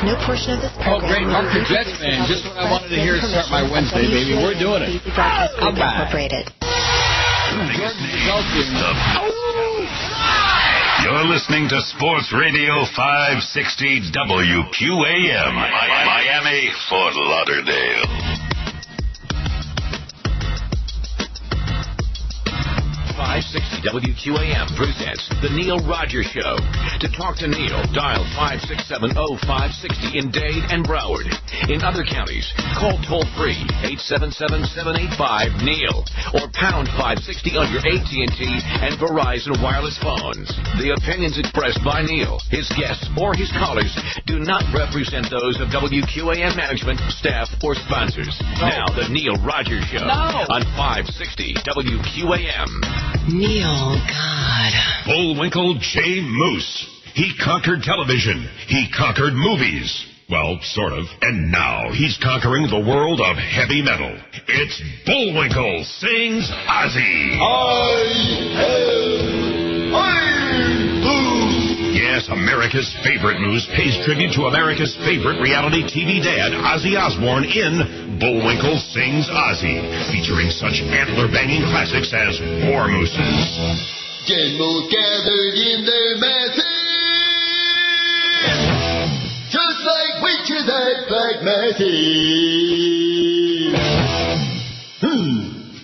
No portion of this program. Oh, great. Mark the Jets fan. Just what I wanted to hear to start my Wednesday, baby. We're doing it. How bad? You're listening to Sports Radio 560 WQAM. Miami, Fort Lauderdale. 560 WQAM presents The Neil Rogers Show. To talk to Neil, dial 567-0560 in Dade and Broward. In other counties, call toll-free 877-785-NEIL or pound 560 on your AT&T and Verizon wireless phones. The opinions expressed by Neil, his guests, or his callers do not represent those of WQAM management, staff, or sponsors. Now, The Neil Rogers Show on 560 WQAM. Neil, God. Bullwinkle J. Moose. He conquered television. He conquered movies. Well, sort of. And now he's conquering the world of heavy metal. It's Bullwinkle Sings Ozzy. Yes, America's favorite moose pays tribute to America's favorite reality TV dad, Ozzy Osbourne, in Bullwinkle Sings Ozzy, featuring such antler-banging classics as War Mooses. Generals gathered in their masses, just like witches at Black Masses.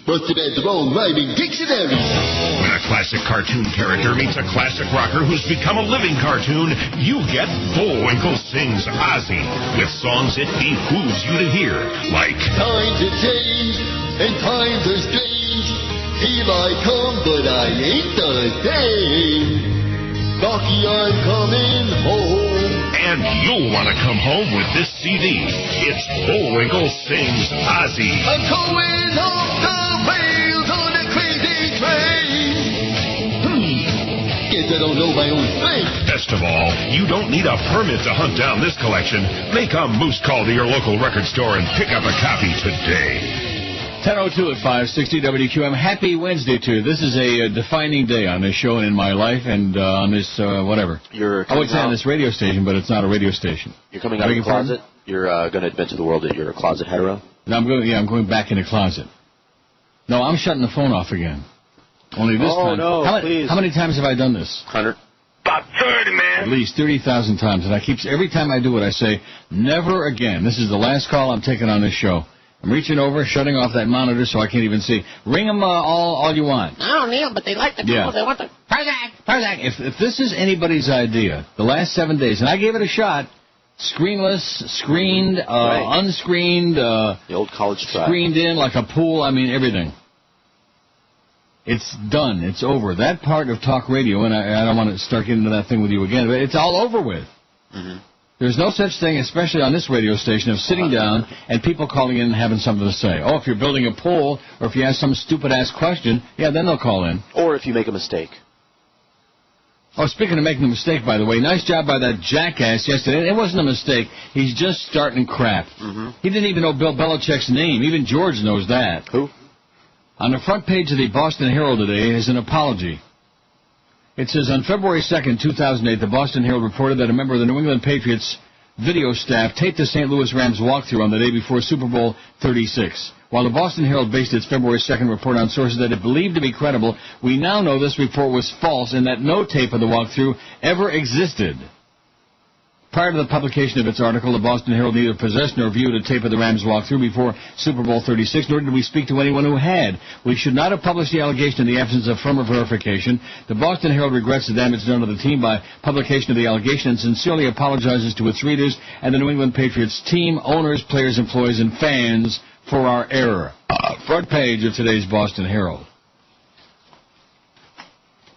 Must have had the wrong rhyming dictionary. When a classic cartoon character meets a classic rocker who's become a living cartoon, you get Bullwinkle Sings Ozzy, with songs it behooves you to hear, like Times have changed, and times are strange. Here I come, but I ain't the same. Rocky, I'm coming home. And you'll want to come home with this CD. It's Bullwinkle Sings Ozzy. I'm going off the rails on a crazy train. Guess I don't know my own strength. Best of all, you don't need a permit to hunt down this collection. Make a moose call to your local record store and pick up a copy today. 10:02 at 560 WQAM. Happy Wednesday to you. This is a defining day on this show and in my life and on this, whatever. I would say on this radio station, but it's not a radio station. You're coming out of the closet? You're going to admit to the world that you're a closet hetero? No, I'm going back in the closet. No, I'm shutting the phone off again. Only this time. No, please. How many times have I done this? 100. About 30, man. At least 30,000 times. And every time I do it, I say, never again. This is the last call I'm taking on this show. I'm reaching over, shutting off that monitor so I can't even see. Ring them all you want. I don't need them, but they like the call. Yeah. They want the Prozac. If this is anybody's idea, the last 7 days, and I gave it a shot, screenless, screened, unscreened, the old college trial. Screened in like a pool, I mean everything. It's done. It's over. That part of talk radio, and I don't want to start getting into that thing with you again, but it's all over with. Mm-hmm. There's no such thing, especially on this radio station, of sitting down and people calling in and having something to say. Oh, if you're building a poll or if you ask some stupid-ass question, yeah, then they'll call in. Or if you make a mistake. Oh, speaking of making a mistake, by the way, nice job by that jackass yesterday. It wasn't a mistake. He's just starting crap. Mm-hmm. He didn't even know Bill Belichick's name. Even George knows that. Who? On the front page of the Boston Herald today is an apology. It says, on February 2nd, 2008, the Boston Herald reported that a member of the New England Patriots video staff taped the St. Louis Rams walkthrough on the day before Super Bowl 36. While the Boston Herald based its February 2nd report on sources that it believed to be credible, we now know this report was false and that no tape of the walkthrough ever existed. Prior to the publication of its article, the Boston Herald neither possessed nor viewed a tape of the Rams walkthrough before Super Bowl 36, nor did we speak to anyone who had. We should not have published the allegation in the absence of firmer verification. The Boston Herald regrets the damage done to the team by publication of the allegation and sincerely apologizes to its readers and the New England Patriots team, owners, players, employees, and fans for our error. Front page of today's Boston Herald.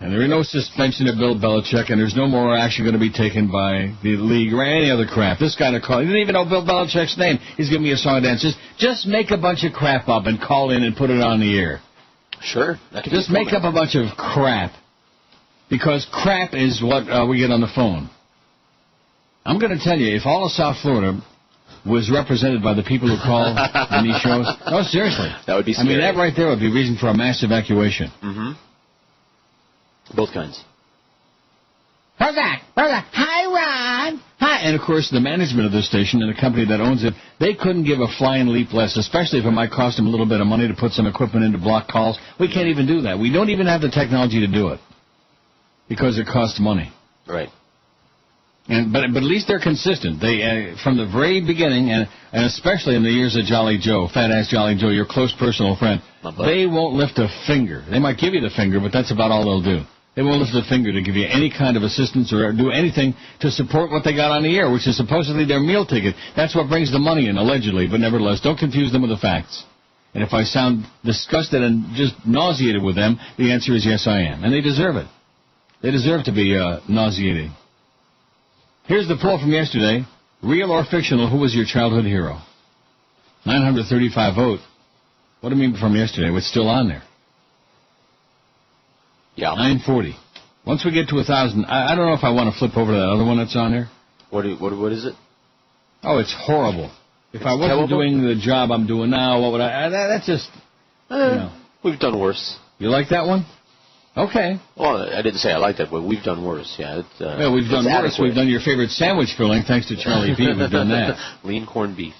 And there is no suspension of Bill Belichick, and there's no more action going to be taken by the league or any other crap. This guy to call, he didn't even know Bill Belichick's name. He's giving me a song and dance. Just make a bunch of crap up and call in and put it on the air. Sure. Just make up a bunch of crap, because crap is what we get on the phone. I'm going to tell you, if all of South Florida was represented by the people who call in these shows, no, seriously. That would be scary. I mean, that right there would be reason for a mass evacuation. Mm-hmm. Both kinds. Prozac. Hi, Ron. Hi. And, of course, the management of this station and the company that owns it, they couldn't give a flying leap less, especially if it might cost them a little bit of money to put some equipment in to block calls. We can't even do that. We don't even have the technology to do it because it costs money. Right. But at least they're consistent. They from the very beginning, and especially in the years of Jolly Joe, Fat-Ass Jolly Joe, your close personal friend, they won't lift a finger. They might give you the finger, but that's about all they'll do. They won't lift a finger to give you any kind of assistance or do anything to support what they got on the air, which is supposedly their meal ticket. That's what brings the money in, allegedly, but nevertheless, don't confuse them with the facts. And if I sound disgusted and just nauseated with them, the answer is yes, I am. And they deserve it. They deserve to be nauseated. Here's the poll from yesterday. Real or fictional, who was your childhood hero? 935 vote. What do you mean from yesterday? What's still on there? Yeah. 940. Once we get to 1,000, I don't know if I want to flip over to that other one that's on there. What is it? Oh, it's horrible. If I wasn't doing the job I'm doing now, what would I... That's just... We've done worse. You like that one? Okay. Well, I didn't say I liked it, but we've done worse. Yeah. We've done worse. Adequate. We've done your favorite sandwich filling, thanks to Charlie B. We've done that. Lean corned beef.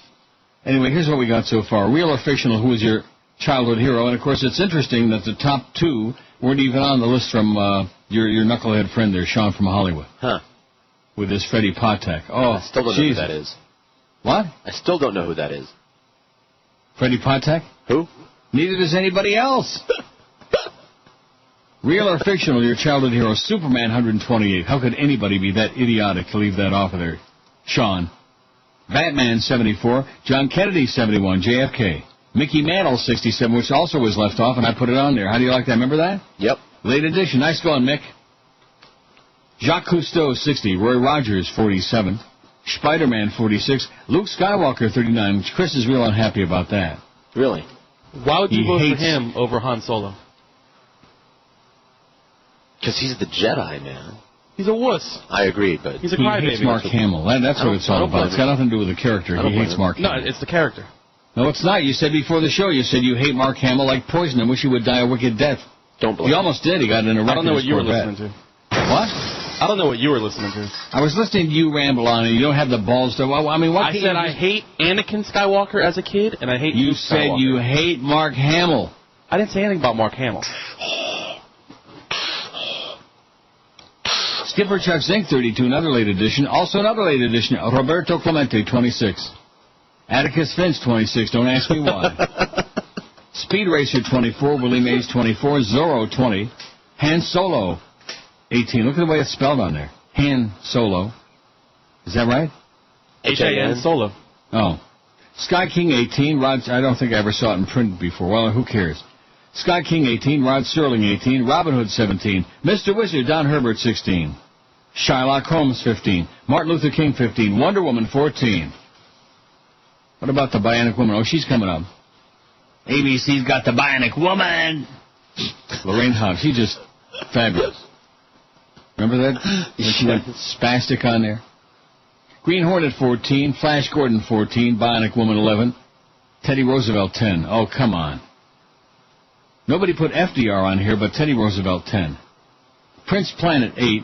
Anyway, here's what we got so far. Real or fictional, who was your childhood hero? And, of course, it's interesting that the top two weren't even on the list from your knucklehead friend there, Sean from Hollywood. Huh. With his Freddie Patek. Oh, I still don't know who that is. What? I still don't know who that is. Freddie Patek? Who? Neither does anybody else. Real or fictional, your childhood hero, Superman 128. How could anybody be that idiotic to leave that off of there? Sean. Batman 74. John Kennedy 71. JFK. Mickey Mantle 67, which also was left off, and I put it on there. How do you like that? Remember that? Yep. Late edition. Nice going, Mick. Jacques Cousteau 60. Roy Rogers 47. Spider-Man 46. Luke Skywalker 39. Chris is real unhappy about that. Really? Why would you vote for him over Han Solo? Because he's the Jedi, man. He's a wuss. I agree, but... He's a he crybaby. hates Mark Hamill. That's what it's all about. It's got nothing to do with the character. He hates Mark Hamill. No, it's the character. No, it's not. You said before the show, you said you hate Mark Hamill like poison and wish he would die a wicked death. Don't believe You almost did. He got in a wreck. I don't know what you were listening to. What? I don't know what you were listening to. I was listening to you ramble on, and you don't have the balls to... I mean, what... I said I hate Anakin Skywalker as a kid, and I hate You Luke said Skywalker. you hate Mark Hamill. I didn't say anything about Mark Hamill. Skipper Chuck Zink 32, another late edition. Also another late edition, Roberto Clemente 26. Atticus Finch 26, don't ask me why. Speed Racer 24, Willie Mays 24, Zorro 20, Han Solo 18. Look at the way it's spelled on there. Han Solo. Is that right? H-A-N Solo. Oh. Sky King 18, Rod... I don't think I ever saw it in print before. Well, who cares? Sky King 18, Rod Serling 18, Robin Hood 17, Mr. Wizard Don Herbert 16, Shylock Holmes 15, Martin Luther King 15, Wonder Woman 14. What about the Bionic Woman? Oh, she's coming up. ABC's got the Bionic Woman. Lorraine Hobbs, she's just fabulous. Remember that? When she went spastic on there? Green Hornet 14, Flash Gordon 14, Bionic Woman 11, Teddy Roosevelt 10. Oh, come on. Nobody put FDR on here, but Teddy Roosevelt 10. Prince Planet 8.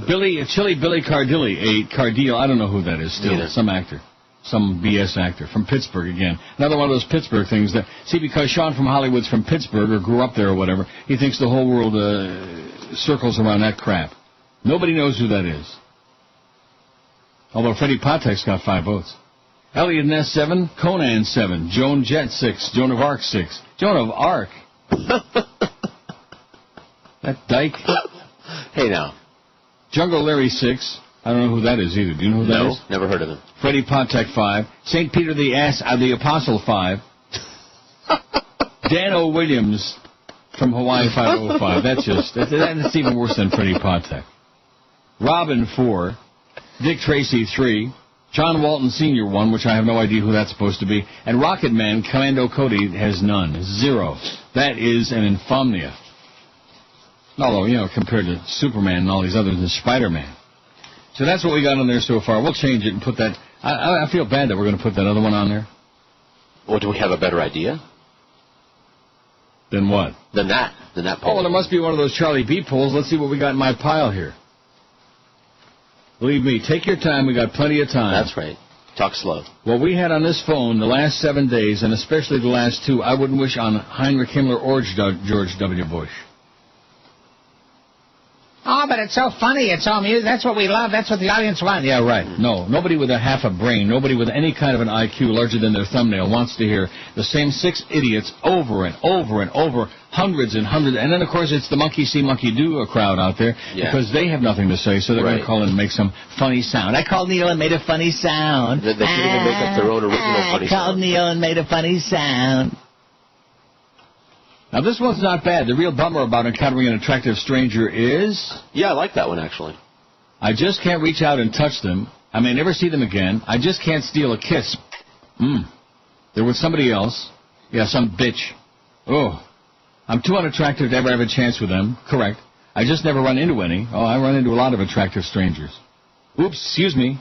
Chili Billy Cardilli 8. Cardile, I don't know who that is still. Neither. Some actor. Some BS actor. From Pittsburgh again. Another one of those Pittsburgh things that... See, because Sean from Hollywood's from Pittsburgh or grew up there or whatever, he thinks the whole world circles around that crap. Nobody knows who that is. Although Freddie Patek's got 5 votes. Elliot Ness 7. Conan 7. Joan Jett 6. Joan of Arc 6. Joan of Arc. That dyke. Hey, now. Jungle Larry 6. I don't know who that is either. Do you know who that is? Never heard of him. Freddie Patek 5. St. Peter the Apostle 5. Dan O. Williams from Hawaii 505. That's even worse than Freddie Patek. Robin 4. Dick Tracy 3. John Walton Sr. 1, which I have no idea who that's supposed to be. And Rocket Man, Commando Cody, has none. 0. That is an infamia. Although, compared to Superman and all these others and Spider-Man. So that's what we got on there so far. We'll change it and put that... I feel bad that we're going to put that other one on there. Well, do we have a better idea? Than what? Than that poll. Oh, well, there must be one of those Charlie B polls. Let's see what we got in my pile here. Believe me, take your time. We got plenty of time. That's right. Talk slow. What we had on this phone the last 7 days, and especially the last 2, I wouldn't wish on Heinrich Himmler or George W. Bush. Oh, but it's so funny. It's so amusing. That's what we love. That's what the audience wants. Yeah, right. No, nobody with a half a brain, nobody with any kind of an IQ larger than their thumbnail wants to hear the same 6 idiots over and over and over, hundreds and hundreds. And then, of course, it's the monkey see, monkey do crowd out there because they have nothing to say, so they're going to call in and make some funny sound. I called Neil and made a funny sound. They should even make up their own original funny sound. I called Neil and made a funny sound. Now, this one's not bad. The real bummer about encountering an attractive stranger is... Yeah, I like that one, actually. I just can't reach out and touch them. I may never see them again. I just can't steal a kiss. They're with somebody else. Yeah, some bitch. Oh. I'm too unattractive to ever have a chance with them. Correct. I just never run into any. Oh, I run into a lot of attractive strangers. Oops, excuse me.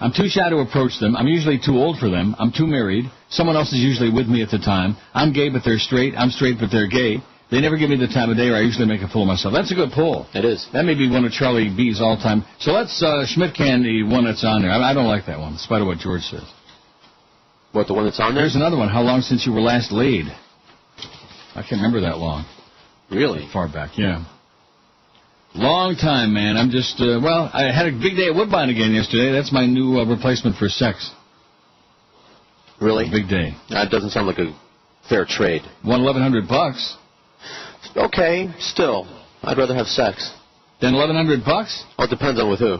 I'm too shy to approach them. I'm usually too old for them. I'm too married. Someone else is usually with me at the time. I'm gay, but they're straight. I'm straight, but they're gay. They never give me the time of day, or I usually make a fool of myself. That's a good poll. It is. That may be one of Charlie B's all-time. So let's Schmidt can the one that's on there. I don't like that one, in spite of what George says. What, the one that's on there? There's another one. How long since you were last laid? I can't remember that long. Really? Far back, yeah. Long time, man. I'm just, I had a big day at Woodbine again yesterday. That's my new replacement for sex. Really? Big day. That doesn't sound like a fair trade. Won $1,100. Okay, still. I'd rather have sex. Then $1,100? Well, it depends on with who.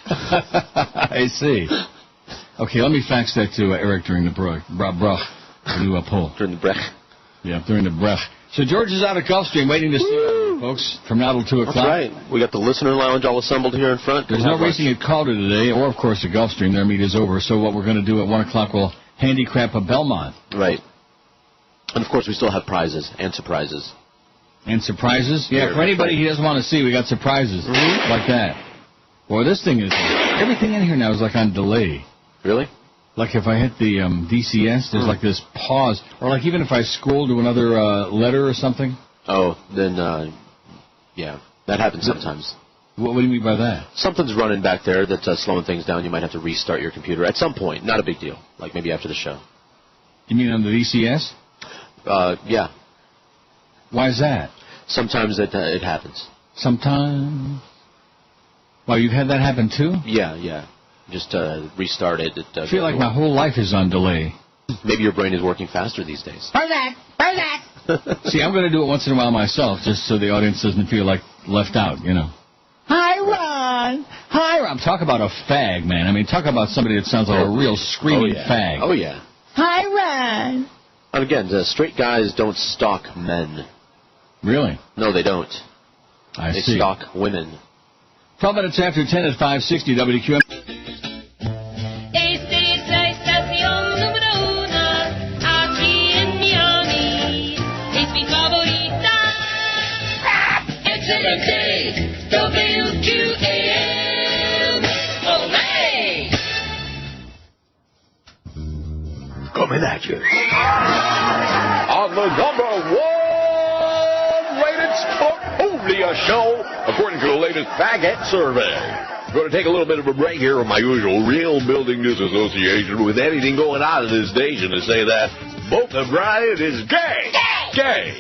I see. Okay, let me fax that to Eric during the brech. The new poll. During the brech. Yeah, during the brech. So George is out at Gulfstream waiting to see you, folks, from now till 2 o'clock. That's right. We got the listener lounge all assembled here in front. There's no racing at Calder today, or, of course, at Gulfstream. Their meet is over. So what we're going to do at 1 o'clock, we'll handicap a Belmont. Right. And, of course, we still have prizes and surprises. And surprises? Yeah, for anybody he doesn't want to see, we got surprises like that. Boy, this thing is... Everything in here now is like on delay. Really? Like if I hit the DCS, there's like this pause. Or like even if I scroll to another letter or something. Oh, then, yeah, that happens sometimes. What do you mean by that? Something's running back there that's slowing things down. You might have to restart your computer at some point. Not a big deal. Like maybe after the show. You mean on the DCS? Yeah. Why is that? Sometimes it happens. Sometimes? Well, you've had that happen too? Yeah. Just restart it. I feel like my whole life is on delay. Maybe your brain is working faster these days. Burn that. See, I'm going to do it once in a while myself, just so the audience doesn't feel like left out, you know. Hi, Ron. Hi, Ron. Talk about a fag, man. I mean, talk about somebody that sounds like a real screaming fag. Oh, yeah. Hi, Ron. And again, straight guys don't stalk men. Really? No, they don't. They see. They stalk women. 12 minutes after 10 at 560 WQAM. Esta es la estación número 1 aquí en Miami. Es mi favorita. Excelente. WQAM. Olé. Coming at you. On the number 1 rated Sportopia show, according to the latest Faggot survey. I'm going to take a little bit of a break here from my usual Real Building News Association with anything going on in this station to say that both of Brian is gay. Gay.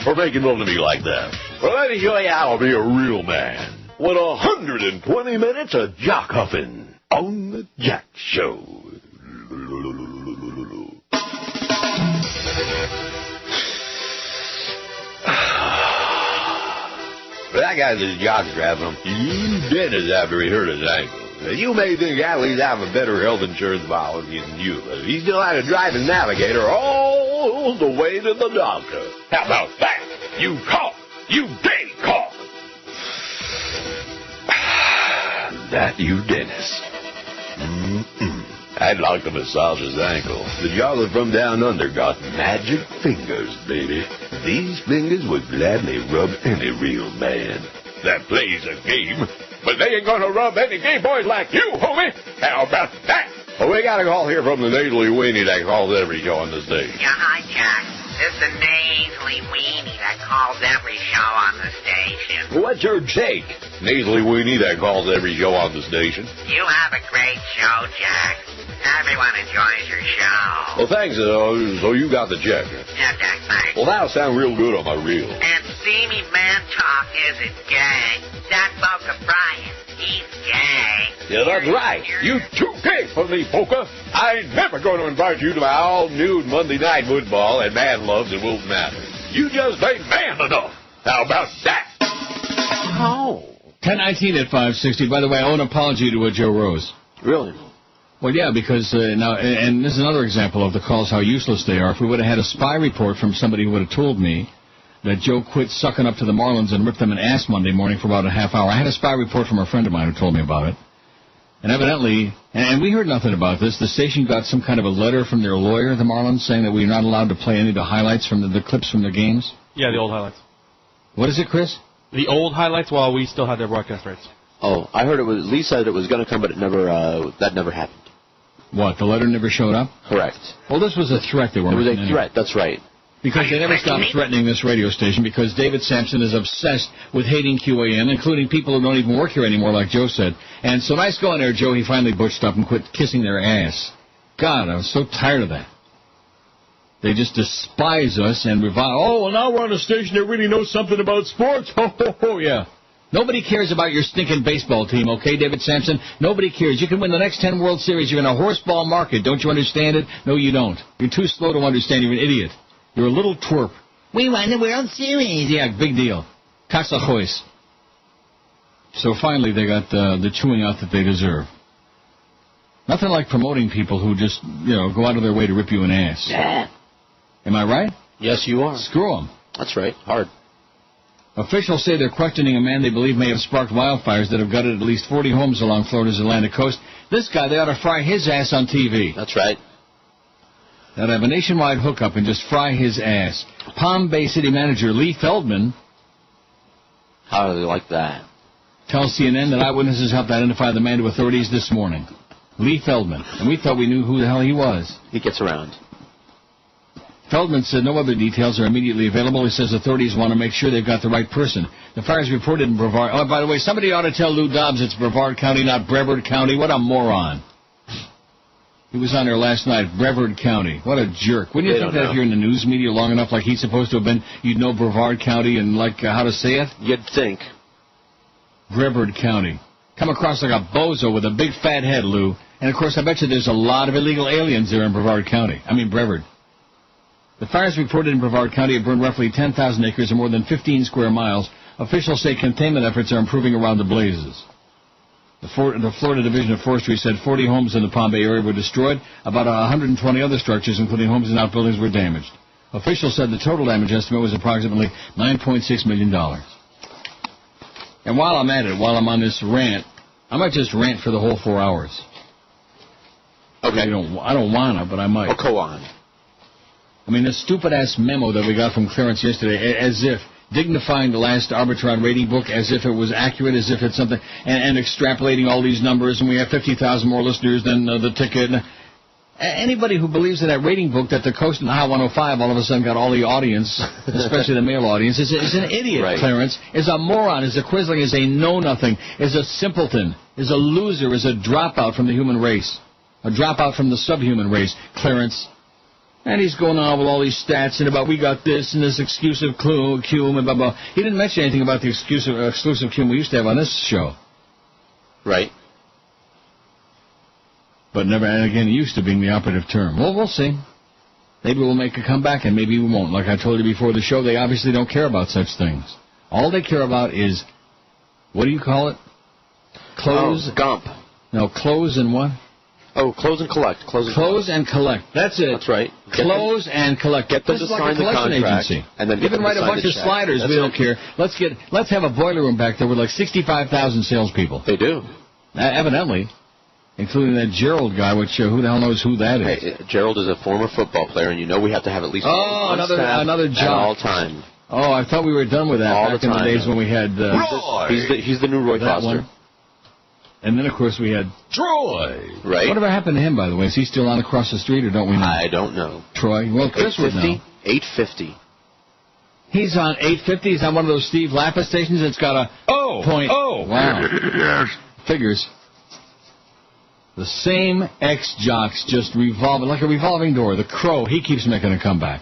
For making love to me like that. Well, let me show you how to be a real man. With 120 minutes of jock huffing on the Jack Show. That guy's his jockstrap him. He's dead after he hurt his ankle. Now, you may think athletes have a better health insurance policy than you, but he still had to drive his navigator all the way to the doctor. How about that? You cough. You gay cough. That you, Dennis. I'd like to massage his ankle. The jogger from down under got magic fingers, baby. These fingers would gladly rub any real man that plays a game. But they ain't gonna rub any gay boys like you, homie. How about that? Well, we got a call here from the nasally weenie that calls every show on the stage. Yeah, hi, Jack. It's the nasally weenie that calls every show on the station. What's your take? Nasally Weenie that calls every show on the station. You have a great show, Jack. Everyone enjoys your show. Well, thanks. So you got the check. Yeah, Jack, thanks. Well, that'll sound real good on my reel. And steamy man talk isn't gay. That Boca Brian, he's gay. Yeah, that's right. You too gay for me, Polka. I ain't never going to invite you to my all-nude Monday night football and man loves it won't matter. You just ain't man enough. How about that? Oh. 10:19 at 560. By the way, I owe an apology to Joe Rose. Really? Well, yeah, because now, and this is another example of the calls, how useless they are. If we would have had a spy report from somebody who would have told me that Joe quit sucking up to the Marlins and ripped them an ass Monday morning for about a half hour. I had a spy report from a friend of mine who told me about it. And evidently, and we heard nothing about this, the station got some kind of a letter from their lawyer, the Marlins, saying that we're not allowed to play any of the highlights from the clips from the games. Yeah, the old highlights. What is it, Chris? The old highlights while we still had their broadcast rights. Oh, I heard Lee said it was going to come, but it never. That never happened. What, the letter never showed up? Correct. Well, this was a threat they were making. It was a threat, that's right. Because they never stopped threatening this radio station because David Samson is obsessed with hating QAM, including people who don't even work here anymore, like Joe said. And so nice going there, Joe. He finally butched up and quit kissing their ass. God, I was so tired of that. They just despise us and revile. Oh, well, now we're on a station that really knows something about sports. Oh, yeah. Nobody cares about your stinking baseball team, okay, David Samson? Nobody cares. You can win the next 10 World Series. You're in a horseball market. Don't you understand it? No, you don't. You're too slow to understand. You're an idiot. You're a little twerp. We won the World Series. Yeah, big deal. Casajois. So finally they got the chewing out that they deserve. Nothing like promoting people who just, go out of their way to rip you an ass. Yeah. Am I right? Yes, you are. Screw them. That's right. Hard. Officials say they're questioning a man they believe may have sparked wildfires that have gutted at least 40 homes along Florida's Atlantic coast. This guy, they ought to fry his ass on TV. That's right. They ought to have a nationwide hookup and just fry his ass. Palm Bay City Manager Lee Feldman. How do they like that? Tells CNN that eyewitnesses helped identify the man to authorities this morning. Lee Feldman. And we thought we knew who the hell he was. He gets around. Feldman said no other details are immediately available. He says authorities want to make sure they've got the right person. The fires reported in Brevard. Oh, by the way, somebody ought to tell Lou Dobbs it's Brevard County, not Brevard County. What a moron. He was on there last night, Brevard County. What a jerk. Wouldn't you think that if you're in the news media long enough like he's supposed to have been, you'd know Brevard County and how to say it? You'd think. Brevard County. Come across like a bozo with a big fat head, Lou. And, of course, I bet you there's a lot of illegal aliens there in Brevard County. Brevard. The fires reported in Brevard County have burned roughly 10,000 acres or more than 15 square miles. Officials say containment efforts are improving around the blazes. The Florida Division of Forestry said 40 homes in the Palm Bay area were destroyed. About 120 other structures, including homes and outbuildings, were damaged. Officials said the total damage estimate was approximately $9.6 million. And while I'm at it, while I'm on this rant, I might just rant for the whole 4 hours. Okay. I don't want to, but I might. Oh, go on. This stupid-ass memo that we got from Clarence yesterday, as if dignifying the last Arbitron rating book as if it was accurate, as if it's something, and extrapolating all these numbers, and we have 50,000 more listeners than the ticket. Anybody who believes in that rating book that the Coast and High 105 all of a sudden got all the audience, especially the male audience, is an idiot, right. Clarence, is a moron, is a quizzling, is a know-nothing, is a simpleton, is a loser, is a dropout from the human race, a dropout from the subhuman race, Clarence. And he's going on with all these stats and about we got this and this exclusive cum and blah, blah. He didn't mention anything about the exclusive cum we used to have on this show. Right. But never, and again, used to being the operative term. Well, we'll see. Maybe we'll make a comeback and maybe we won't. Like I told you before the show, they obviously don't care about such things. All they care about is, what do you call it? Close? Gump. No, close and what? Oh, close and collect. Close and collect. That's it. That's right. Close and collect. Get them to sign the contract. Agency. And then you can write a bunch of sliders. That's we don't care. Let's have a boiler room back there with like 65,000 salespeople. They do. Evidently. Including that Gerald guy, which who the hell knows who that is? Hey, Gerald is a former football player, and we have to have at least another job at all time. Oh, I thought we were done with that back in the days when we had... He's the new Roy Foster. One. And then, of course, we had... Troy! Right. Whatever happened to him, by the way? Is he still on across the street, or don't we know? I don't know. Troy? Well, Chris would know. 850. He's on 850. He's on one of those Steve Lapis stations. It's got a point. Oh, wow. Yes. Figures. The same ex-jocks just revolving, like a revolving door. The Crow, he keeps making a comeback.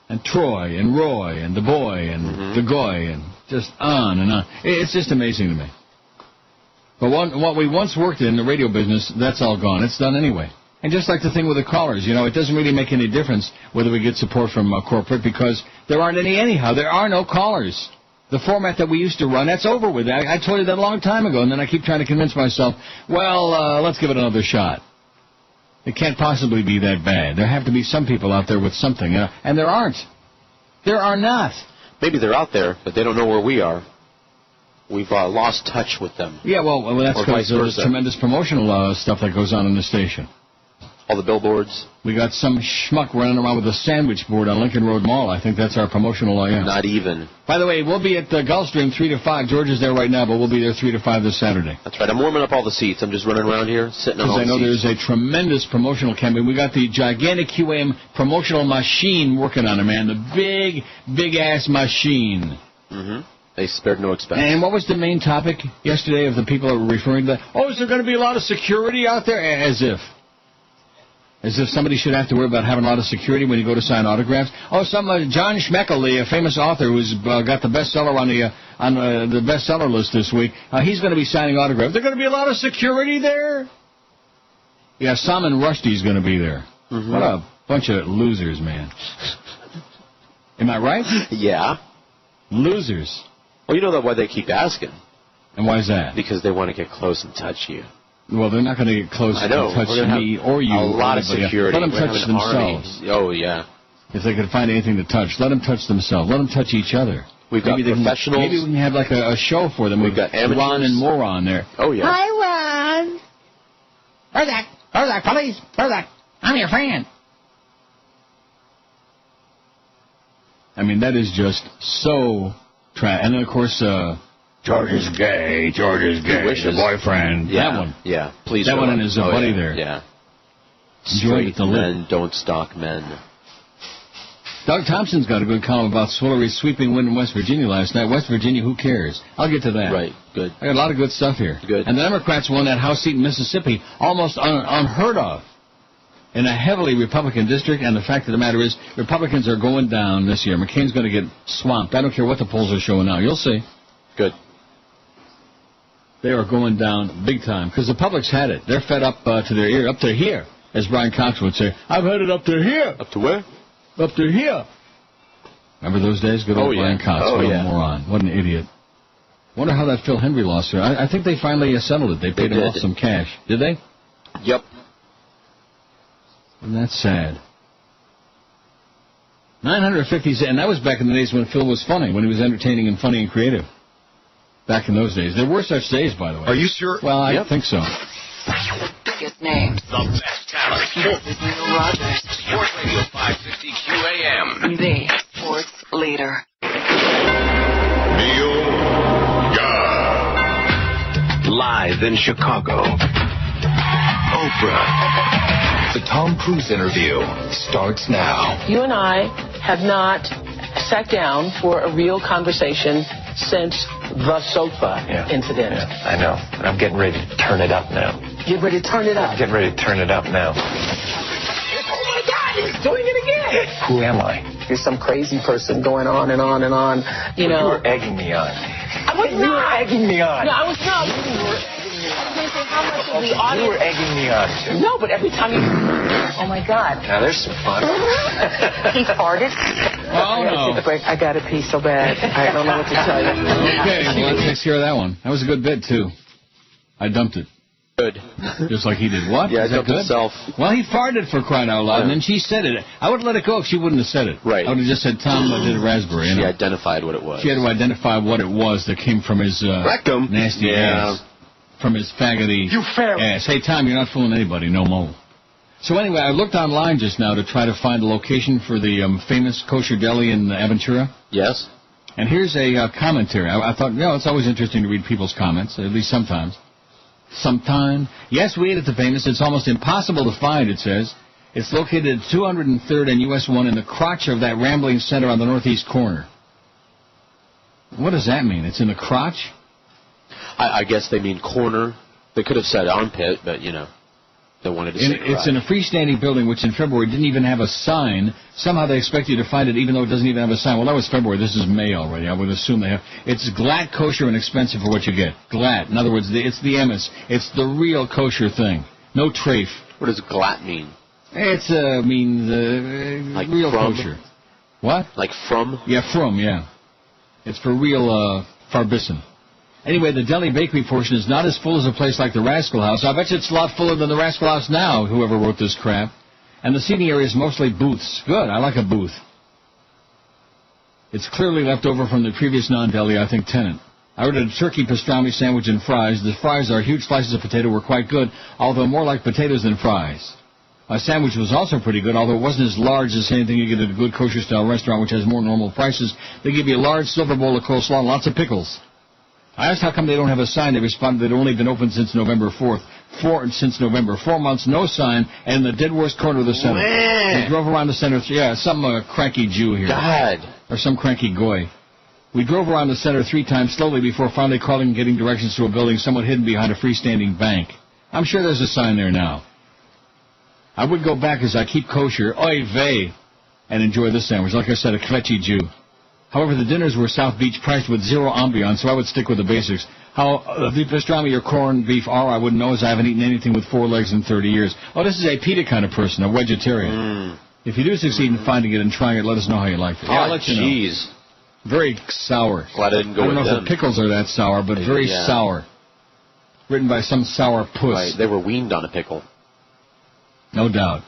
And Troy, and Roy, and the boy, and the Goy, and just on and on. It's just amazing to me. But what we once worked in the radio business, that's all gone. It's done anyway. And just like the thing with the callers, it doesn't really make any difference whether we get support from corporate because there aren't any anyhow. There are no callers. The format that we used to run, that's over with. I told you that a long time ago, and then I keep trying to convince myself, let's give it another shot. It can't possibly be that bad. There have to be some people out there with something, and there aren't. There are not. Maybe they're out there, but they don't know where we are. We've lost touch with them. Yeah, well that's because of the tremendous promotional stuff that goes on in the station. All the billboards. We got some schmuck running around with a sandwich board on Lincoln Road Mall. I think that's our promotional. Not even. By the way, we'll be at Gulfstream 3 to 5. George is there right now, but we'll be there 3 to 5 this Saturday. That's right. I'm warming up all the seats. I'm just running around here, sitting on all the seats. Because I know there's a tremendous promotional campaign. We got the gigantic QAM promotional machine working on it, man. The big-ass machine. Mm-hmm. They spared no expense. And what was the main topic yesterday of the people that were referring to that? Oh, is there going to be a lot of security out there? As if somebody should have to worry about having a lot of security when you go to sign autographs. Oh, John Schmeckel, the famous author who's got the bestseller on the bestseller list this week, he's going to be signing autographs. There's going to be a lot of security there? Yeah, Salman Rushdie's going to be there. Mm-hmm. What a bunch of losers, man. Am I right? Yeah. Losers. Well, you know why they keep asking. And why is that? Because they want to get close and touch you. Well, they're not going to get close and touch me or you. A lot of security. Let them touch themselves. Oh, yeah. If they could find anything to touch, let them touch themselves. Let them touch each other. We've got professionals. Maybe we can have like a show for them. We've got amateurs. Ron and Moron there. Oh, yeah. Hi, Ron. Where's that, police? Where's that? I'm your friend. I mean, that is just so trash. And then, of course, George is gay, the boyfriend. Yeah. That one. Yeah, please. That one and his buddy there. Yeah. Straight men don't stalk men. Doug Thompson's got a good column about Swillery's sweeping win in West Virginia last night. West Virginia, who cares? I'll get to that. Right, good. I got a lot of good stuff here. Good. And the Democrats won that House seat in Mississippi, almost unheard of, in a heavily Republican district. And the fact of the matter is, Republicans are going down this year. McCain's going to get swamped. I don't care what the polls are showing now. You'll see. Good. They are going down big time because the public's had it. They're fed up to their ear, up to here, as Brian Cox would say. I've had it up to here. Up to where? Up to here. Remember those days? Good old Brian Cox. Oh, what a yeah. moron. What an idiot. Wonder how that Phil Hendry lawsuit. I think they finally settled it. They paid him off some cash. Did they? Yep. And that's sad. 950, and that was back in the days when Phil was funny, when he was entertaining and funny and creative. Back in those days. There were such days, by the way. Are you sure? Well, I think so. The biggest names. The best talent. This is Neil Rogers. Sports Radio 560 QAM. The sports leader. Neil God. Live in Chicago. Oprah. The Tom Cruise interview starts now. You and I have not sat down for a real conversation since the sofa incident. Yeah, I know. And I'm getting ready to turn it up now. Get ready to turn it up. Getting ready to turn it up now. Oh my God, he's doing it again. Who am I? You're some crazy person going on and on and on. You know. You were egging me on. I was not. You were egging me on. No, I was not. You were egging me on. I was going to say how much of the audience. You were egging me on, too. No, but every time you. Oh my God. Now there's some fun. He farted. Oh, no. Take a break. I got to pee so bad. I don't know what to tell you. Okay, well, that takes care of that one. That was a good bit, too. I dumped it. Good. Just like he did. What? Yeah, Is I that dumped good? himself. Well, he farted for crying out loud, and then she said it. I would have let it go if she wouldn't have said it. Right. I would have just said, Tom did a raspberry. She identified what it was. She had to identify what it was that came from his rectum. Nasty ass. From his faggoty ass. Hey, Tom, you're not fooling anybody no more. So anyway, I looked online just now to try to find a location for the famous kosher deli in Aventura. Yes. And here's a commentary. I thought, it's always interesting to read people's comments, at least sometimes. Sometime. Yes, we ate at the famous. It's almost impossible to find, it says. It's located at 203rd and US 1 in the crotch of that rambling center on the northeast corner. What does that mean? It's in the crotch? I guess they mean corner. They could have said armpit, but, they wanted to say crotch. It's in a freestanding building, which in February didn't even have a sign. Somehow they expect you to find it even though it doesn't even have a sign. Well, that was February. This is May already. I would assume they have. It's glatt, kosher, and expensive for what you get. Glatt. In other words, it's the emes. It's the real kosher thing. No trafe. What does glatt mean? It's means like real from? kosher. What? Like from? Yeah, from, yeah. It's for real Farbissen. Anyway, the deli bakery portion is not as full as a place like the Rascal House. I bet you it's a lot fuller than the Rascal House now, whoever wrote this crap. And the seating area is mostly booths. Good, I like a booth. It's clearly left over from the previous non-deli, I think, tenant. I ordered a turkey pastrami sandwich and fries. The fries, are huge slices of potato, were quite good, although more like potatoes than fries. My sandwich was also pretty good, although it wasn't as large as anything you get at a good kosher-style restaurant, which has more normal prices. They give you a large silver bowl of coleslaw and lots of pickles. I asked how come they don't have a sign. They responded they'd only been open since November 4th. Since November. 4 months, no sign, and in the dead worst corner of the center. Man. We drove around the center. Yeah, some cranky Jew here. God. Or some cranky goy. We drove around the center 3 times slowly before finally calling and getting directions to a building somewhat hidden behind a freestanding bank. I'm sure there's a sign there now. I would go back as I keep kosher, oy vey, and enjoy this sandwich. Like I said, a kvetchy Jew. However, the dinners were South Beach priced with zero ambiance, so I would stick with the basics. How the pastrami or corned beef are, I wouldn't know, as I haven't eaten anything with 4 legs in 30 years. Oh, this is a pita kind of person, a vegetarian. If you do succeed in finding it and trying it, let us know how you like it. Yeah, I'll let you know. Very sour. Glad I didn't go I don't with know them. if the pickles are that sour, but very sour. Written by some sour puss. Right, they were weaned on a pickle. No doubt.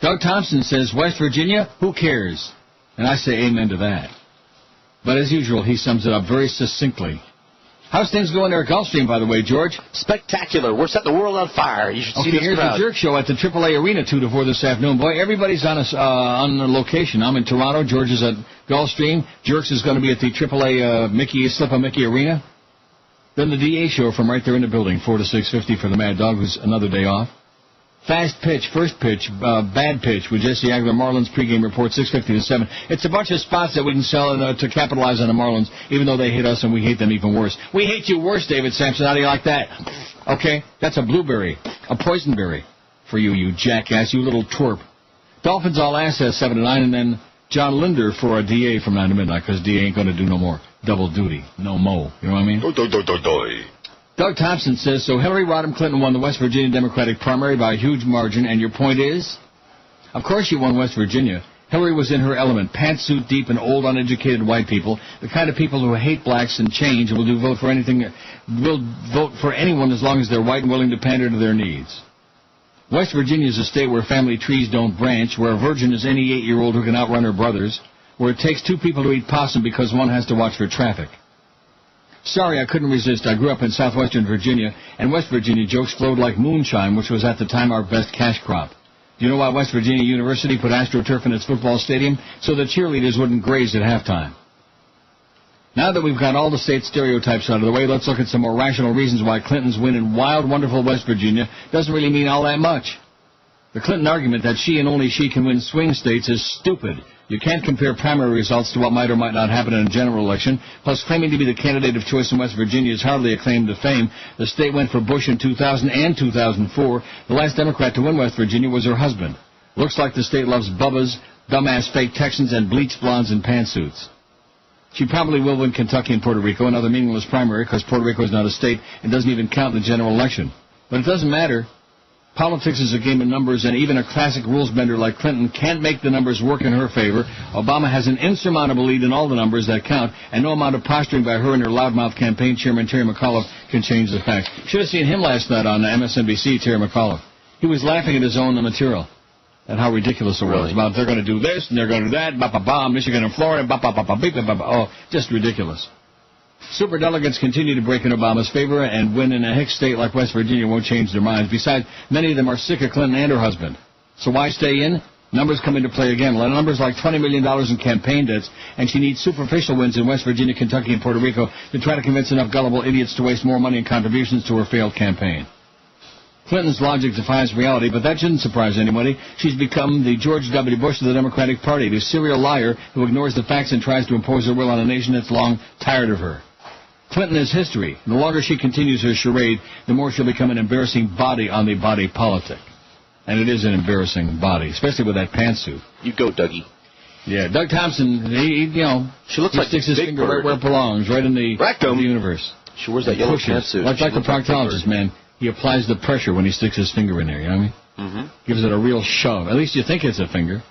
Doug Thompson says, West Virginia, who cares? And I say amen to that. But as usual, he sums it up very succinctly. How's things going there at Gulfstream, by the way, George? Spectacular. We're setting the world on fire. You should see this here's crowd. the Jerk Show at the AAA Arena 2 to 4 this afternoon. Boy, everybody's on the location. I'm in Toronto. George is at Gulfstream. Jerks is going to be at the AAA Slip of Mickey Arena. Then the DA show from right there in the building, 4 to 6:50 for the Mad Dog, who's another day off. Fast pitch, first pitch, bad pitch with Jesse Agler, Marlins pregame report, 6:50 to 7. It's a bunch of spots that we can sell to capitalize on the Marlins, even though they hate us and we hate them even worse. We hate you worse, David Samson. How do you like that? Okay, that's a blueberry, a poisonberry for you, you jackass, you little twerp. Dolphins all assets 7 to 9, and then John Linder for a DA from 9 to midnight, because DA ain't going to do no more double duty, no mo. You know what I mean? Doug Thompson says, so Hillary Rodham Clinton won the West Virginia Democratic primary by a huge margin, and your point is? Of course she won West Virginia. Hillary was in her element, pantsuit deep and old, uneducated white people, the kind of people who hate blacks and change and will vote for anyone as long as they're white and willing to pander to their needs. West Virginia is a state where family trees don't branch, where a virgin is any 8-year-old who can outrun her brothers, where it takes 2 people to eat possum because one has to watch for traffic. Sorry, I couldn't resist. I grew up in southwestern Virginia, and West Virginia jokes flowed like moonshine, which was at the time our best cash crop. Do you know why West Virginia University put AstroTurf in its football stadium? So the cheerleaders wouldn't graze at halftime. Now that we've got all the state stereotypes out of the way, let's look at some more rational reasons why Clinton's win in wild, wonderful West Virginia doesn't really mean all that much. The Clinton argument that she and only she can win swing states is stupid. You can't compare primary results to what might or might not happen in a general election. Plus, claiming to be the candidate of choice in West Virginia is hardly a claim to fame. The state went for Bush in 2000 and 2004. The last Democrat to win West Virginia was her husband. Looks like the state loves bubbas, dumbass fake Texans, and bleached blondes in pantsuits. She probably will win Kentucky and Puerto Rico, another meaningless primary because Puerto Rico is not a state and doesn't even count in the general election. But it doesn't matter. Politics is a game of numbers, and even a classic rules bender like Clinton can't make the numbers work in her favor. Obama has an insurmountable lead in all the numbers that count, and no amount of posturing by her and her loudmouth campaign chairman, Terry McAuliffe, can change the facts. Should have seen him last night on MSNBC, Terry McAuliffe. He was laughing at his own material, at how ridiculous it was. About they're going to do this, and they're going to do that, ba-ba-ba, Michigan and Florida, ba-ba-ba-ba-ba-ba-ba. Oh, just ridiculous. Superdelegates continue to break in Obama's favor, and win in a hick state like West Virginia won't change their minds. Besides, many of them are sick of Clinton and her husband. So why stay in? Numbers come into play again. Numbers like $20 million in campaign debts, and she needs superficial wins in West Virginia, Kentucky, and Puerto Rico to try to convince enough gullible idiots to waste more money in contributions to her failed campaign. Clinton's logic defies reality, but that shouldn't surprise anybody. She's become the George W. Bush of the Democratic Party, the serial liar who ignores the facts and tries to impose her will on a nation that's long tired of her. Clinton is history. The longer she continues her charade, the more she'll become an embarrassing body on the body politic. And it is an embarrassing body, especially with that pantsuit. You go, Dougie. Yeah, Doug Thompson, she looks like sticks his finger right where it belongs, right in the universe. She wears that yellow pantsuit. Like the proctologist, man. He applies the pressure when he sticks his finger in there, you know what I mean? Mm-hmm. Gives it a real shove. At least you think it's a finger.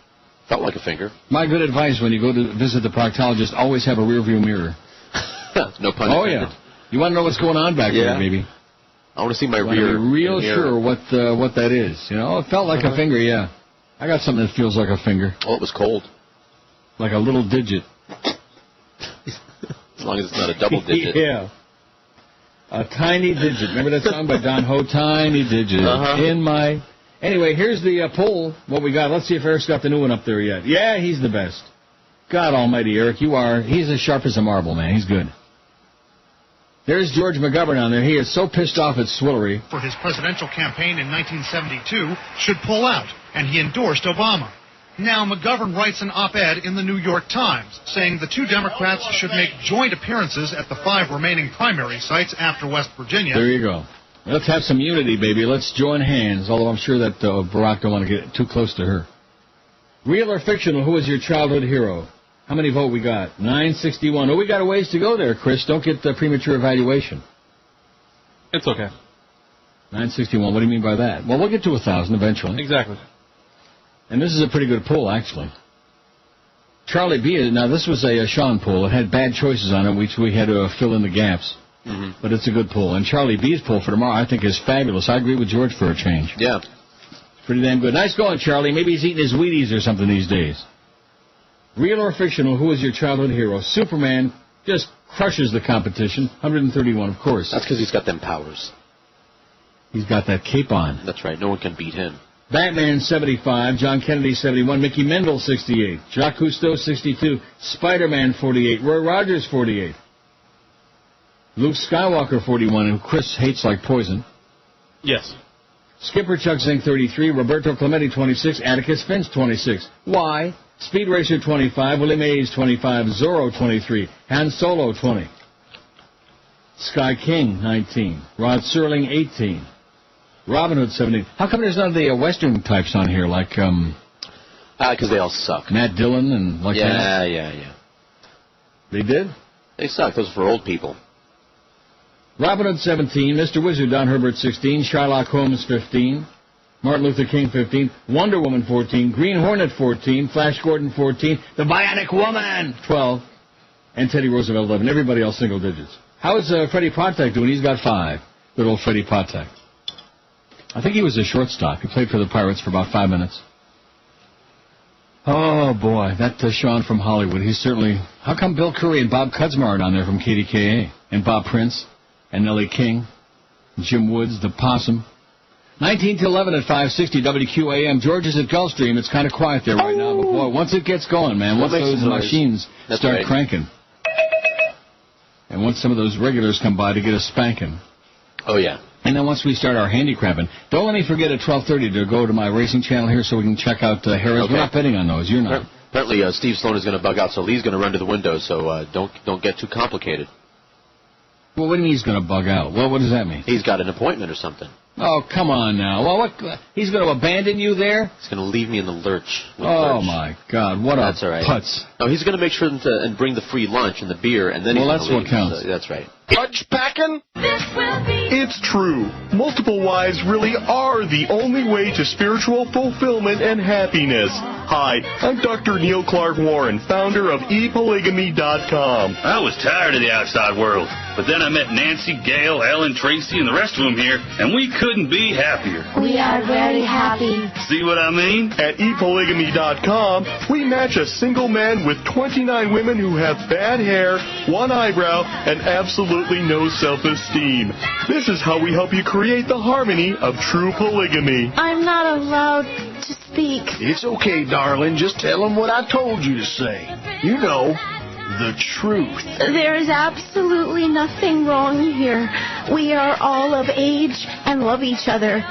Felt like a finger. My good advice when you go to visit the proctologist, always have a rear-view mirror. No pun intended. Oh, yeah. You want to know what's going on back there, baby? I want to see my rear. Be real sure what that is. You know, it felt like a finger, yeah. I got something that feels like a finger. Oh, it was cold. Like a little digit. As long as it's not a double digit. Yeah. A tiny digit. Remember that song by Don Ho? Tiny digit in my... Anyway, here's the poll. What we got. Let's see if Eric's got the new one up there yet. Yeah, he's the best. God almighty, Eric, you are. He's as sharp as a marble, man. He's good. There's George McGovern on there. He is so pissed off at Swillery. For his presidential campaign in 1972, should pull out, and he endorsed Obama. Now McGovern writes an op-ed in the New York Times saying the two Democrats should make joint appearances at the 5 remaining primary sites after West Virginia. There you go. Let's have some unity, baby. Let's join hands, although I'm sure that Barack don't want to get too close to her. Real or fictional, who is your childhood hero? How many vote we got? 961. Oh, we got a ways to go there, Chris. Don't get the premature evaluation. It's okay. 961. What do you mean by that? Well, we'll get to 1,000 eventually. Exactly. And this is a pretty good poll, actually. Charlie B. Now, this was a Sean poll. It had bad choices on it, which we had to fill in the gaps. Mm-hmm. But it's a good poll. And Charlie B.'s poll for tomorrow, I think, is fabulous. I agree with George for a change. Yeah. Pretty damn good. Nice going, Charlie. Maybe he's eating his Wheaties or something these days. Real or fictional, who is your childhood hero? Superman just crushes the competition. 131, of course. That's because he's got them powers. He's got that cape on. That's right. No one can beat him. Batman, 75. John Kennedy, 71. Mickey Mendel, 68. Jacques Cousteau, 62. Spider-Man, 48. Roy Rogers, 48. Luke Skywalker, 41, and Chris hates like poison. Yes. Skipper Chuck Zink, 33. Roberto Clemente, 26. Atticus Finch, 26. Why? Speed Racer, 25. Willie Mays, 25. Zorro, 23. Han Solo, 20. Sky King, 19. Rod Serling, 18. Robin Hood, 17. How come there's none of the Western types on here, like, because they all suck. Matt Dillon and like that? Yeah. They did? They suck. Those are for old people. Robin Hood, 17. Mr. Wizard, Don Herbert, 16. Sherlock Holmes, 15. Martin Luther King, 15. Wonder Woman, 14. Green Hornet, 14. Flash Gordon, 14. The Bionic Woman, 12. And Teddy Roosevelt, 11. Everybody else single digits. How is Freddie Patek doing? He's got 5. Good old Freddie Patek. I think he was a shortstop. He played for the Pirates for about 5 minutes. Oh, boy. That Sean from Hollywood. He's certainly... How come Bill Curry and Bob Kudzmar aren't on there from KDKA? And Bob Prince? And Nellie King? Jim Woods, the Possum? 19 to 11 at 560 WQAM. George is at Gulfstream. It's kind of quiet there right now. But, boy, once it gets going, man, once those machines start cranking. And once some of those regulars come by to get a spanking. Oh, yeah. And then once we start our handicrapping, don't let me forget at 12:30 to go to my racing channel here so we can check out Harris. Okay. We're not betting on those. You're not. Apparently, Steve Sloan is going to bug out, so Lee's going to run to the window. So don't get too complicated. Well, what do you mean he's going to bug out? Well, what does that mean? He's got an appointment or something. Oh, come on now. Well, what? He's going to abandon you there? He's going to leave me in the lurch. Oh, my God. What that's a all right. putz. No, he's going to make sure and bring the free lunch and the beer, and then he's that's going to what counts. So, that's right. Lunch packing? It's true. Multiple wives really are the only way to spiritual fulfillment and happiness. Hi, I'm Dr. Neil Clark Warren, founder of ePolygamy.com. I was tired of the outside world, but then I met Nancy, Gail, Ellen, Tracy, and the rest of them here, and we couldn't be happier. We are very happy. See what I mean? At ePolygamy.com, we match a single man with 29 women who have bad hair, one eyebrow, and absolutely no self-esteem. This is how we help you create the harmony of true polygamy. I'm not allowed to speak. It's okay, darling. Just tell them what I told you to say. You know, the truth. There is absolutely nothing wrong here. We are all of age and love each other.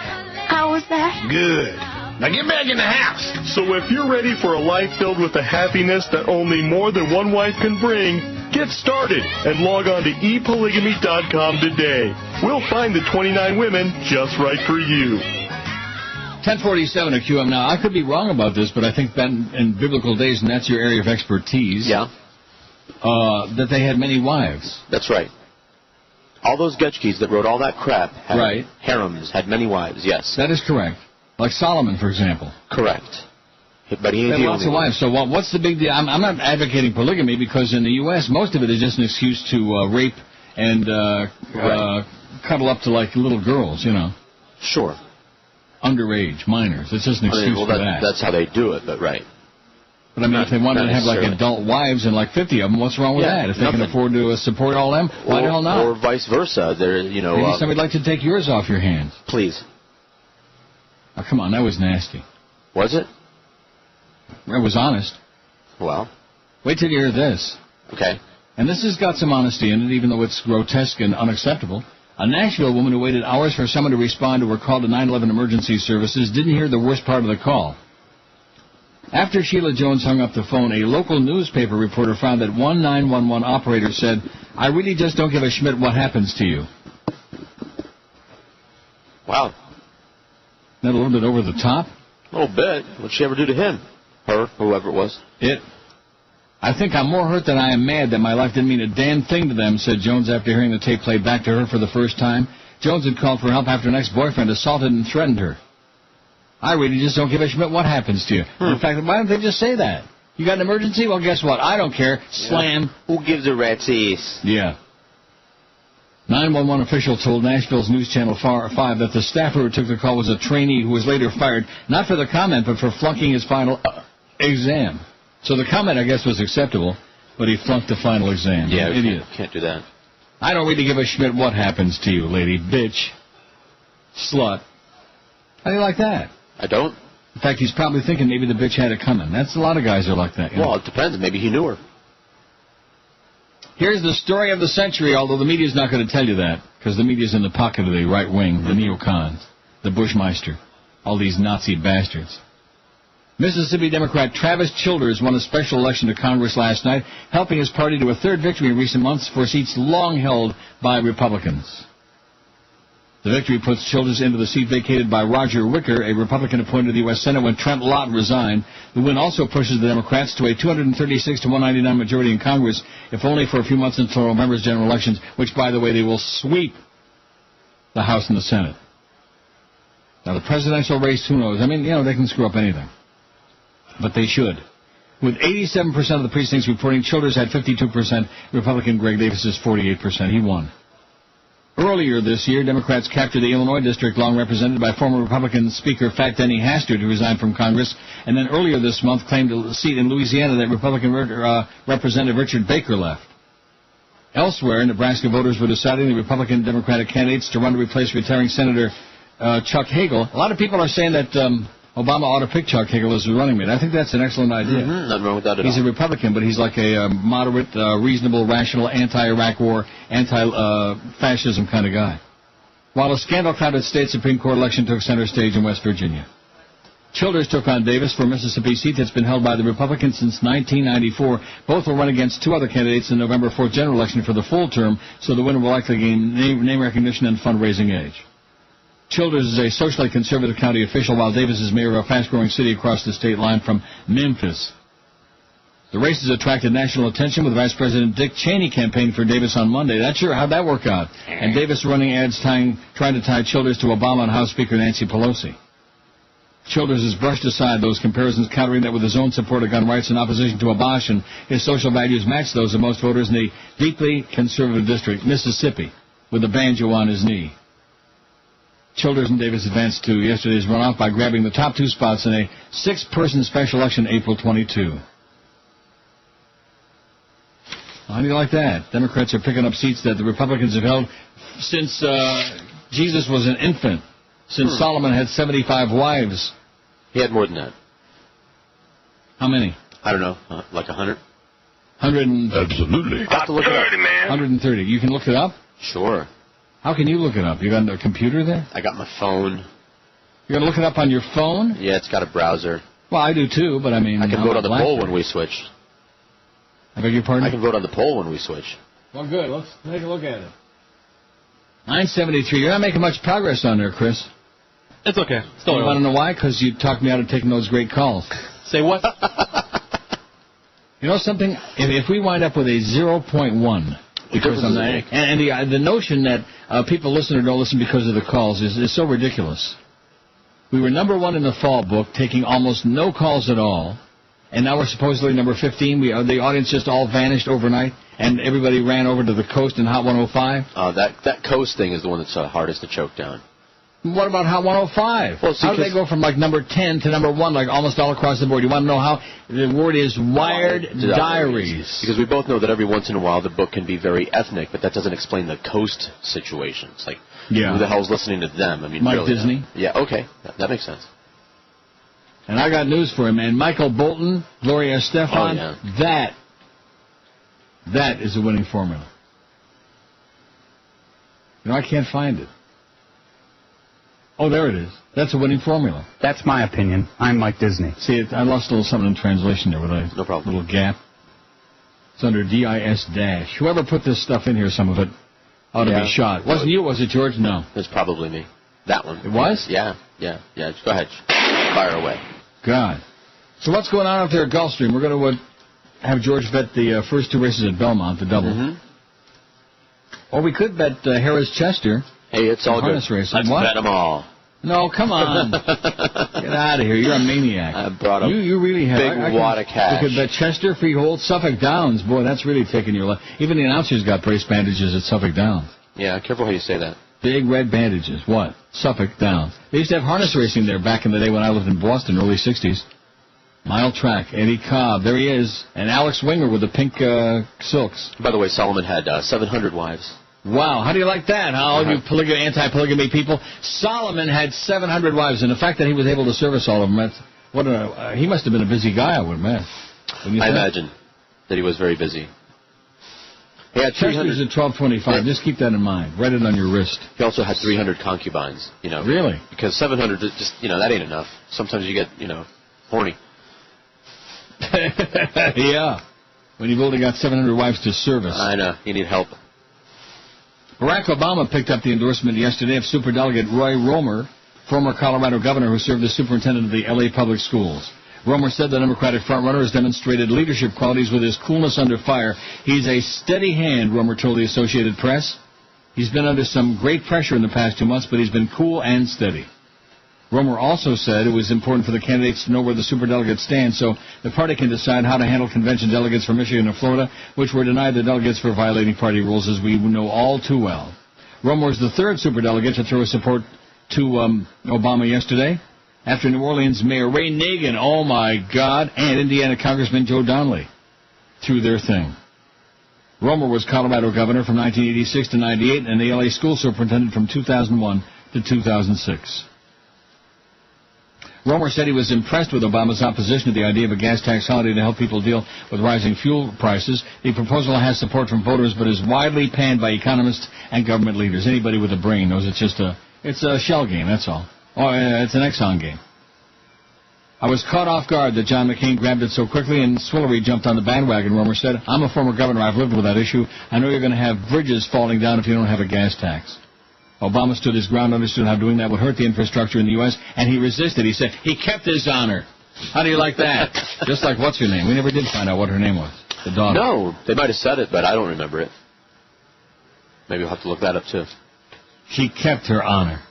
How was that? Good. Now get back in the house. So if you're ready for a life filled with the happiness that only more than one wife can bring, get started and log on to epolygamy.com today. We'll find the 29 women just right for you. 1047 at QM. Now, I could be wrong about this, but I think that in biblical days, and that's your area of expertise, that they had many wives. That's right. All those Gutchkes that wrote all that crap had harems, had many wives, yes. That is correct. Like Solomon, for example. Correct. But he had lots of wives. So what's the big deal? I'm not advocating polygamy because in the U.S., most of it is just an excuse to rape and cuddle up to like little girls, you know. Sure. Underage, minors. It's just an excuse for that. That's how they do it, but right. But I mean, if they wanted to have like adult wives and like 50 of them, what's wrong with that? If they can afford to support all them, why the hell not? Or vice versa. Maybe somebody'd like to take yours off your hands. Please. Oh, come on, that was nasty. Was it? It was honest. Well. Wait till you hear this. Okay. And this has got some honesty in it, even though it's grotesque and unacceptable. A Nashville woman who waited hours for someone to respond to her call to 911 emergency services didn't hear the worst part of the call. After Sheila Jones hung up the phone, a local newspaper reporter found that one 911 operator said, "I really just don't give a schmidt what happens to you." Wow. That a little bit over the top? A little bit. What'd she ever do to him? Her, whoever it was. I think I'm more hurt than I am mad that my life didn't mean a damn thing to them, said Jones after hearing the tape played back to her for the first time. Jones had called for help after an ex-boyfriend assaulted and threatened her. I really just don't give a schmidt what happens to you. In fact, why don't they just say that? You got an emergency? Well, guess what? I don't care. Slam. Who gives a rat's ass? Yeah. 911 official told Nashville's News Channel 5 that the staffer who took the call was a trainee who was later fired, not for the comment, but for flunking his final exam. So the comment, I guess, was acceptable, but he flunked the final exam. Yeah, idiot. Can't do that. I don't really give a schmidt what happens to you, lady. Bitch. Slut. How do you like that? I don't. In fact, he's probably thinking maybe the bitch had it coming. That's a lot of guys are like that. You know? Well, it depends. Maybe he knew her. Here's the story of the century, although the media's not going to tell you that, because the media's in the pocket of the right wing, the neocons, the Bushmeister, all these Nazi bastards. Mississippi Democrat Travis Childers won a special election to Congress last night, helping his party to a third victory in recent months for seats long held by Republicans. The victory puts Childers into the seat vacated by Roger Wicker, a Republican appointed to the U.S. Senate when Trent Lott resigned. The win also pushes the Democrats to a 236-199 majority in Congress, if only for a few months until November's general elections, which, by the way, they will sweep the House and the Senate. Now, the presidential race, who knows? I mean, they can screw up anything. But they should. With 87% of the precincts reporting, Childers had 52%. Republican Greg Davis is 48%. He won. Earlier this year, Democrats captured the Illinois district long represented by former Republican Speaker Fat Denny Hastert, who resigned from Congress, and then earlier this month claimed a seat in Louisiana that Republican Representative Richard Baker left. Elsewhere, Nebraska voters were deciding the Republican Democratic candidates to run to replace retiring Senator Chuck Hagel. A lot of people are saying that Obama ought to pick Chuck Hagel as a running mate. I think that's an excellent idea. Nothing wrong with that at all. He's a Republican, but he's like a moderate, reasonable, rational, anti-Iraq war, anti-fascism kind of guy. While a scandal-clouded state Supreme Court election took center stage in West Virginia. Childers took on Davis for a Mississippi seat that's been held by the Republicans since 1994. Both will run against two other candidates in November 4th general election for the full term, so the winner will likely gain name recognition and fundraising age. Childers is a socially conservative county official, while Davis is mayor of a fast-growing city across the state line from Memphis. The race has attracted national attention, with Vice President Dick Cheney campaigning for Davis on Monday. Not sure how'd that work out. And Davis running ads trying to tie Childers to Obama and House Speaker Nancy Pelosi. Childers has brushed aside those comparisons, countering that with his own support of gun rights and opposition to abortion, his social values match those of most voters in the deeply conservative district, Mississippi, with a banjo on his knee. Childers and Davis advanced to yesterday's runoff by grabbing the top two spots in a 6-person special election April 22. How do you like that? Democrats are picking up seats that the Republicans have held since Jesus was an infant, since Solomon had 75 wives. He had more than that. How many? I don't know, like 100? 100 and... Absolutely. Have to look it up. 130. You can look it up? Sure. How can you look it up? You got a computer there? I got my phone. You're going to look it up on your phone? Yeah, it's got a browser. Well, I do too, but I mean... I can vote on the poll when we switch. I beg your pardon? I can vote on the poll when we switch. Well, good. Let's take a look at it. 973. You're not making much progress on there, Chris. It's okay. Still you want to know why? Because you talked me out of taking those great calls. Say what? You know something? If we wind up with a 0.1... Because on that, and the notion that people listen or don't listen because of the calls is so ridiculous. We were number 1 in the fall book, taking almost no calls at all, and now we're supposedly number 15. The audience just all vanished overnight, and everybody ran over to the coast and Hot 105. That coast thing is the one that's hardest to choke down. What about Hot 105? Well, how do they go from like number 10 to number 1, like almost all across the board? You want to know how? The word is Wired Diaries. Because we both know that every once in a while the book can be very ethnic, but that doesn't explain the coast situations. Like, who the hell's listening to them? I mean, Mike really, Disney. Yeah, okay. That makes sense. And I got news for him, man. Michael Bolton, Gloria Estefan, that is a winning formula. You know, I can't find it. Oh, there it is. That's a winning formula. That's my opinion. I'm Mike Disney. See, I lost a little something in translation there with a little gap. It's under DIS dash. Whoever put this stuff in here, some of it, ought to be shot. Wasn't you, was it, George? No. It's probably me. That one. It was? Yeah. Go ahead. Fire away. God. So what's going on out there at Gulfstream? We're going to have George bet the first 2 races at Belmont, the double. Mm-hmm. Or we could bet Harris-Chester. Hey, it's all good. Racing. Let's bet them all. No, come on. Get out of here. You're a maniac. I brought a you really have big wad of cash. You could bet Chester, Freehold, Suffolk Downs. Boy, that's really taking your life. Even the announcers got brace bandages at Suffolk Downs. Yeah, careful how you say that. Big red bandages. What? Suffolk Downs. They used to have harness racing there back in the day when I lived in Boston, early 60s. Mile track. Eddie Cobb. There he is. And Alex Winger with the pink silks. By the way, Solomon had 700 wives. Wow, how do you like that, all you anti-polygamy people? Solomon had 700 wives, and the fact that he was able to service all of them, he must have been a busy guy, I would imagine. I imagine that he was very busy. He had 300 at 1225. Just keep that in mind. Write it on your wrist. He also had 300 concubines, Really? Because 700, just, that ain't enough. Sometimes you get, horny. Yeah. When you've only got 700 wives to service. I know. You need help. Barack Obama picked up the endorsement yesterday of Superdelegate Roy Romer, former Colorado governor who served as superintendent of the L.A. public schools. Romer said the Democratic frontrunner has demonstrated leadership qualities with his coolness under fire. He's a steady hand, Romer told the Associated Press. He's been under some great pressure in the past 2 months, but he's been cool and steady. Romer also said it was important for the candidates to know where the superdelegates stand so the party can decide how to handle convention delegates from Michigan and Florida, which were denied the delegates for violating party rules, as we know all too well. Romer was the 3rd superdelegate to throw his support to Obama yesterday, after New Orleans Mayor Ray Nagin, oh my God, and Indiana Congressman Joe Donnelly threw their thing. Romer was Colorado governor from 1986 to 98 and the L.A. school superintendent from 2001 to 2006. Romer said he was impressed with Obama's opposition to the idea of a gas tax holiday to help people deal with rising fuel prices. The proposal has support from voters, but is widely panned by economists and government leaders. Anybody with a brain knows it's a shell game, that's all. Or it's an Exxon game. I was caught off guard that John McCain grabbed it so quickly and Swillery jumped on the bandwagon, Romer said. I'm a former governor. I've lived with that issue. I know you're going to have bridges falling down if you don't have a gas tax. Obama stood his ground, understood how doing that would hurt the infrastructure in the U.S., and he resisted. He said he kept his honor. How do you like that? Just like what's her name? We never did find out what her name was, the daughter. No, they might have said it, but I don't remember it. Maybe we'll have to look that up, too. She kept her honor.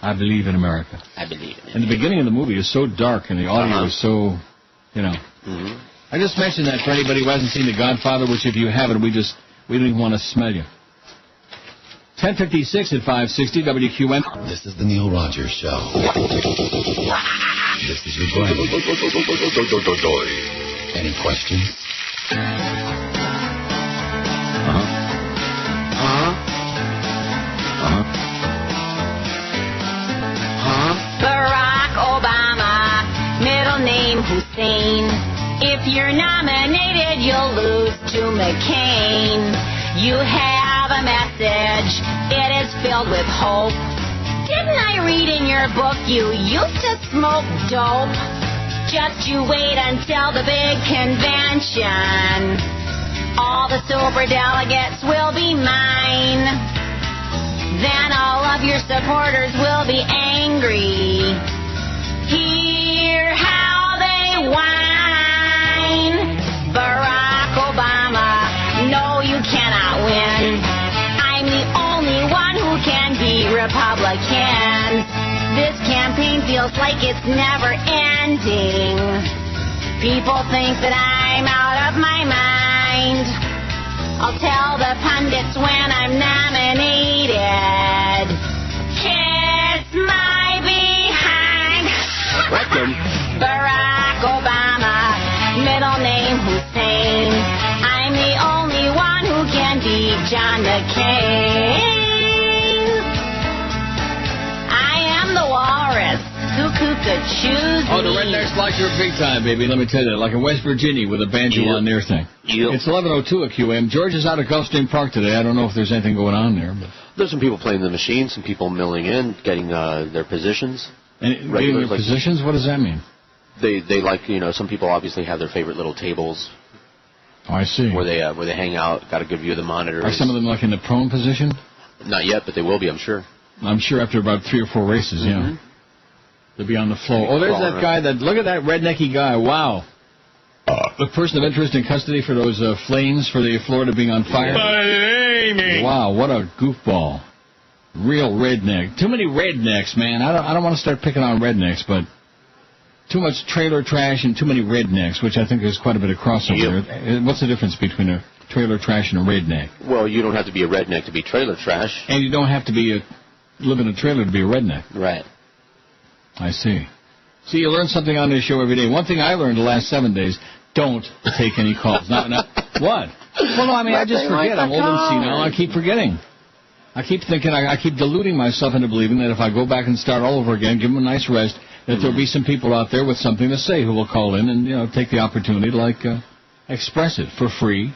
I believe in America. I believe in it. And the beginning of the movie is so dark, and the audio is so, Mm-hmm. I just mentioned that for anybody who hasn't seen The Godfather, which if you haven't, we don't even want to smell you. 10:56 at 560 WQAM. This is the Neil Rogers Show. This is your brain. Any questions? Barack Obama, middle name Hussein. If you're nominated, you'll lose to McCain. You have a message, it is filled with hope. Didn't I read in your book you used to smoke dope? Just you wait until the big convention. All the super delegates will be mine. Then all of your supporters will be angry. Hear how they whine. Barack Obama, no, you cannot win. I'm the only one who can beat Republicans. This campaign feels like it's never ending. People think that I'm out of my mind. I'll tell the pundits when I'm nominated. Kiss my behind. Welcome. Barack Obama, middle name Hussein. I'm the only one who can beat John McCain. I am the walrus. Cuckoo could choose Oh, the me. rednecks like her big time, baby. Let me tell you, like in West Virginia with a banjo on their thing. It's 11:02 at QAM. George is out at Gulfstream Park today. I don't know if there's anything going on there. But there's some people playing the machine, some people milling in, getting their positions. And getting their positions? What does that mean? They like, some people obviously have their favorite little tables. Oh, I see. Where they hang out, got a good view of the monitors. Are some of them like in the prone position? Not yet, but they will be, I'm sure. I'm sure after about 3 or 4 races, yeah. They'll be on the floor. Oh, there's that guy. Look at that rednecky guy. Wow. The person of interest in custody for those flames for the Florida being on fire. Wow, what a goofball. Real redneck. Too many rednecks, man. I don't want to start picking on rednecks, but too much trailer trash and too many rednecks, which I think there's quite a bit of crossover there. What's the difference between a trailer trash and a redneck? Well, you don't have to be a redneck to be trailer trash. And you don't have to live in a trailer to be a redneck. Right. I see. See, you learn something on this show every day. One thing I learned the last 7 days, don't take any calls. What? Well, no, I mean, I just forget. I'm old and senile. I keep forgetting. I keep thinking, I keep deluding myself into believing that if I go back and start all over again, give them a nice rest, that there'll be some people out there with something to say who will call in and, take the opportunity to, express it for free.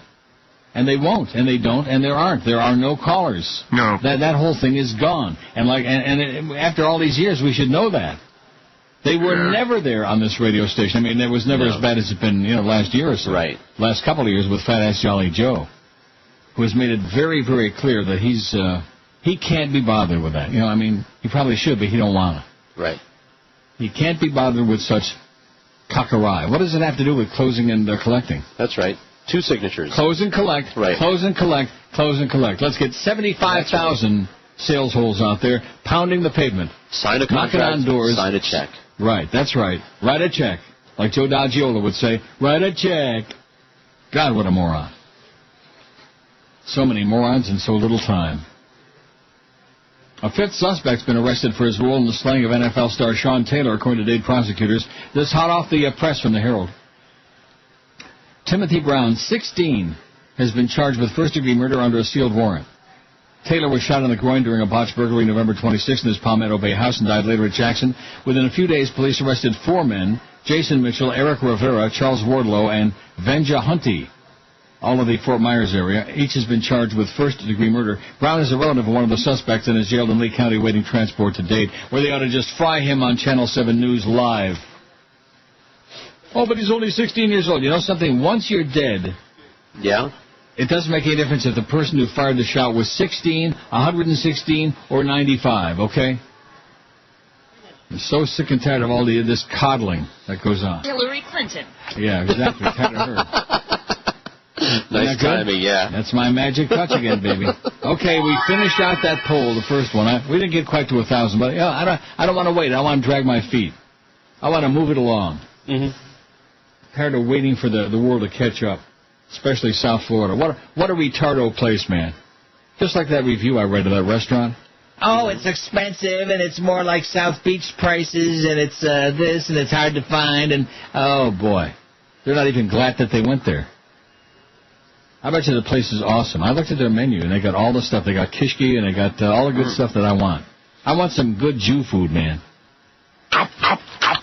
And they won't, and they don't, and there aren't. There are no callers. No. That whole thing is gone. And after all these years, we should know that. They were never there on this radio station. I mean, it was never as bad as it's been, last year or so. Right. Last couple of years with Fat Ass Jolly Joe, who has made it very, very clear that he can't be bothered with that. I mean, he probably should, but he don't want to. Right. He can't be bothered with such cockery. What does it have to do with closing and collecting? That's right. 2 signatures. Close and collect. Right. Close and collect. Close and collect. Let's get 75,000 sales holes out there pounding the pavement. Sign a contract. Knocking on doors. Sign a check. Right. That's right. Write a check. Like Joe Daggiola would say, write a check. God, what a moron. So many morons in so little time. A 5th suspect's been arrested for his role in the slaying of NFL star Sean Taylor, according to Dade prosecutors. This hot off the press from the Herald. Timothy Brown, 16, has been charged with first-degree murder under a sealed warrant. Taylor was shot in the groin during a botched burglary November 26th in his Palmetto Bay house and died later at Jackson. Within a few days, police arrested 4 men, Jason Mitchell, Eric Rivera, Charles Wardlow, and Venja Hunty, all of the Fort Myers area. Each has been charged with first-degree murder. Brown is a relative of one of the suspects and is jailed in Lee County waiting transport to Dade, where they ought to just fry him on Channel 7 News Live. Oh, but he's only 16 years old. You know something? Once you're dead, it doesn't make any difference if the person who fired the shot was 16, 116, or 95, okay? I'm so sick and tired of all this coddling that goes on. Hillary Clinton. Yeah, exactly. Tired of her. Nice timing, yeah. That's my magic touch again, baby. Okay, we finished out that poll, the first one. We didn't get quite to 1,000, but I don't want to wait. I want to drag my feet. I want to move it along. Mm-hmm. Tired of waiting for the world to catch up, especially South Florida. What a retardo place, man. Just like that review I read of that restaurant. Oh, it's expensive, and it's more like South Beach prices, and it's this, and it's hard to find, and oh, boy. They're not even glad that they went there. I bet you the place is awesome. I looked at their menu, and they got all the stuff. They got kishki, and they got all the good stuff that I want. I want some good Jew food, man.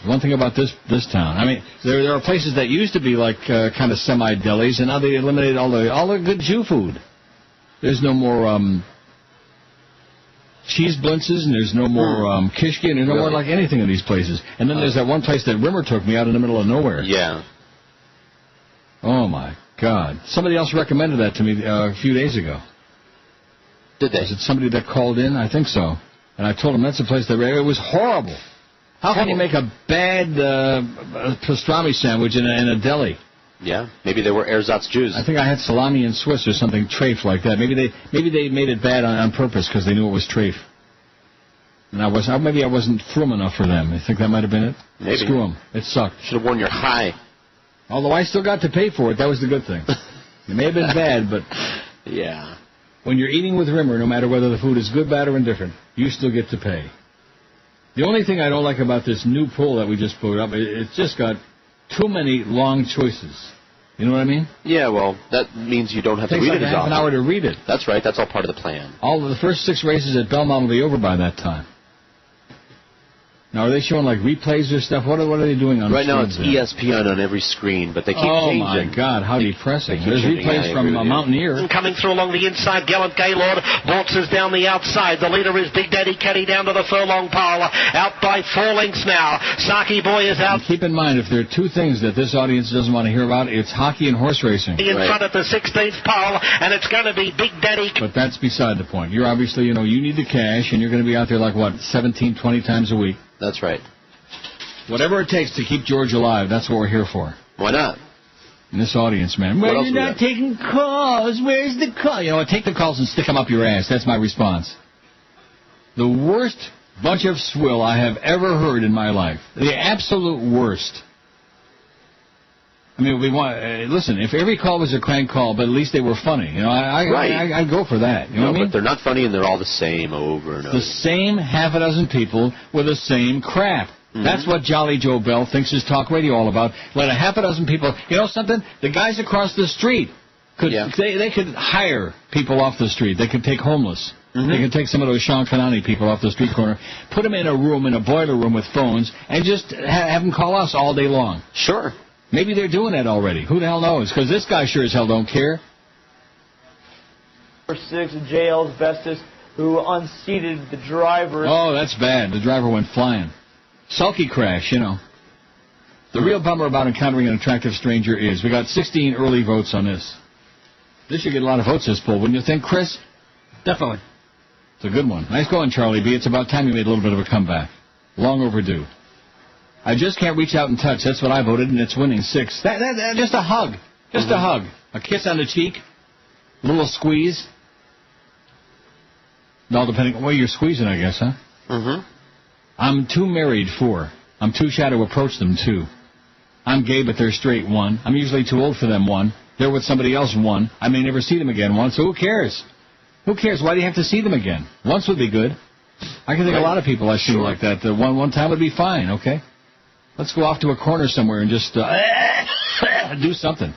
One thing about this town, I mean, there are places that used to be like kind of semi-delis, and now they eliminated all the good Jew food. There's no more cheese blintzes, and there's no more kishke, and there's no more like anything in these places. And then there's that one place that Rimmer took me out in the middle of nowhere. Yeah. Oh, my God. Somebody else recommended that to me a few days ago. Did they? Was it somebody that called in? I think so. And I told him that's a place that... It was horrible. How can you make a bad pastrami sandwich in a deli? Yeah, maybe they were ersatz Jews. I think I had salami and Swiss or something trafe like that. Maybe they made it bad on purpose because they knew it was trafe. And maybe I wasn't frum enough for them. You think that might have been it? Maybe. Screw them. It sucked. Should have worn your high. Although I still got to pay for it. That was the good thing. It may have been bad, but... Yeah. When you're eating with Rimmer, no matter whether the food is good, bad, or indifferent, you still get to pay. The only thing I don't like about this new poll that we just put up, it's just got too many long choices. You know what I mean? Yeah, well, that means you don't have to read it as often. It takes like half an hour to read it. That's right. That's all part of the plan. All of the first 6 races at Belmont will be over by that time. Now, are they showing, like, replays or stuff? What are they doing on right now, it's there? ESPN on every screen, but they keep changing. Oh, my God, how depressing. There's replays from Mountaineer. Coming through along the inside, Gallant Gaylord waltzes down the outside. The leader is Big Daddy Caddy down to the furlong pole. Out by 4 lengths now. Saki Boy is out. And keep in mind, if there are 2 things that this audience doesn't want to hear about, it's hockey and horse racing. In front at the 16th pole, and it's going to be Big Daddy. But that's beside the point. You're obviously, you need the cash, and you're going to be out there like, 17, 20 times a week. That's right. Whatever it takes to keep George alive, that's what we're here for. Why not? And this audience, man. Well, you're not taking calls. Where's the call? You know what? Take the calls and stick them up your ass. That's my response. The worst bunch of swill I have ever heard in my life. The absolute worst. I mean, listen, if every call was a crank call, but at least they were funny. I'd go for that. You know what I mean? But they're not funny, and they're all the same over and over. The same half a dozen people with the same crap. Mm-hmm. That's what Jolly Joe Bell thinks his talk radio all about. Let a half a dozen people... You know something? The guys across the street, they could hire people off the street. They could take homeless. Mm-hmm. They could take some of those Sean Kanani people off the street corner, put them in a room, in a boiler room with phones, and just have them call us all day long. Sure. Maybe they're doing that already. Who the hell knows? Because this guy sure as hell don't care. Number 6, JL's Vestas, who unseated the driver. Oh, that's bad. The driver went flying. Sulky crash, The real bummer about encountering an attractive stranger is we got 16 early votes on this. This should get a lot of votes, this poll, wouldn't you think, Chris? Definitely. It's a good one. Nice going, Charlie B. It's about time you made a little bit of a comeback. Long overdue. I just can't reach out and touch. That's what I voted, and it's winning 6. Just a hug. Just a hug. A kiss on the cheek. A little squeeze. All depending on where you're squeezing, I guess, huh? Mm-hmm. I'm too married, 4. I'm too shy to approach them, 2. I'm gay, but they're straight, 1. I'm usually too old for them, 1. They're with somebody else, 1. I may never see them again, 1. So who cares? Who cares? Why do you have to see them again? Once would be good. I can think of a lot of people I've seen like that. One time would be fine, okay? Let's go off to a corner somewhere and just do something.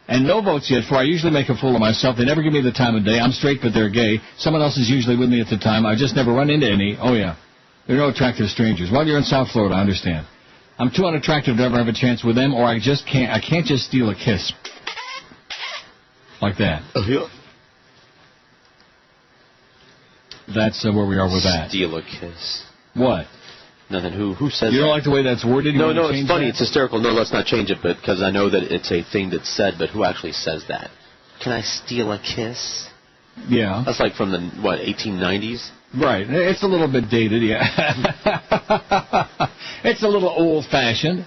And no votes yet, for I usually make a fool of myself. They never give me the time of day. I'm straight, but they're gay. Someone else is usually with me at the time. I just never run into any. Oh, yeah. There are no attractive strangers. Well, you're in South Florida, I understand. I'm too unattractive to ever have a chance with them, or I can't just steal a kiss. Like that. That's where we are with that. Steal a kiss. What? Nothing. Who says You don't that? like the way that's worded? No, it's funny. It's hysterical. No, let's not change it, but because I know that it's a thing that's said, but who actually says that? Can I steal a kiss? Yeah. That's like from the, 1890s? Right. It's a little bit dated, yeah. It's a little old-fashioned.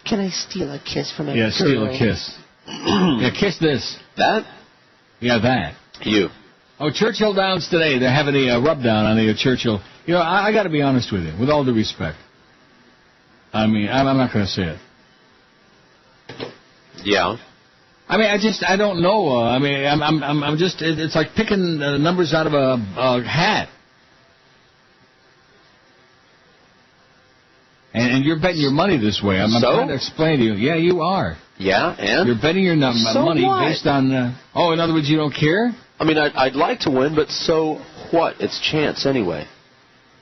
Can I steal a kiss from a girl? Yeah, steal a kiss. Yeah, kiss this. That? Yeah, that. You. Oh, Churchill Downs today. They're having a rub-down on the Churchill. You know, I got to be honest with you, with all due respect. I mean, I'm not going to say it. Yeah. I mean, I don't know. I'm just, it's like picking numbers out of a hat. And you're betting your money this way. I'm trying to explain to you. Yeah, you are. Yeah, and? You're betting your money based on, in other words, you don't care? I mean, I'd like to win, but so what? It's chance anyway.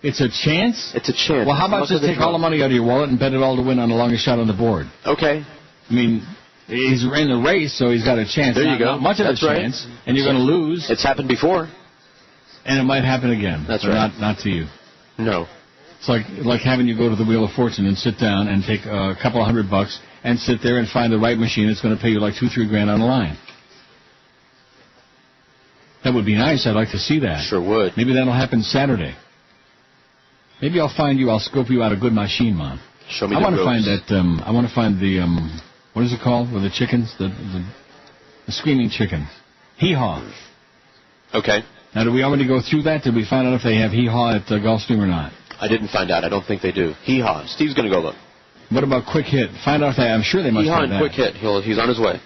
It's a chance? It's a chance. Well, how about just take all the money out of your wallet and bet it all to win on the longest shot on the board? Okay. I mean, he's in the race, so he's got a chance. There you go. Not much of a chance, and you're going to lose. It's happened before. And it might happen again. That's right. Not to you. No. It's like having you go to the Wheel of Fortune and sit down and take a couple of $100 and sit there and find the right machine that's going to pay you like $2-3 grand on the line. That would be nice. I'd like to see that. Sure would. Maybe that'll happen Saturday. Maybe I'll find you. I'll scope you out a good machine, Mom. Show me I the want to ropes. find that. I want to find the what is it called? With the chickens, the screaming chickens. Hee-haw. Okay. Now, did we already go through that? Did we find out if they have hee-haw at Gulfstream or not? I didn't find out. I don't think they do. Hee-haw. Steve's going to go look. What about quick hit? Find out if they. I'm sure they must Hee-haw have and that. quick hit. He's on his way.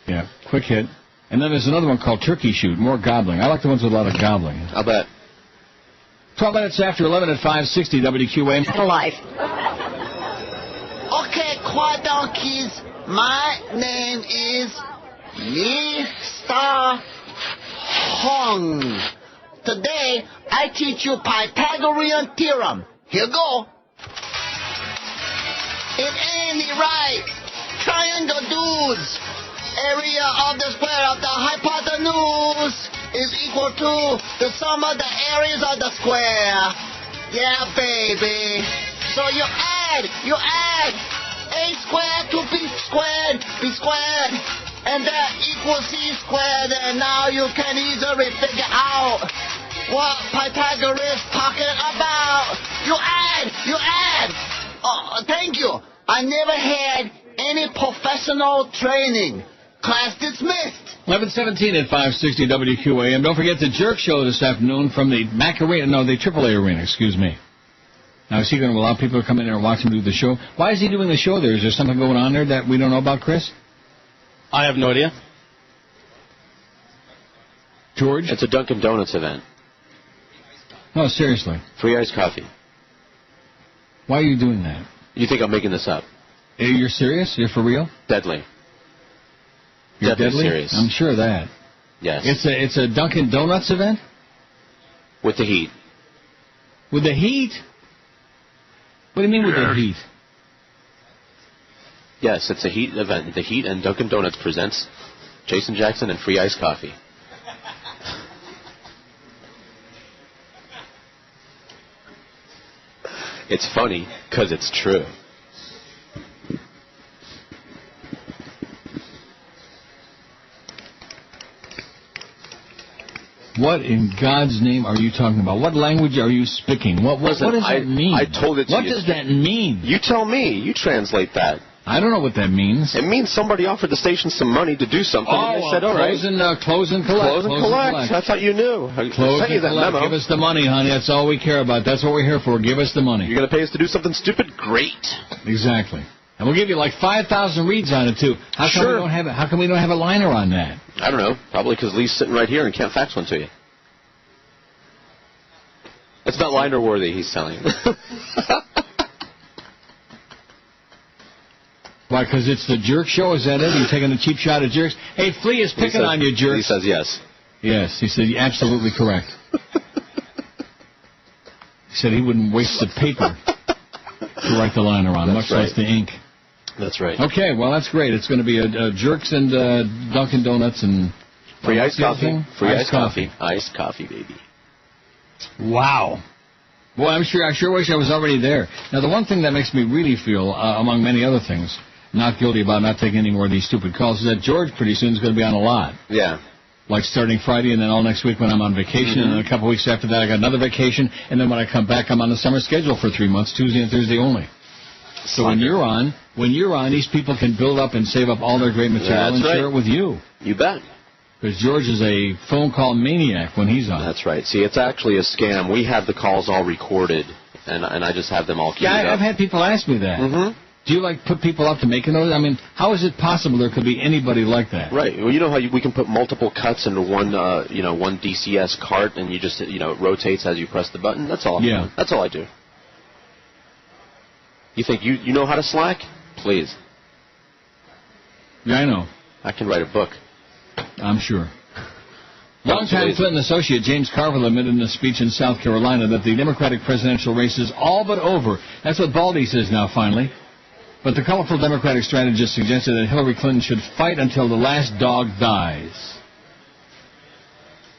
Yeah, quick hit. And then there's another one called turkey shoot. More gobbling. I like the ones with a lot of gobbling. I'll bet. 12 minutes after 11 at 560 WQAM. Life. Okay, quiet down, kids. My name is Mr. Hong. Today, I teach you Pythagorean theorem. Here go. In any right triangle, dudes, area of the square of the hypotenuse is equal to the sum of the areas of the square. Yeah, baby. So you add a squared to b squared, and that equals c squared, and now you can easily figure out what Pythagoras is talking about. You add. Oh, thank you. I never had any professional training. Class dismissed. 11:17 at 560 WQAM. Don't forget the Jerk Show this afternoon from the the AAA Arena, excuse me. Now, is he going to allow people to come in there and watch him do the show? Why is he doing the show there? Is there something going on there that we don't know about, Chris? I have no idea. George? It's a Dunkin' Donuts event. No, seriously. Free iced coffee. Why are you doing that? You think I'm making this up? You're serious? You're for real? Deadly. You're deadly serious. I'm sure of that. Yes. It's a Dunkin' Donuts event? With the heat. With the heat? What do you mean with the heat? Yes, it's a heat event. The Heat and Dunkin' Donuts presents Jason Jackson and free iced coffee. It's funny because it's true. What in God's name are you talking about? What language are you speaking? What does that mean? I told it to you. What does that mean? You tell me. You translate that. I don't know what that means. It means somebody offered the station some money to do something, and they said, all right. Close and collect. Close and collect. I thought you knew. Close I sent you that and collect. memo. Give us the money, honey. That's all we care about. That's what we're here for. Give us the money. You're going to pay us to do something stupid? Great. Exactly. And we'll give you like 5,000 reads on it, too. How come we don't have it? How come we don't have a liner on that? I don't know. Probably because Lee's sitting right here and can't fax one to you. It's not liner worthy, he's telling you. Why, because it's the Jerk Show? Is that it? Are you taking a cheap shot at jerks? Hey, Flea is picking on you, jerks. He says yes. Yes, he said absolutely correct. He said he wouldn't waste the paper to write the liner on, much less the ink. That's right. Okay, well, that's great. It's going to be a Jerks and Dunkin' Donuts and... Free iced coffee. Free iced coffee. Iced coffee, baby. Wow. Boy, I sure wish I was already there. Now, the one thing that makes me really feel, among many other things, not guilty about not taking any more of these stupid calls, is that George pretty soon is going to be on a lot. Yeah. Like starting Friday and then all next week when I'm on vacation, and then a couple weeks after that I got another vacation, and then when I come back I'm on the summer schedule for 3 months, Tuesday and Thursday only. So when you're on, these people can build up and save up all their great material and share it with you. You bet. Because George is a phone call maniac when he's on. That's right. See, it's actually a scam. We have the calls all recorded, and I just have them all queued up. Yeah, I've had people ask me that. Mm-hmm. Do you, put people up to making those? I mean, how is it possible there could be anybody like that? Right. Well, you know how we can put multiple cuts into one DCS cart, and you just, it rotates as you press the button? That's all. Yeah. That's all I do. You think you know how to Slack? Please. Yeah, I know. I can write a book. I'm sure. Longtime Clinton associate James Carville admitted in a speech in South Carolina that the Democratic presidential race is all but over. That's what Baldy says now, finally. But the colorful Democratic strategist suggested that Hillary Clinton should fight until the last dog dies.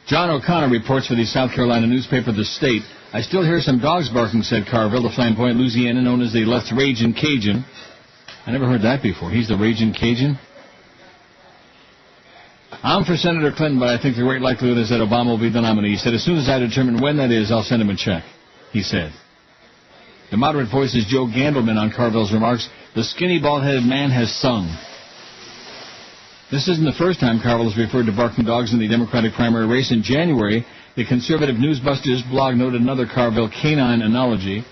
John O'Connor reports for the South Carolina newspaper The State. I still hear some dogs barking, said Carville, the flamboyant Louisiana known as the Let's Ragin' Cajun. I never heard that before. He's the Ragin' Cajun? I'm for Senator Clinton, but I think the great likelihood is that Obama will be the nominee. He said, as soon as I determine when that is, I'll send him a check, he said. The moderate voice is Joe Gandelman on Carville's remarks. The skinny, bald-headed man has sung. This isn't the first time Carville has referred to barking dogs in the Democratic primary race. In January, the conservative Newsbusters blog noted another Carville canine analogy.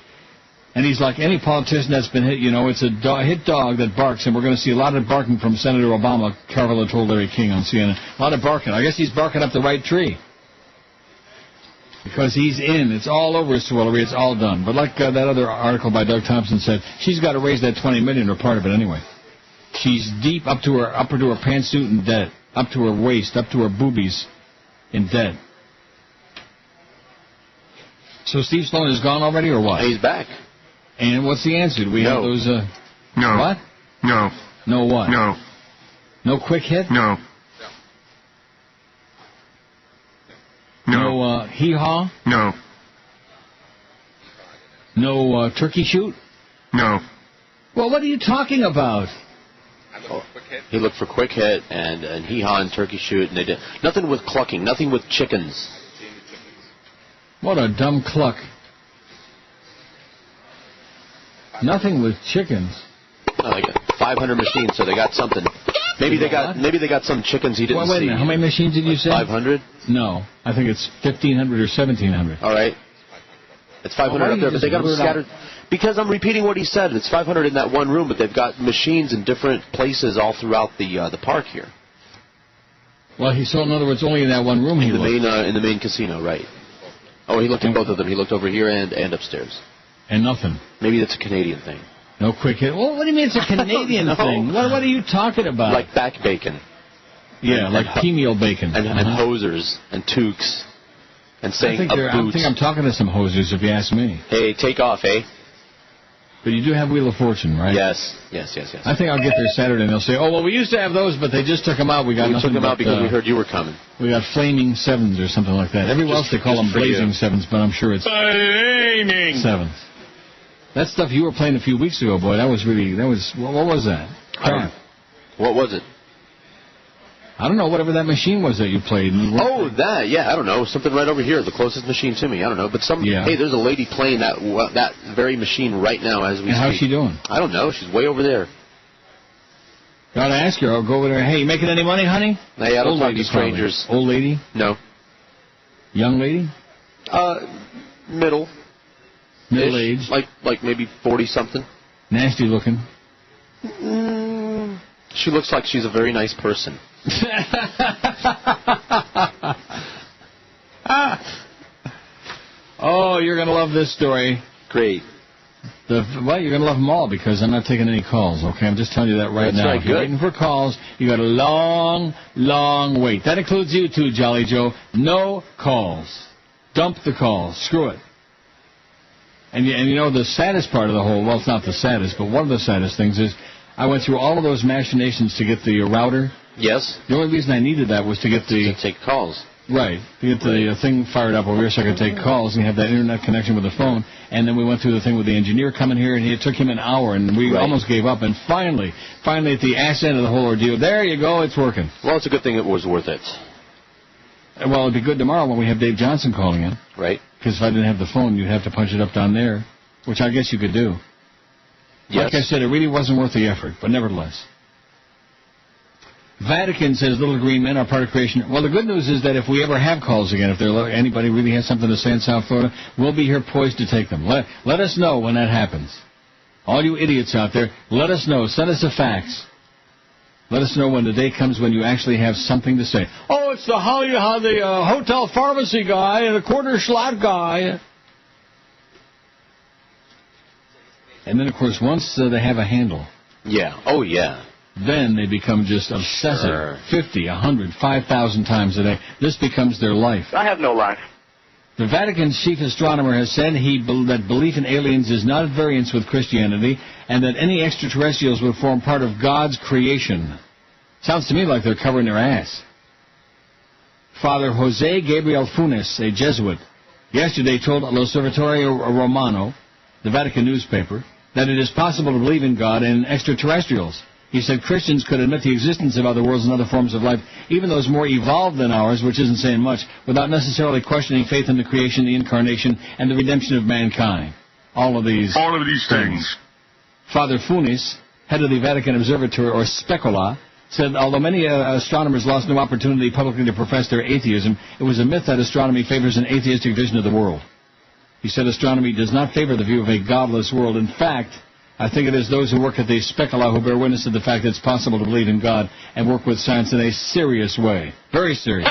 And he's like any politician that's been hit, it's a hit dog that barks, and we're going to see a lot of barking from Senator Obama, Carville told Larry King on CNN. A lot of barking. I guess he's barking up the right tree. Because he's in. It's all over, Swillery. It's all done. But like that other article by Doug Thompson said, she's got to raise that $20 million or part of it anyway. She's deep up to her pantsuit in debt, up to her waist, up to her boobies in debt. So Steve Sloan is gone already, or what? He's back. And what's the answer? Do we have those? No. What? No. No what? No. No quick hit? No. No hee-haw? No. No turkey shoot? No. Well, what are you talking about? He looked for quick hit and hee-haw and turkey shoot, and they did nothing with clucking, nothing with chickens. What a dumb cluck. Nothing with chickens. Like 500 machines, so they got something. Maybe they got some chickens he didn't see. Wait a minute. How many machines did you say? 500? No, I think it's 1,500 or 1,700. All right. It's 500 up there, but they got them scattered. Because I'm repeating what he said. It's 500 in that one room, but they've got machines in different places all throughout the park here. Well, so in other words, only in that one room he looked. In the main casino, right. Oh, he looked at both of them. He looked over here and upstairs. And nothing. Maybe that's a Canadian thing. No quick hit. Well, what do you mean it's a Canadian thing? What are you talking about? Like back bacon. Yeah, like pea-meal bacon. And hosers and toques. And saying I think I'm talking to some hosers, if you ask me. Hey, take off, eh? But you do have Wheel of Fortune, right? Yes. I think I'll get there Saturday, and they'll say, oh, well, we used to have those, but they just took them out. We took them out because we heard you were coming. We got Flaming Sevens or something like that. Everywhere else they call them Blazing Sevens, but I'm sure it's Flaming Sevens. That stuff you were playing a few weeks ago, boy, what was that? Crap. What was it? I don't know, whatever that machine was that you played. That, yeah, I don't know. Something right over here, the closest machine to me. I don't know. But hey, there's a lady playing that very machine right now as we speak. How's she doing? I don't know. She's way over there. You ought to ask her. I'll go over there. Hey, you making any money, honey? Hey, I don't talk to strangers. Probably. Old lady? No. Young lady? Middle. Middle age? Like maybe 40-something. Nasty looking. She looks like she's a very nice person. Oh, you're going to love this story. Great. You're going to love them all because I'm not taking any calls, okay? I'm just telling you that right now. Right, if you're waiting for calls, you got a long, long wait. That includes you too, Jolly Joe. No calls. Dump the calls. Screw it. And the saddest part of the whole, well, it's not the saddest, but one of the saddest things is I went through all of those machinations to get the router. Yes. The only reason I needed that was to get to take calls. Right. To get the thing fired up over here so I could take calls and have that internet connection with the phone. And then we went through the thing with the engineer coming here, and it took him an hour, and we almost gave up. And finally, at the ass end of the whole ordeal, there you go, it's working. Well, it's a good thing it was worth it. Well, it'd be good tomorrow when we have Dave Johnson calling in. Right. Because if I didn't have the phone, you'd have to punch it up down there, which I guess you could do. Yes. Like I said, it really wasn't worth the effort, but nevertheless. Vatican says little green men are part of creation. Well, the good news is that if we ever have calls again, if anybody really has something to say in South Florida, we'll be here poised to take them. Let us know when that happens. All you idiots out there, let us know. Send us a fax. Let us know when the day comes when you actually have something to say. Oh, it's the hotel pharmacy guy and the quarter slot guy. And then, of course, once they have a handle. Yeah. Oh, yeah. Then they become just obsessive. Sure. 50, 100, 5,000 times a day. This becomes their life. I have no life. The Vatican's chief astronomer has said that belief in aliens is not at variance with Christianity and that any extraterrestrials would form part of God's creation. Sounds to me like they're covering their ass. Father Jose Gabriel Funes, a Jesuit, yesterday told L'Osservatorio Romano, the Vatican newspaper, that it is possible to believe in God and extraterrestrials. He said Christians could admit the existence of other worlds and other forms of life, even those more evolved than ours, which isn't saying much, without necessarily questioning faith in the creation, the incarnation, and the redemption of mankind. All of these things. Father Funes, head of the Vatican Observatory, or Specula, said although many astronomers lost no opportunity publicly to profess their atheism, it was a myth that astronomy favors an atheistic vision of the world. He said astronomy does not favor the view of a godless world. In fact, I think it is those who work at the Specula who bear witness to the fact that it's possible to believe in God and work with science in a serious way. Very serious.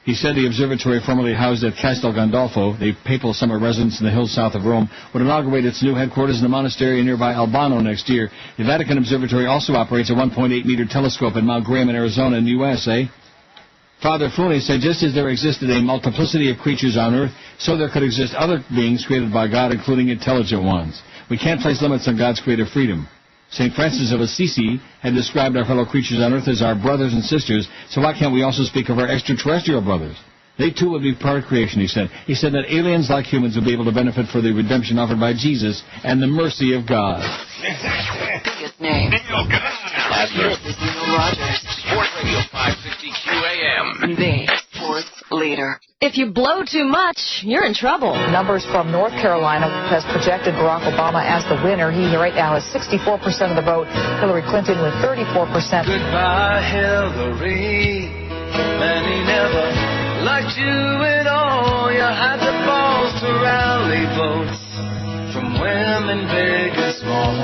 He said the observatory formerly housed at Castel Gandolfo, the papal summer residence in the hills south of Rome, would inaugurate its new headquarters in the monastery in nearby Albano next year. The Vatican Observatory also operates a 1.8-meter telescope at Mount Graham in Arizona in the USA. Father Funes said just as there existed a multiplicity of creatures on Earth, so there could exist other beings created by God, including intelligent ones. We can't place limits on God's creative freedom. St. Francis of Assisi had described our fellow creatures on Earth as our brothers and sisters, so why can't we also speak of our extraterrestrial brothers? They too would be part of creation, he said. He said that aliens like humans would be able to benefit for the redemption offered by Jesus and the mercy of God. Biggest name. This is Neil Rogers. Sports Radio 560 QAM. The sports leader. If you blow too much, you're in trouble. Numbers from North Carolina has projected Barack Obama as the winner. He right now has 64% of the vote. Hillary Clinton with 34%. Goodbye, Hillary. Many never liked you at all. You had the balls to rally votes from women big and small.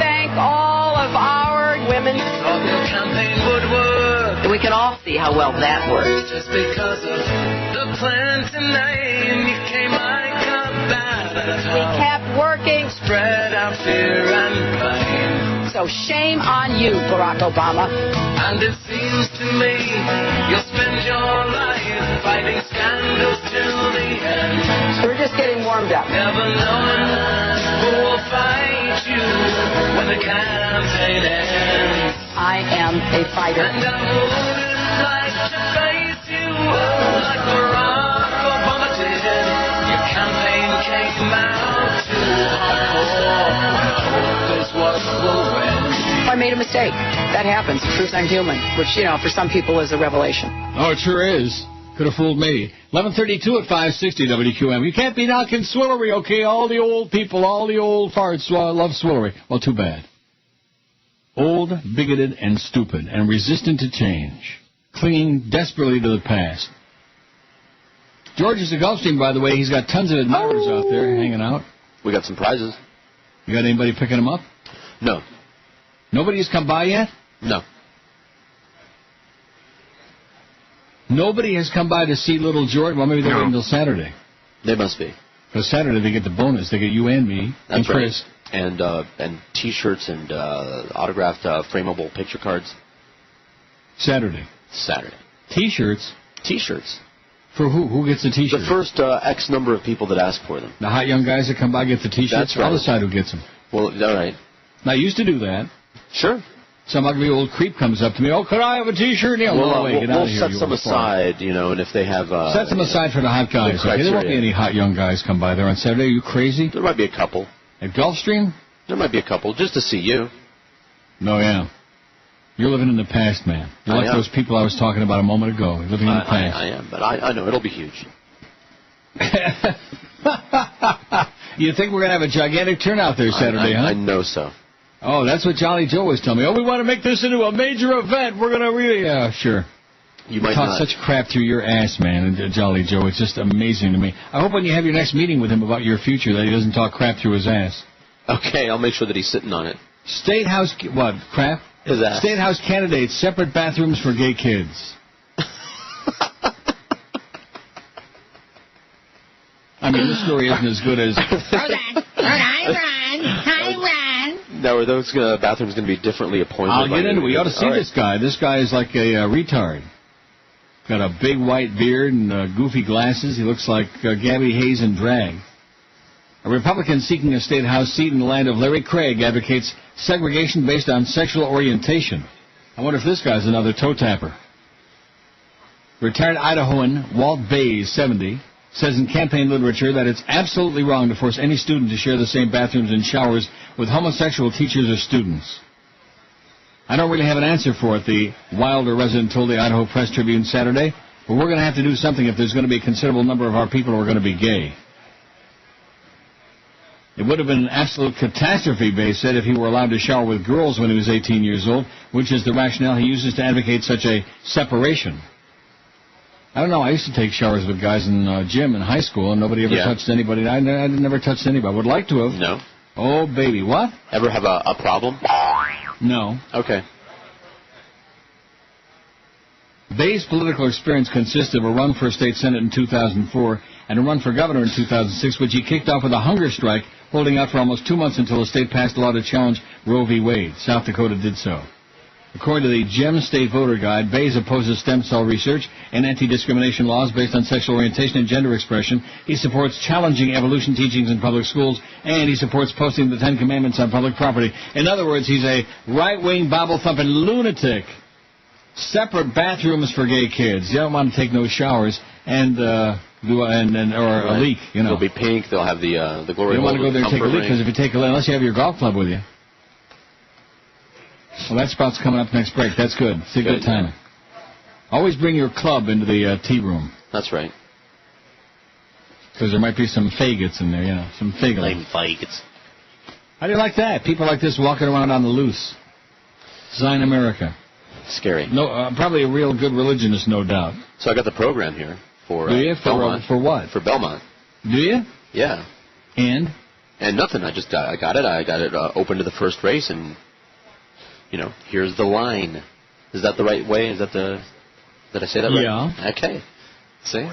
Thank all of our women. Thought your campaign would work. We can all see how well that works. Just because of the Clinton name, you came like a bat. We kept working. Spread out fear and blame. So shame on you, Barack Obama. And it seems to me you'll spend your life fighting scandals till the end. We're just getting warmed up. Never knowing who will fight you when the campaign ends. I am a fighter. And I wouldn't like to face you like Barack Obama did. Your campaign came out too hardcore. I hope this was will win. I made a mistake. That happens. It proves I'm human, which, for some people is a revelation. Oh, it sure is. Could have fooled me. 11:32 at 560 WQAM. You can't be knocking Swillery, okay? All the old people, all the old farts love Swillery. Well, too bad. Old, bigoted, and stupid, and resistant to change. Clinging desperately to the past. George is a Gulfstream, by the way. He's got tons of admirers out there hanging out. We got some prizes. You got anybody picking them up? No. Nobody has come by yet? No. Nobody has come by to see little George? Well, maybe they're waiting until Saturday. They must be. Because Saturday they get the bonus. They get you and me and Chris. Right. And T-shirts and autographed frameable picture cards. Saturday. T-shirts? T-shirts. For who? Who gets the T-shirts? The first X number of people that ask for them. The hot young guys that come by get the T-shirts? That's right. I'll decide who gets them. Well, all right. I used to do that. Sure. Some ugly old creep comes up to me. Oh, could I have a T-shirt? Yeah, we'll set some aside, and if they have... set some aside for the hot guys. Okay? There won't be any hot young guys come by there on Saturday. Are you crazy? There might be a couple. At Gulfstream? There might be a couple, just to see you. No, yeah. You're living in the past, man. You're like those people I was talking about a moment ago. You're living in the past. I am, but I know it'll be huge. You think we're going to have a gigantic turnout there Saturday, huh? I know so. Oh, that's what Jolly Joe was telling me. Oh, we want to make this into a major event. We're going to really... Yeah, sure. You might talk such crap through your ass, man, Jolly Joe. It's just amazing to me. I hope when you have your next meeting with him about your future that he doesn't talk crap through his ass. Okay, I'll make sure that he's sitting on it. State House... What? Crap? His ass. State House candidates, separate bathrooms for gay kids. I mean, this story isn't as good as... Hold on, Now, are those bathrooms going to be differently appointed? I'll get into it. You ought to see this guy. This guy is like a retard. Got a big white beard and goofy glasses. He looks like Gabby Hayes in drag. A Republican seeking a state house seat in the land of Larry Craig advocates segregation based on sexual orientation. I wonder if this guy's another toe tapper. Retired Idahoan Walt Bays, 70, says in campaign literature that it's absolutely wrong to force any student to share the same bathrooms and showers with homosexual teachers or students. I don't really have an answer for it, the Wilder resident told the Idaho Press Tribune Saturday, but we're going to have to do something if there's going to be a considerable number of our people who are going to be gay. It would have been an absolute catastrophe, Bays said, if he were allowed to shower with girls when he was 18 years old, which is the rationale he uses to advocate such a separation. I don't know. I used to take showers with guys in gym in high school, and nobody ever touched anybody. I never touched anybody. I would like to have. No. Oh, baby. What? Ever have a problem? No. Okay. Bay's political experience consists of a run for state senate in 2004 and a run for governor in 2006, which he kicked off with a hunger strike, holding out for almost 2 months until the state passed a law to challenge Roe v. Wade. South Dakota did so. According to the GEM State Voter Guide, Bays opposes stem cell research and anti-discrimination laws based on sexual orientation and gender expression. He supports challenging evolution teachings in public schools, and he supports posting the Ten Commandments on public property. In other words, he's a right-wing, Bible-thumping lunatic. Separate bathrooms for gay kids. You don't want to take no showers and a leak. You know, they'll be pink. They'll have the glory. You don't want to go there and take a leak because if you take a leak, unless you have your golf club with you. Well, that spot's coming up next break. That's good. It's a good time. Always bring your club into the tea room. That's right. Because there might be some faggots in there, you know, some faggots. Lame faggots. How do you like that? People like this walking around on the loose. Zion America. Scary. No, probably a real good religionist, no doubt. So I got the program here for do you? Belmont. For what? For Belmont. Do you? Yeah. And nothing. I got it. I got it open to the first race, and here's the line. Is that the right way? Did I say that right? Yeah. Okay. See?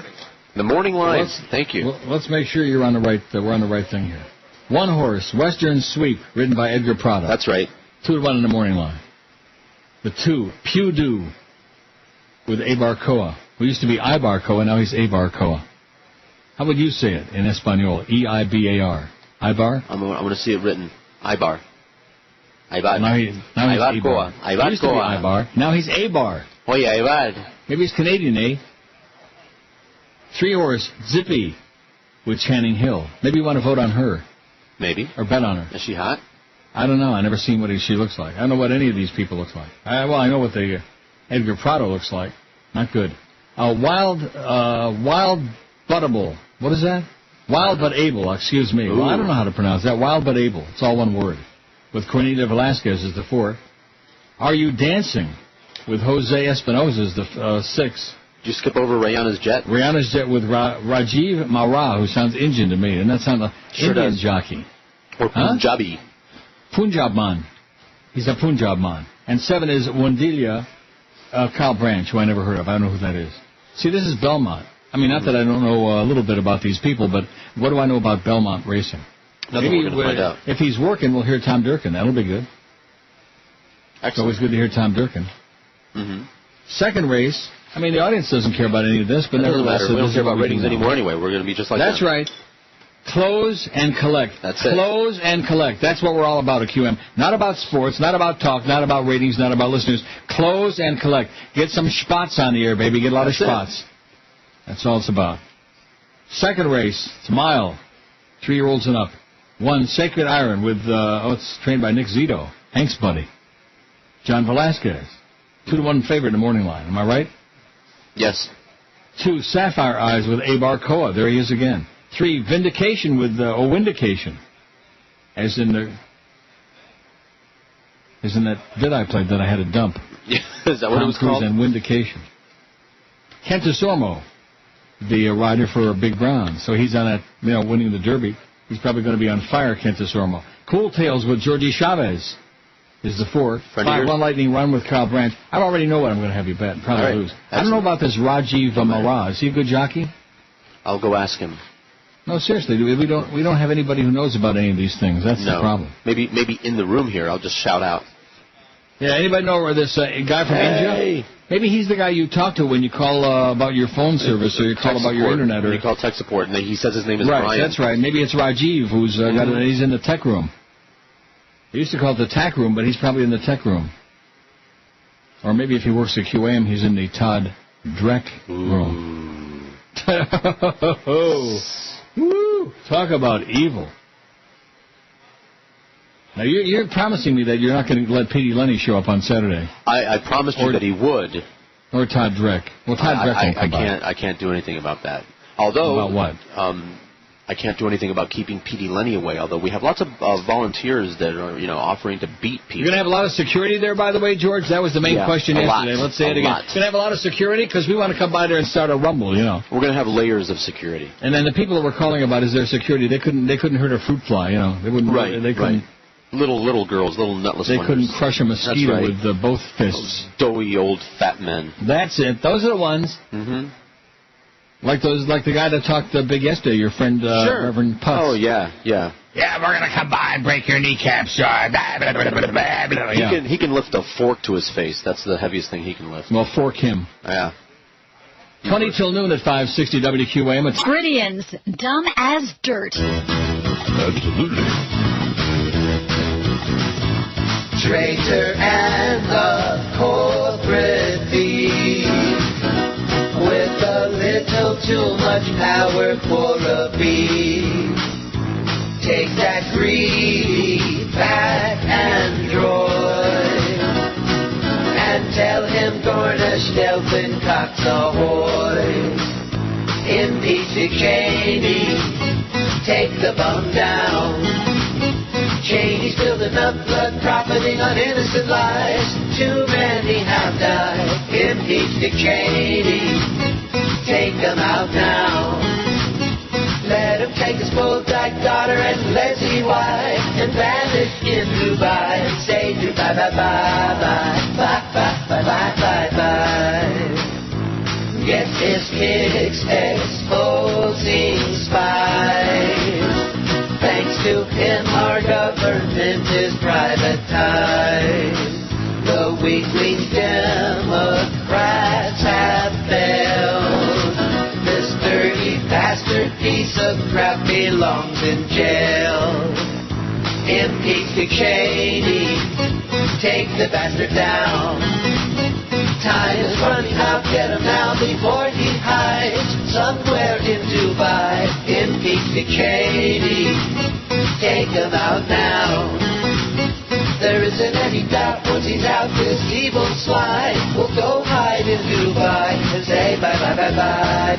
The morning line. Thank you. Let's make sure you're on the right. We're on the right thing here. One horse, Western Sweep, ridden by Edgar Prado. That's right. 2-1 in the morning line. The 2, Pew with Abar Coa, who used to be Ibar Coa, now he's Abar Coa. How would you say it in Espanol? E-I-B-A-R. Ibar? I'm going to see it written. Ibar. Ibar. Now he's Ibar Coa. Ibar he used to be Ibar. Now he's Abar. Oh, yeah, Ibar. Maybe he's Canadian, eh? 3 horse, Zippy with Channing Hill. Maybe you want to vote on her. Maybe. Or bet on her. Is she hot? I don't know. I never seen what she looks like. I don't know what any of these people look like. I know what the Edgar Prado looks like. Not good. Wild Buttable. What is that? Wild but Able. Excuse me. Well, I don't know how to pronounce that. Wild but Able. It's all one word. With Cornelia Velasquez as the 4. Are You Dancing? With Jose Espinosa as the 6. Did you skip over Rihanna's Jet? Rihanna's Jet with Rajiv Mara, who sounds Indian to me. Doesn't that sound like Indian jockey? Or Punjabi. Punjab man. He's a Punjab man. And 7 is Wandilya Kyle Branch, who I never heard of. I don't know who that is. See, this is Belmont. I mean, not that I don't know a little bit about these people, but what do I know about Belmont racing? Nothing we're going to find out. If he's working, we'll hear Tom Durkin. That'll be good. Excellent. It's always good to hear Tom Durkin. Mm-hmm. Second race, I mean, the audience doesn't care about any of this, but nevertheless... We don't care about ratings anymore anyway. We're going to be just like that. That's right. Close and collect. That's it. Close and collect. That's what we're all about at QM. Not about sports, not about talk, not about ratings, not about listeners. Close and collect. Get some spots on the air, baby. Get a lot of spots. That's all it's about. Second race, it's a mile. 3-year-olds and up. 1, Sacred Iron with, it's trained by Nick Zito. Hank's buddy. John Velasquez. 2-1 favorite in the morning line. Am I right? Yes. 2, Sapphire Eyes with Abar Coa. There he is again. 3, Vindication with Vindication. As in that bit I played that I had to dump. Yeah, is that what it was called? And Vindication. Kentasormo, the rider for Big Brown. So he's on that, winning the Derby. He's probably going to be on fire, Kentasormo. Cool Tales with Georgie Chavez is the 4. 5-1 Lightning Run with Kyle Branch. I already know what I'm going to have you bet. Probably lose. Excellent. I don't know about this Rajiv Mara. Is he a good jockey? I'll go ask him. No, seriously, we don't have anybody who knows about any of these things. That's the problem. Maybe in the room here, I'll just shout out. Yeah, anybody know where this guy from India? Maybe he's the guy you talk to when you call about your phone service or you call about your internet. Or you call tech support, and he says his name is Brian. Right, that's right. Maybe it's Rajiv who's he's in the tech room. They used to call it the tack room, but he's probably in the tech room. Or maybe if he works at QAM, he's in the Todd Drek room. Woo! Talk about evil. Now, you're promising me that you're not going to let Petey Lenny show up on Saturday. I promised you that he would. Or Todd Drek. Well, Todd Drek won't come by. I can't do anything about that. Although, about what? I can't do anything about keeping Petey Lenny away. Although we have lots of volunteers that are, offering to beat people. You're gonna have a lot of security there, by the way, George. That was the main question yesterday. Let's say it again. You're gonna have a lot of security because we want to come by there and start a rumble. We're gonna have layers of security. And then the people that were calling about is their security. They couldn't hurt a fruit fly. They wouldn't. Right. They couldn't. Right. Little girls, little nutless. They wonders. Couldn't crush a mosquito with both fists. Those doughy old fat men. That's it. Those are the ones. Mm-hmm. Like the guy that talked big yesterday, your friend Reverend Putz. Oh yeah. Yeah, we're gonna come by and break your kneecaps. He can lift a fork to his face. That's the heaviest thing he can lift. Well, fork him. Yeah. 20 till noon at 560 WQAM. It's Gridians, dumb as dirt. Absolutely. Traitor and the corporate thief, with a little too much power for a beef. Take that greedy fat android and tell him Gornish, Delphin, Cox ahoy. Impeach Dick Cheney, take the bum down. Cheney's building up blood, profiting on innocent lives. Too many have died. Impeach Dick Cheney, take them out now. Let him take his full-black daughter and lazy wife and vanish in Dubai and say Dubai, bye, bye, bye, bye, bye, bye, bye, bye, bye. Get his kicks exposing spies. Thanks to him, our government is privatized. The weak-winged Democrats have failed. This dirty bastard piece of crap belongs in jail. Impeach Dick Cheney, take the bastard down. Time is running out, get him now before he hides somewhere in Dubai. Impeach Dick Cheney, take him out now. There isn't any doubt once he's out, this evil swine will go hide in Dubai and say bye bye bye bye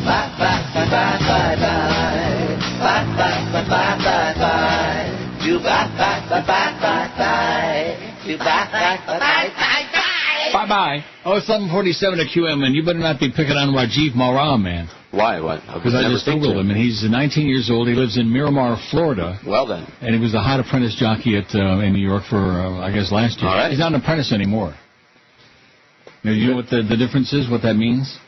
bye bye bye bye bye bye bye bye bye bye bye bye Dubai bye bye bye bye bye Dubai bye bye bye bye. Bye-bye. Oh, it's 11:47 at QM, and you better not be picking on Rajiv Mara, man. Why? What? Because I just Googled him, and he's 19 years old. He lives in Miramar, Florida. Well, then. And he was the hot apprentice jockey in New York for, I guess, last year. All right. He's not an apprentice anymore. Now, you know what the difference is, what that means?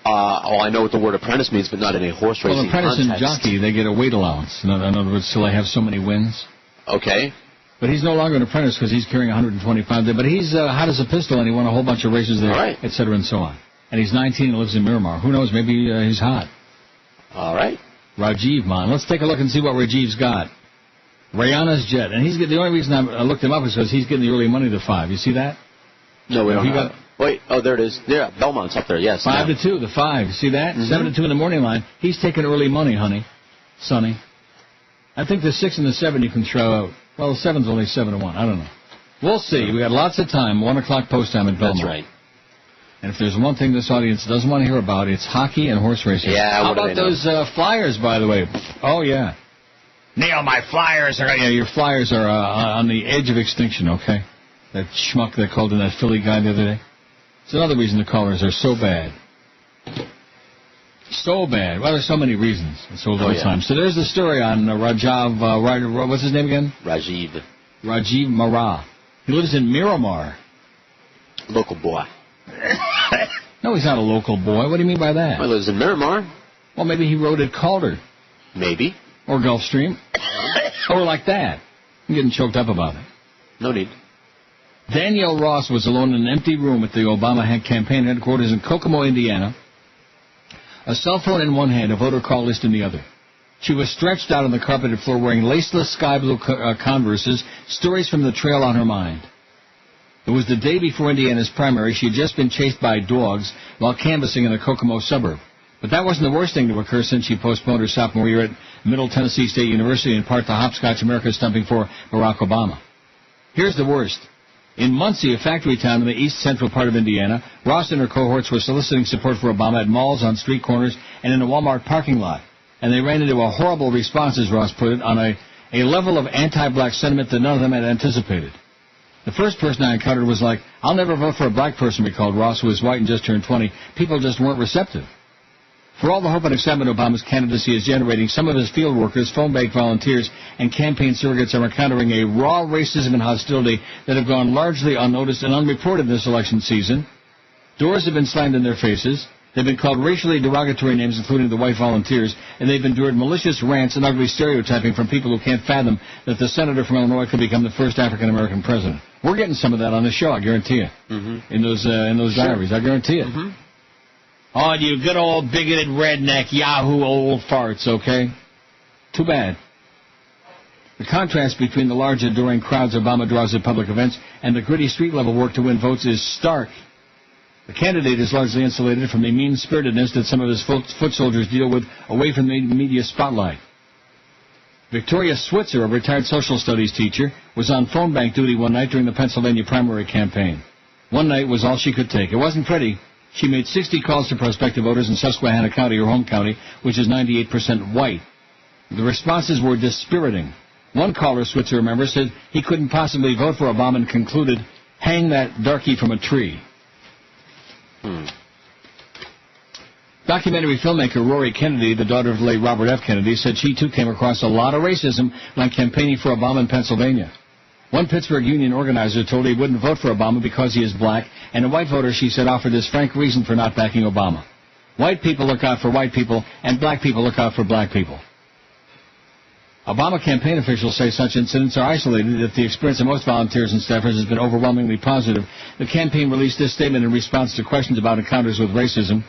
I know what the word apprentice means, but not in a horse racing apprentice context. and jockey, they get a weight allowance. In other words, till they have so many wins. Okay. But he's no longer an apprentice because he's carrying 125 there. But he's hot as a pistol, and he won a whole bunch of races there, et cetera, and so on. And he's 19 and lives in Miramar. Who knows? Maybe he's hot. All right. Rajiv, man. Let's take a look and see what Rajiv's got. Rayana's Jet. And the only reason I looked him up is because he's getting the early money to 5. You see that? No, we don't have it. Wait, there it is. Yeah, Belmont's up there, yes. 5 to 2, the 5. You see that? 7 to 2 in the morning line. He's taking early money, Sonny. I think the 6 and the 7 you can throw out. Well, the 7's only 7 to 1. I don't know. We'll see. We got lots of time. 1 o'clock post time at Belmont. That's right. And if there's one thing this audience doesn't want to hear about, it's hockey and horse racing. Yeah. How about those Flyers, by the way? Oh yeah. Neil, my Flyers are. Yeah, your Flyers are on the edge of extinction. Okay. That schmuck that called in that Philly guy the other day. It's another reason the callers are so bad. So bad. Well, there's so many reasons. It's all the time. So there's the story on Rajiv. What's his name again? Rajiv Mara. He lives in Miramar. Local boy. No, he's not a local boy. What do you mean by that? Well, he lives in Miramar. Well, maybe he rode at Calder. Maybe. Or Gulfstream. Or like that. I'm getting choked up about it. No need. Danielle Ross was alone in an empty room at the Obama campaign headquarters in Kokomo, Indiana. A cell phone in one hand, a voter call list in the other. She was stretched out on the carpeted floor wearing laceless sky blue Converses, stories from the trail on her mind. It was the day before Indiana's primary. She had just been chased by dogs while canvassing in a Kokomo suburb. But that wasn't the worst thing to occur since she postponed her sophomore year at Middle Tennessee State University, in part to hopscotch America stumping for Barack Obama. Here's the worst. In Muncie, a factory town in the east central part of Indiana, Ross and her cohorts were soliciting support for Obama at malls, on street corners, and in a Walmart parking lot. And they ran into a horrible response, as Ross put it, on a level of anti-black sentiment that none of them had anticipated. The first person I encountered was like, "I'll never vote for a black person," recalled Ross, who was white and just turned 20. People just weren't receptive. For all the hope and excitement Obama's candidacy is generating, some of his field workers, phone bank volunteers, and campaign surrogates are encountering a raw racism and hostility that have gone largely unnoticed and unreported this election season. Doors have been slammed in their faces. They've been called racially derogatory names, including the white volunteers, and they've endured malicious rants and ugly stereotyping from people who can't fathom that the senator from Illinois could become the first African-American president. We're getting some of that on the show, I guarantee you, in those diaries. I guarantee it. Oh, you good old bigoted redneck yahoo old farts, okay? Too bad. The contrast between the large adoring crowds Obama draws at public events and the gritty street-level work to win votes is stark. The candidate is largely insulated from the mean-spiritedness that some of his foot soldiers deal with away from the media spotlight. Victoria Switzer, a retired social studies teacher, was on phone bank duty one night during the Pennsylvania primary campaign. One night was all she could take. It wasn't pretty. She made 60 calls to prospective voters in Susquehanna County, her home county, which is 98% white. The responses were dispiriting. One caller, Switzer remembers, said he couldn't possibly vote for Obama and concluded, "Hang that darky from a tree." Documentary filmmaker Rory Kennedy, the daughter of the late Robert F. Kennedy, said she too came across a lot of racism when campaigning for Obama in Pennsylvania. One Pittsburgh union organizer told he wouldn't vote for Obama because he is black, and a white voter, she said, offered this frank reason for not backing Obama. White people look out for white people, and black people look out for black people. Obama campaign officials say such incidents are isolated. If the experience of most volunteers and staffers has been overwhelmingly positive, the campaign released this statement in response to questions about encounters with racism.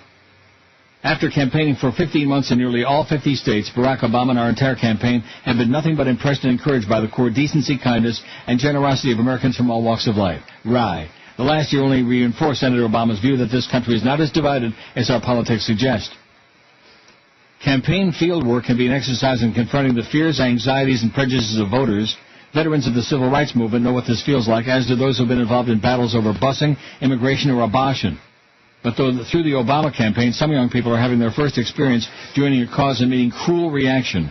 After campaigning for 15 months in nearly all 50 states, Barack Obama and our entire campaign have been nothing but impressed and encouraged by the core decency, kindness, and generosity of Americans from all walks of life. Right. The last year only reinforced Senator Obama's view that this country is not as divided as our politics suggest. Campaign field work can be an exercise in confronting the fears, anxieties, and prejudices of voters. Veterans of the civil rights movement know what this feels like, as do those who have been involved in battles over busing, immigration, or abortion. But through the Obama campaign, some young people are having their first experience joining a cause and meeting cruel reaction.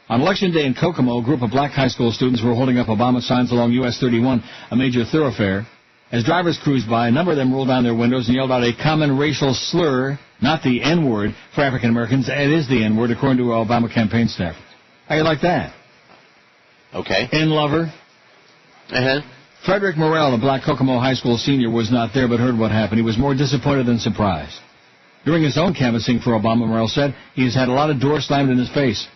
On Election Day in Kokomo, a group of black high school students were holding up Obama signs along US 31, a major thoroughfare. As drivers cruised by, a number of them rolled down their windows and yelled out a common racial slur, not the N-word, for African Americans. It is the N-word, according to Obama campaign staff. How you like that? Okay. N-lover. Frederick Morrell, a black Kokomo High School senior, was not there but heard what happened. He was more disappointed than surprised. During his own canvassing for Obama, Morrell said he has had a lot of doors slammed in his face.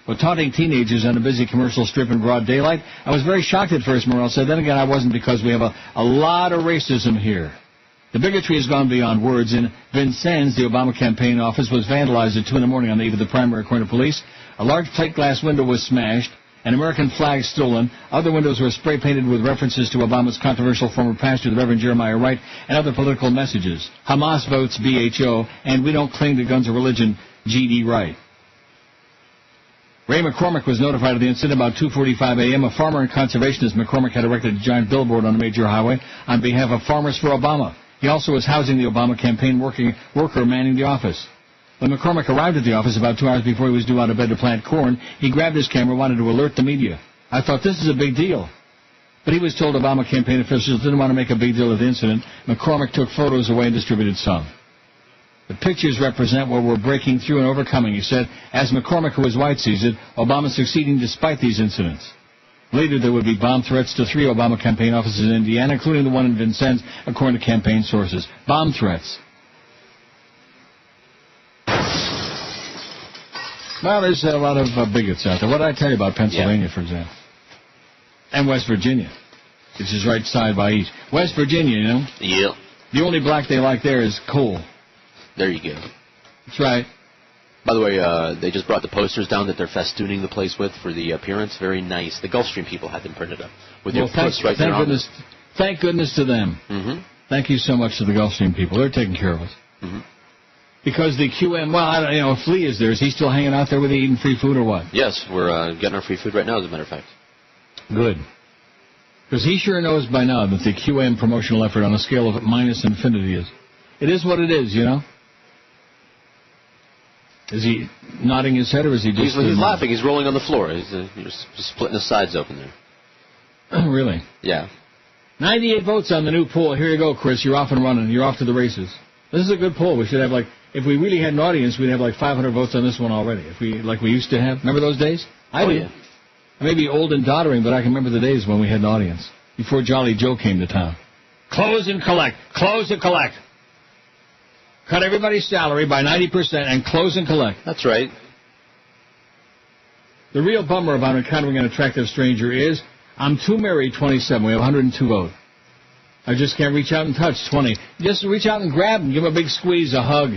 But taunting teenagers on a busy commercial strip in broad daylight, I was very shocked at first, Morrell said. Then again, I wasn't, because we have a lot of racism here. The bigotry has gone beyond words. In Vincennes, the Obama campaign office was vandalized at 2 in the morning on the eve of the primary, according to police. A large plate glass window was smashed. An American flag stolen. Other windows were spray painted with references to Obama's controversial former pastor, the Reverend Jeremiah Wright, and other political messages. Hamas votes BHO, and we don't cling to guns or religion, G.D. Wright. Ray McCormick was notified of the incident about 2:45 a.m. A farmer and conservationist McCormick had erected a giant billboard on a major highway on behalf of Farmers for Obama. He also was housing the Obama campaign worker manning the office. When McCormick arrived at the office about 2 hours before he was due out of bed to plant corn, he grabbed his camera and wanted to alert the media. I thought, this is a big deal. But he was told Obama campaign officials didn't want to make a big deal of the incident. McCormick took photos away and distributed some. The pictures represent what we're breaking through and overcoming, he said. As McCormick, who is white, sees it, Obama succeeding despite these incidents. Later, there would be bomb threats to 3 Obama campaign offices in Indiana, including the one in Vincennes, according to campaign sources. Bomb threats. Well, there's a lot of bigots out there. What did I tell you about Pennsylvania, for example? And West Virginia, which is right side by each. West Virginia, you know? Yep. The only black they like there is coal. There you go. That's right. By the way, they just brought the posters down that they're festooning the place with for the appearance. Very nice. The Gulfstream people had them printed up with your posts right there on Thank goodness to them. Mm-hmm. Thank you so much to the Gulfstream people. They're taking care of us. Mm-hmm. Because the QM, well, I don't, you know, Flea is there. Is he still hanging out there with you eating free food or what? Yes, we're getting our free food right now, as a matter of fact. Good. Because he sure knows by now that the QM promotional effort on a scale of minus infinity is. It is what it is, you know? Is he nodding his head or is he just... He's laughing. He's rolling on the floor. He's just splitting his sides open there. Really? Yeah. 98 votes on the new poll. Here you go, Chris. You're off and running. You're off to the races. This is a good poll. We should have, like, if we really had an audience, we'd have like 500 votes on this one already. If we, like we used to have. Remember those days? I do. Yeah. I may be old and doddering, but I can remember the days when we had an audience. Before Jolly Joe came to town. Close and collect. Close and collect. Cut everybody's salary by 90% and close and collect. That's right. The real bummer about encountering an attractive stranger is, I'm too married, 27. We have 102 votes. I just can't reach out and touch, 20. Just reach out and grab them. Give them a big squeeze, a hug.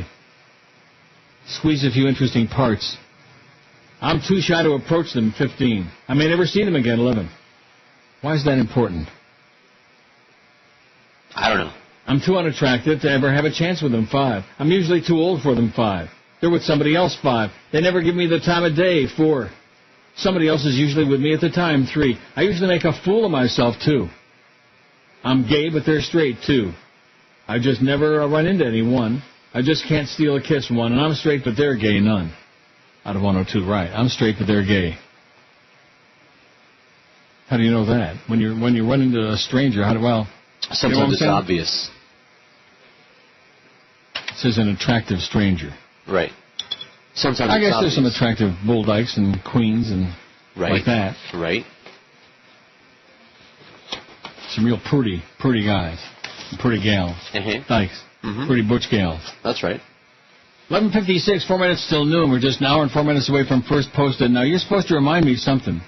Squeeze a few interesting parts. I'm too shy to approach them, 15. I may never see them again, 11. Why is that important? I don't know. I'm too unattractive to ever have a chance with them, 5. I'm usually too old for them, 5. They're with somebody else, 5. They never give me the time of day, 4. Somebody else is usually with me at the time, 3. I usually make a fool of myself, 2. I'm gay, but they're straight, 2. I just never run into anyone. I just can't steal a kiss, 1. And I'm straight, but they're gay, none. Out of 102, right. I'm straight, but they're gay. How do you know that? When you run into a stranger, Sometimes it's obvious. It says an attractive stranger. Right. Sometimes I it's guess obvious. there's some attractive bull dykes and queens and like that. Right. Some real pretty guys. Pretty gals. Dykes. Mm-hmm. Pretty butch gals. That's right. 11:56, 4 minutes till noon. We're just an hour and 4 minutes away from first posted. Now, you're supposed to remind me something.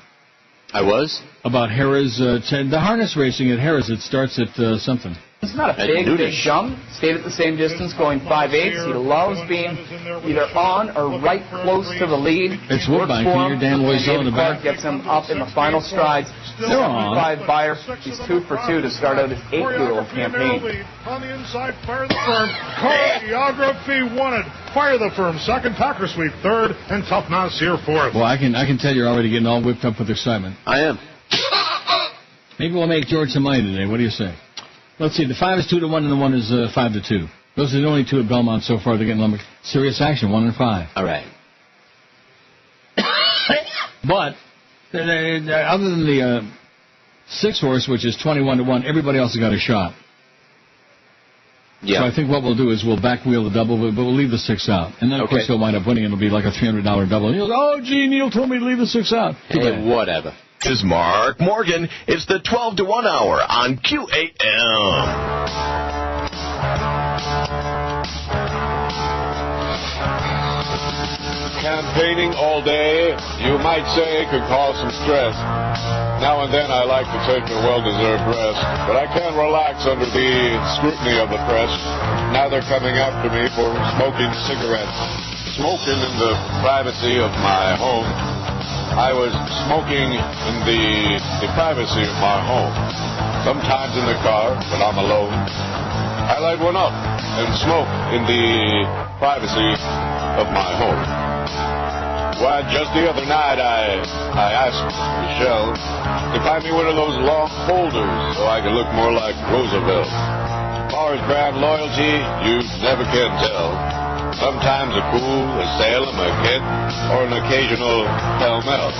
I was? About Harrah's, the harness racing at Harrah's. It starts at something. It's not a big jump. Stayed at the same distance, going 5/8. He loves being either on or right close to the lead. It's Woodbine. Can you hear Dan Loisel in the back? Gets him up in the final strides. They're on. 5 Buyer. He's 2 for 2 to start out his 8-year-old campaign. On the inside, Fire the Firm. Choreography wanted. Fire the Firm. Second, Packer Sweep. Third, and Tough Mouse here fourth. Well, I can tell you're already getting all whipped up with excitement. I am. Maybe we'll make George some money today. What do you say? Let's see. The 5 is 2-1, and the 1 is 5-2. Those are the only 2 at Belmont so far. They're getting lumber. Serious action, 1 and 5. All right. But other than the 6 horse, which is 21-1, everybody else has got a shot. Yeah. So I think what we'll do is we'll back wheel the double, but we'll leave the 6 out, and then of course he'll wind up winning. It'll be like a $300 double. And he'll go, "Oh, gee, Neil told me to leave the 6 out." Hey, whatever. Is Mark Morgan. It's the 12 to 1 hour on QAM. Campaigning all day, you might say, could cause some stress. Now and then I like to take a well-deserved rest, but I can't relax under the scrutiny of the press. Now they're coming after me for smoking cigarettes. Smoking in the privacy of my home. I was smoking in the privacy of my home. Sometimes in the car, when I'm alone. I light one up and smoke in the privacy of my home. Why, just the other night I asked Michelle to buy me one of those long folders so I could look more like Roosevelt. As far as brand loyalty, you never can tell. Sometimes a Pool, a Salem, a Kent, or an occasional Pell-Mell.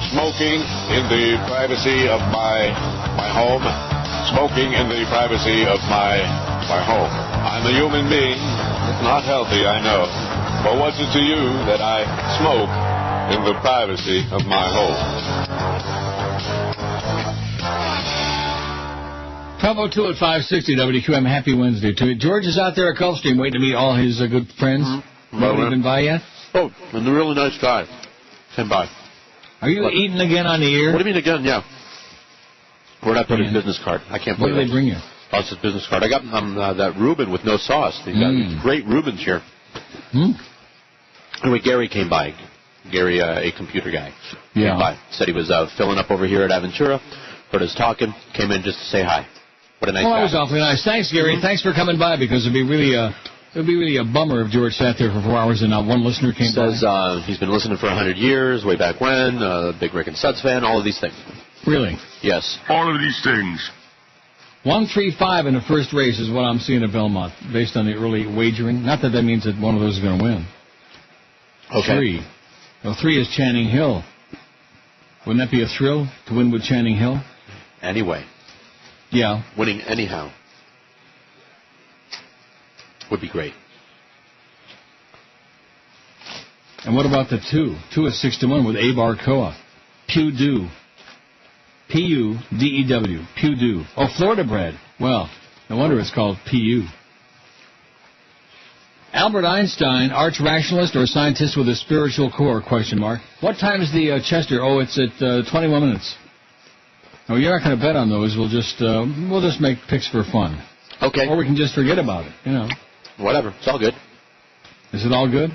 Smoking in the privacy of my home. Smoking in the privacy of my home. I'm a human being. It's not healthy, I know. But what's it to you that I smoke in the privacy of my home? 12:02 at 560 WQAM. Happy Wednesday to you. George is out there at Gulfstream waiting to meet all his good friends. Nobody been by yet? Oh, and a really nice guy came by. Are you eating again on the air? What do you mean again? Yeah. Where'd I put his business card? I can't What believe did they bring you? Oh, it's his business card. I got that Reuben with no sauce. They got great Reubens here. Anyway, Gary came by. Gary, a computer guy, came by. Said he was filling up over here at Aventura. Heard us talking. Came in just to say hi. What a nice Well, that guy. was awfully nice. Thanks, Gary. Thanks for coming by, because it'd be really a bummer if George sat there for 4 hours and not one listener came Says by. he's been listening for 100 years, way back when, big Rick and Suds fan, all of these things. Really? Yes. All of these things. 1-3-5 in the first race is what I'm seeing at Belmont, based on the early wagering. Not that means that one of those is going to win. Okay. 3. Well, 3 is Channing Hill. Wouldn't that be a thrill to win with Channing Hill? Anyway. Yeah. Winning anyhow would be great. And what about the 2? 2 is 6-1 with Abar Koa. Pew P-U-D-E-W. Pew. Oh, Florida bred. Well, no wonder it's called P-U. Albert Einstein, arch-rationalist or scientist with a spiritual core, question mark. What time is the Chester? Oh, it's at 21 minutes. No, you're not going to bet on those. We'll just make picks for fun. Okay. Or we can just forget about it, you know. Whatever. It's all good. Is it all good?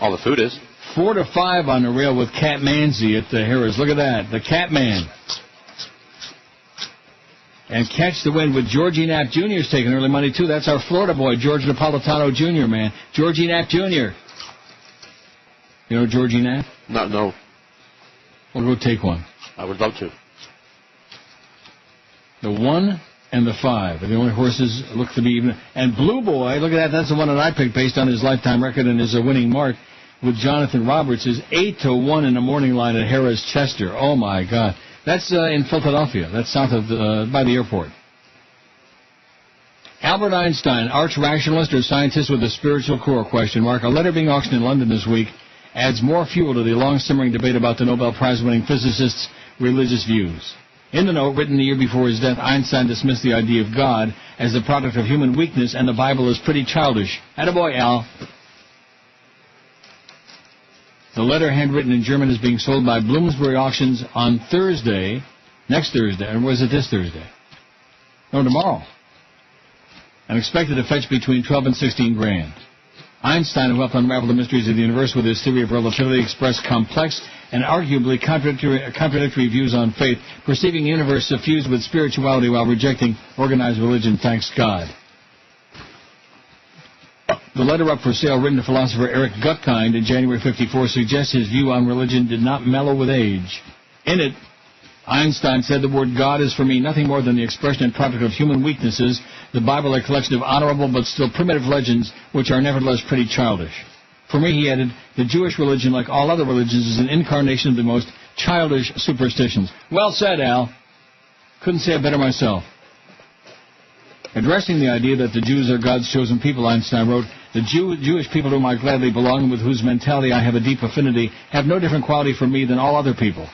All the food is. 4-5 on the rail with Cat Manzi at the Harris. Look at that. The Cat Man. And Catch the Wind with Georgie Knapp Jr. is taking early money, too. That's our Florida boy, George Napolitano Jr., man. Georgie Knapp Jr. You know Georgie Knapp? No. We'll go take one. I would love to. The 1 and the 5 are the only horses look to be even. And Blue Boy, look at that. That's the one that I picked based on his lifetime record and his winning mark with Jonathan Roberts, is 8-1 in the morning line at Harrah's Chester. Oh, my God. That's in Philadelphia. That's south of by the airport. Albert Einstein, arch-rationalist or scientist with a spiritual core, question mark. A letter being auctioned in London this week adds more fuel to the long-simmering debate about the Nobel Prize-winning physicist's religious views. In the note, written the year before his death, Einstein dismissed the idea of God as the product of human weakness, and the Bible is pretty childish. Attaboy, Al. The letter, handwritten in German, is being sold by Bloomsbury Auctions on Thursday, next Thursday, or was it this Thursday? No, tomorrow. And expected to fetch between 12 and 16 grand. Einstein, who helped unravel the mysteries of the universe with his theory of relativity, expressed complex and arguably contradictory views on faith, perceiving the universe suffused with spirituality while rejecting organized religion, thanks God. The letter up for sale, written to philosopher Eric Gutkind in January 54, suggests his view on religion did not mellow with age. In it, Einstein said, the word God is for me nothing more than the expression and product of human weaknesses, the Bible a collection of honorable but still primitive legends which are nevertheless pretty childish. For me, he added, the Jewish religion, like all other religions, is an incarnation of the most childish superstitions. Well said, Al. Couldn't say it better myself. Addressing the idea that the Jews are God's chosen people, Einstein wrote, the Jewish people to whom I gladly belong and with whose mentality I have a deep affinity have no different quality for me than all other people.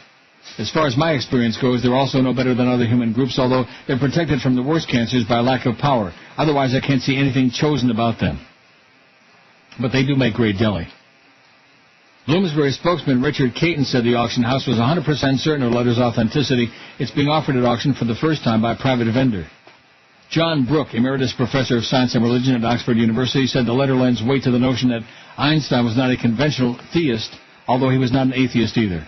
As far as my experience goes, they're also no better than other human groups, although they're protected from the worst cancers by lack of power. Otherwise, I can't see anything chosen about them. But they do make great deli. Bloomsbury spokesman Richard Caton said the auction house was 100% certain of the letter's authenticity. It's being offered at auction for the first time by a private vendor. John Brooke, emeritus professor of science and religion at Oxford University, said the letter lends weight to the notion that Einstein was not a conventional theist, although he was not an atheist either.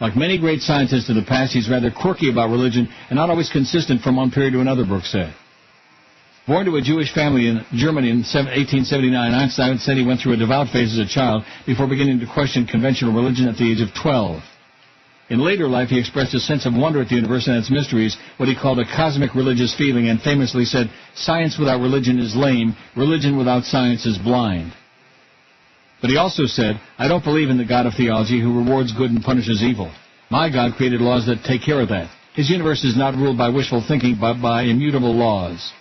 Like many great scientists of the past, he's rather quirky about religion and not always consistent from one period to another, Brooke said. Born to a Jewish family in Germany in 1879, Einstein said he went through a devout phase as a child before beginning to question conventional religion at the age of 12. In later life, he expressed a sense of wonder at the universe and its mysteries, what he called a cosmic religious feeling, and famously said, science without religion is lame, religion without science is blind. But he also said, I don't believe in the God of theology who rewards good and punishes evil. My God created laws that take care of that. His universe is not ruled by wishful thinking, but by immutable laws.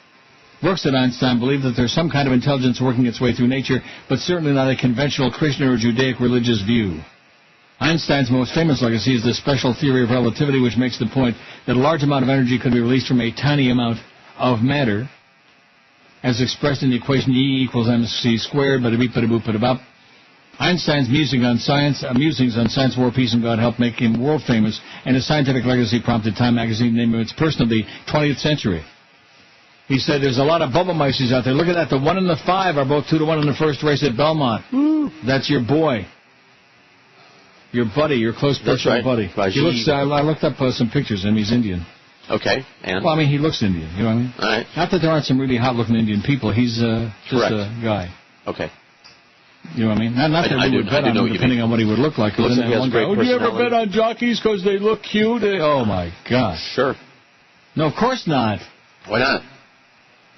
Brooks and Einstein believed that there's some kind of intelligence working its way through nature, but certainly not a conventional Christian or Judaic religious view. Einstein's most famous legacy is the special theory of relativity, which makes the point that a large amount of energy could be released from a tiny amount of matter, as expressed in the equation E equals mc squared, bada-beep-bada-boop-bada-bop. Einstein's musings on science, war, peace, and God helped make him world famous, and his scientific legacy prompted Time magazine to name him its person of the 20th century. He said, there's a lot of bubble mices out there. Look at that. The 1 and the 5 are both 2-1 in the first race at Belmont. Woo. That's your boy. Your buddy, your close personal buddy. He looks, I looked up some pictures of him. He's Indian. Okay, and? Well, I mean, he looks Indian, you know what I mean? All right. Not that there aren't some really hot-looking Indian people. He's just a guy. Okay. You know what I mean? Not that we would bet on him, depending on what he would look like. Looks like he has one great guy, do you ever personality. bet on jockeys because they look cute? Oh, my gosh. Sure. No, of course not. Why not?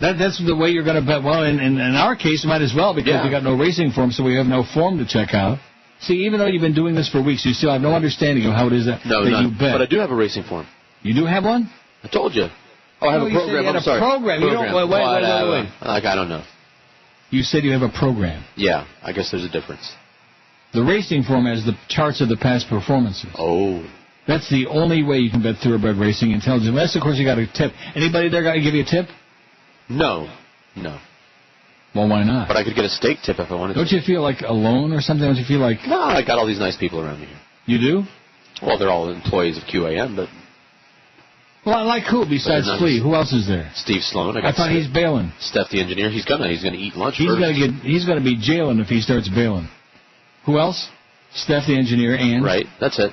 That's the way you're going to bet. Well, in our case, might as well, because we got no racing form, so we have no form to check out. See, even though you've been doing this for weeks, you still have no understanding of how it is that you bet. But I do have a racing form. You do have one? I told you. Oh, I have a you program. said you had I'm sorry. Program. You don't, wait. Like, I don't know. You said you have a program. Yeah, I guess there's a difference. The racing form has the charts of the past performances. Oh. That's the only way you can bet thoroughbred racing intelligence. Unless, of course, you got a tip. Anybody there got to give you a tip? No. Well, why not? But I could get a steak tip if I wanted to. Don't you feel like alone or something? Don't you feel like... No, I got all these nice people around me here. You do? Well, they're all employees of QAM, but... Well, like who besides Flea? Who else is there? Steve Sloan. I thought he's bailing. Steph the engineer. He's gonna eat lunch He's first. He's gonna be jailing if he starts bailing. Who else? Steph the engineer and... Right, that's it.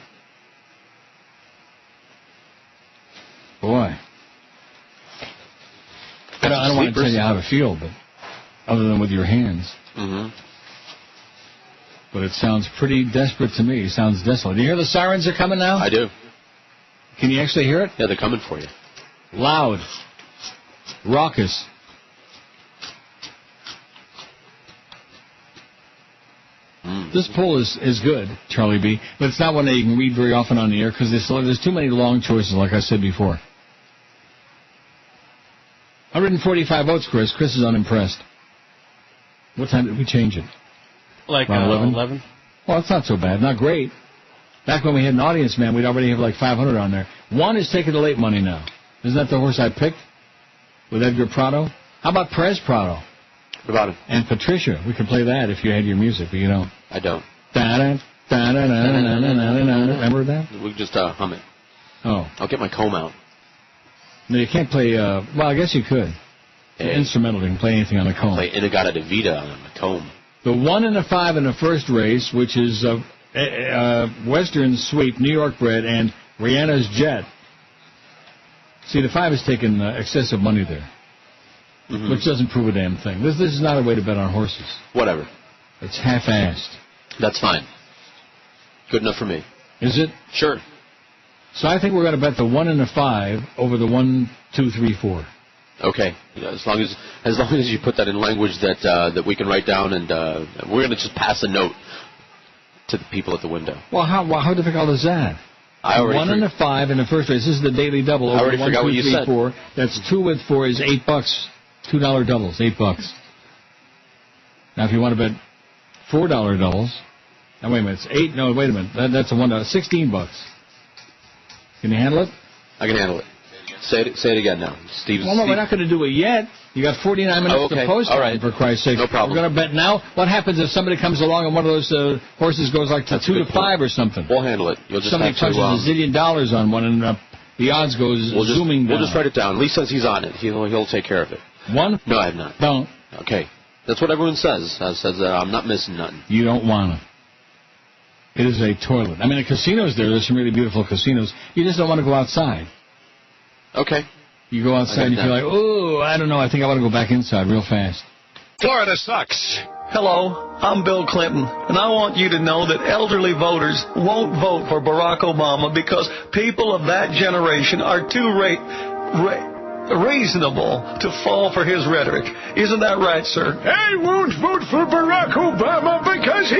Boy. I don't want to tell you how to feel, but other than with your hands. Mm-hmm. But it sounds pretty desperate to me. It sounds desolate. Do you hear the sirens are coming now? I do. Can you actually hear it? Yeah, they're coming for you. Loud. Raucous. This poll is good, Charlie B., but it's not one that you can read very often on the air because there's too many long choices, like I said before. 145 votes, Chris. Chris is unimpressed. What time did we change it? Like around 11? Well, it's not so bad. Not great. Back when we had an audience, man, we'd already have like 500 on there. One is taking the late money now. Isn't that the horse I picked? With Edgar Prado? How about Perez Prado? What about him? And Patricia. We could play that if you had your music, but you don't. I don't. Remember that? We can just hum it. Oh. I'll get my comb out. No, you can't play, well, I guess you could. It's instrumental. You can play anything on the comb. Play Inagata de Vida on the comb. The 1 and the 5 in the first race, which is Western Sweep, New York bred, and Rihanna's Jet. See, the 5 is taking excessive money there, which doesn't prove a damn thing. This is not a way to bet on horses. Whatever. It's half-assed. That's fine. Good enough for me. Is it? Sure. So I think we're going to bet the 1 and the 5 over the 1, 2, 3, 4. Okay. Yeah, as long as you put that in language that we can write down, and we're going to just pass a note to the people at the window. Well, how difficult is that? 1 and a 5 in the first race. This is the daily double. I already forgot what you said. 4. That's 2 with 4 is $8. $2 doubles, $8. Now, if you want to bet $4 doubles, now wait a minute, it's 8. No, wait a minute. That's a $1. $16. Can you handle it? I can handle it. Say it again now. Well, no, we're not going to do it yet. You got 49 minutes to post it, for Christ's sake. No problem. We're going to bet now. What happens if somebody comes along and one of those horses goes like to 2 to 5 or something? We'll handle it. You'll just somebody punches $1 zillion on one and the odds goes zooming down. We'll just write it down. Lee says he's on it. He'll take care of it. 1? No, I have not. Don't. Okay. That's what everyone says. Says that I'm not missing nothing. You don't want to. It is a toilet. I mean, the casinos there's some really beautiful casinos. You just don't want to go outside. Okay. You go outside and you feel like, oh, I don't know, I think I want to go back inside real fast. Florida sucks. Hello, I'm Bill Clinton, and I want you to know that elderly voters won't vote for Barack Obama because people of that generation are too reasonable to fall for his rhetoric. Isn't that right, sir? I won't vote for Barack Obama because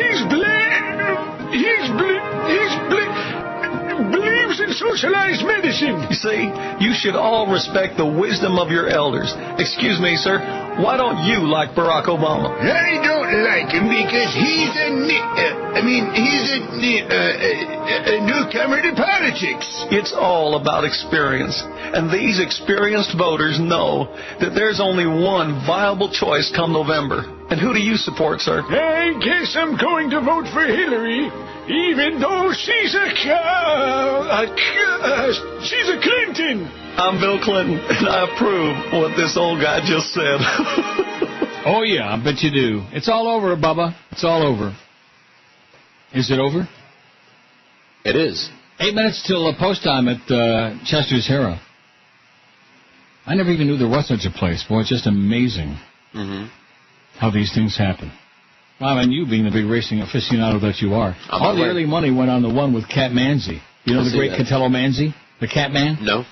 believes in socialized medicine. You see, you should all respect the wisdom of your elders. Excuse me, sir, why don't you like Barack Obama? I don't like him because he's a newcomer to politics. It's all about experience, and these experienced voters know that there's only one viable choice come November. And who do you support, sir? I guess I'm going to vote for Hillary, even though she's a Clinton. I'm Bill Clinton, and I approve what this old guy just said. Oh, yeah, I bet you do. It's all over, Bubba. It's all over. Is it over? It is. 8 minutes till post time at Chester's Hero. I never even knew there was such a place. Boy, it's just amazing how these things happen. Well, and you being the big racing aficionado that you are. All the early money went on the one with Cat Manzi. You know the great Catello Manzi? The Cat Man? No.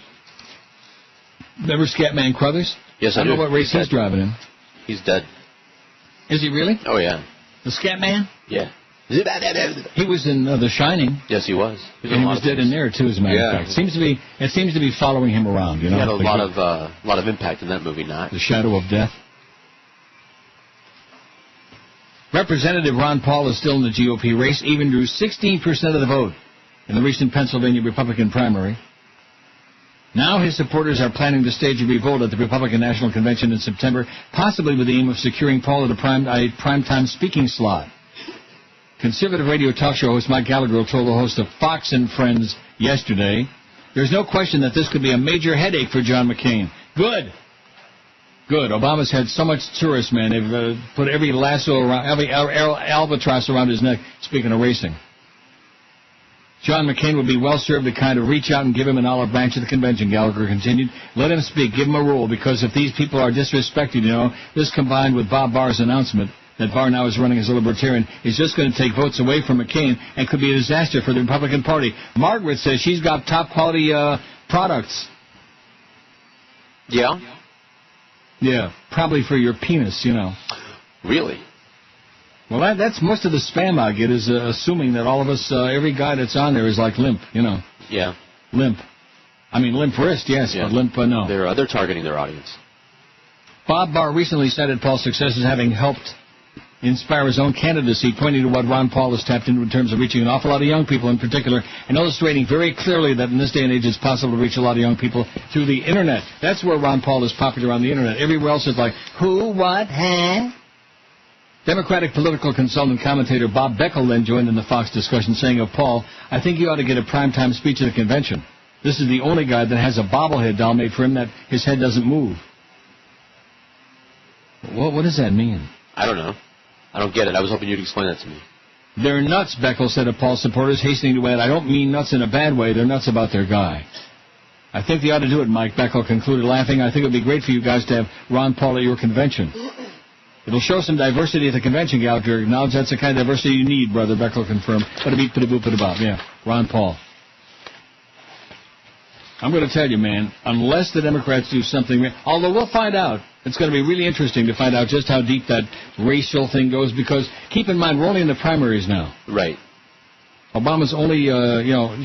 Remember Scatman Crothers? Yes, I don't know what race he's driving in. He's dead. Is he really? Oh, yeah. The Scatman? Yeah. He was in The Shining. Yes, he was. And he was dead in there, too, as a matter of fact. It seems to be following him around. You know? He had a lot of impact in that movie, not. The Shadow of Death. Representative Ron Paul is still in the GOP race, even drew 16% of the vote in the recent Pennsylvania Republican primary. Now his supporters are planning to stage a revolt at the Republican National Convention in September, possibly with the aim of securing Paul at a primetime speaking slot. Conservative radio talk show host Mike Gallagher told the host of Fox and Friends yesterday, there's no question that this could be a major headache for John McCain. Good. Obama's had so much tourists, man. They've put every lasso around, every albatross around his neck, speaking of racing. John McCain would be well served to kind of reach out and give him an olive branch at the convention, Gallagher continued. Let him speak. Give him a rule, because if these people are disrespected, this combined with Bob Barr's announcement that Barr now is running as a libertarian is just going to take votes away from McCain and could be a disaster for the Republican Party. Margaret says she's got top-quality products. Yeah? Yeah, probably for your penis, Really? Well, that's most of the spam I get is assuming that all of us, every guy that's on there is like limp, Yeah. Limp. I mean, limp wrist, yes, Yeah. but limp, no. They're targeting their audience. Bob Barr recently cited Paul's success as having helped inspire his own candidacy, pointing to what Ron Paul has tapped into in terms of reaching an awful lot of young people in particular, and illustrating very clearly that in this day and age it's possible to reach a lot of young people through the Internet. That's where Ron Paul is popular, on the Internet. Everywhere else is like, who, what, huh? Democratic political consultant commentator Bob Beckel then joined in the Fox discussion, saying of Paul, I think you ought to get a primetime speech at the convention. This is the only guy that has a bobblehead doll made for him that his head doesn't move. What does that mean? I don't know. I don't get it. I was hoping you'd explain that to me. They're nuts, Beckel said of Paul's supporters, hastening to add, I don't mean nuts in a bad way. They're nuts about their guy. I think they ought to do it, Mike Beckel concluded, laughing. I think it would be great for you guys to have Ron Paul at your convention. It'll show some diversity at the convention, Gallagher acknowledged. That's the kind of diversity you need, brother, Beckel confirmed. Ba-da-beep-ba-da-boop-ba-da-bop. Yeah, Ron Paul. I'm going to tell you, man, unless the Democrats do something, although we'll find out. It's going to be really interesting to find out just how deep that racial thing goes, because keep in mind, we're only in the primaries now. Right. Obama's only,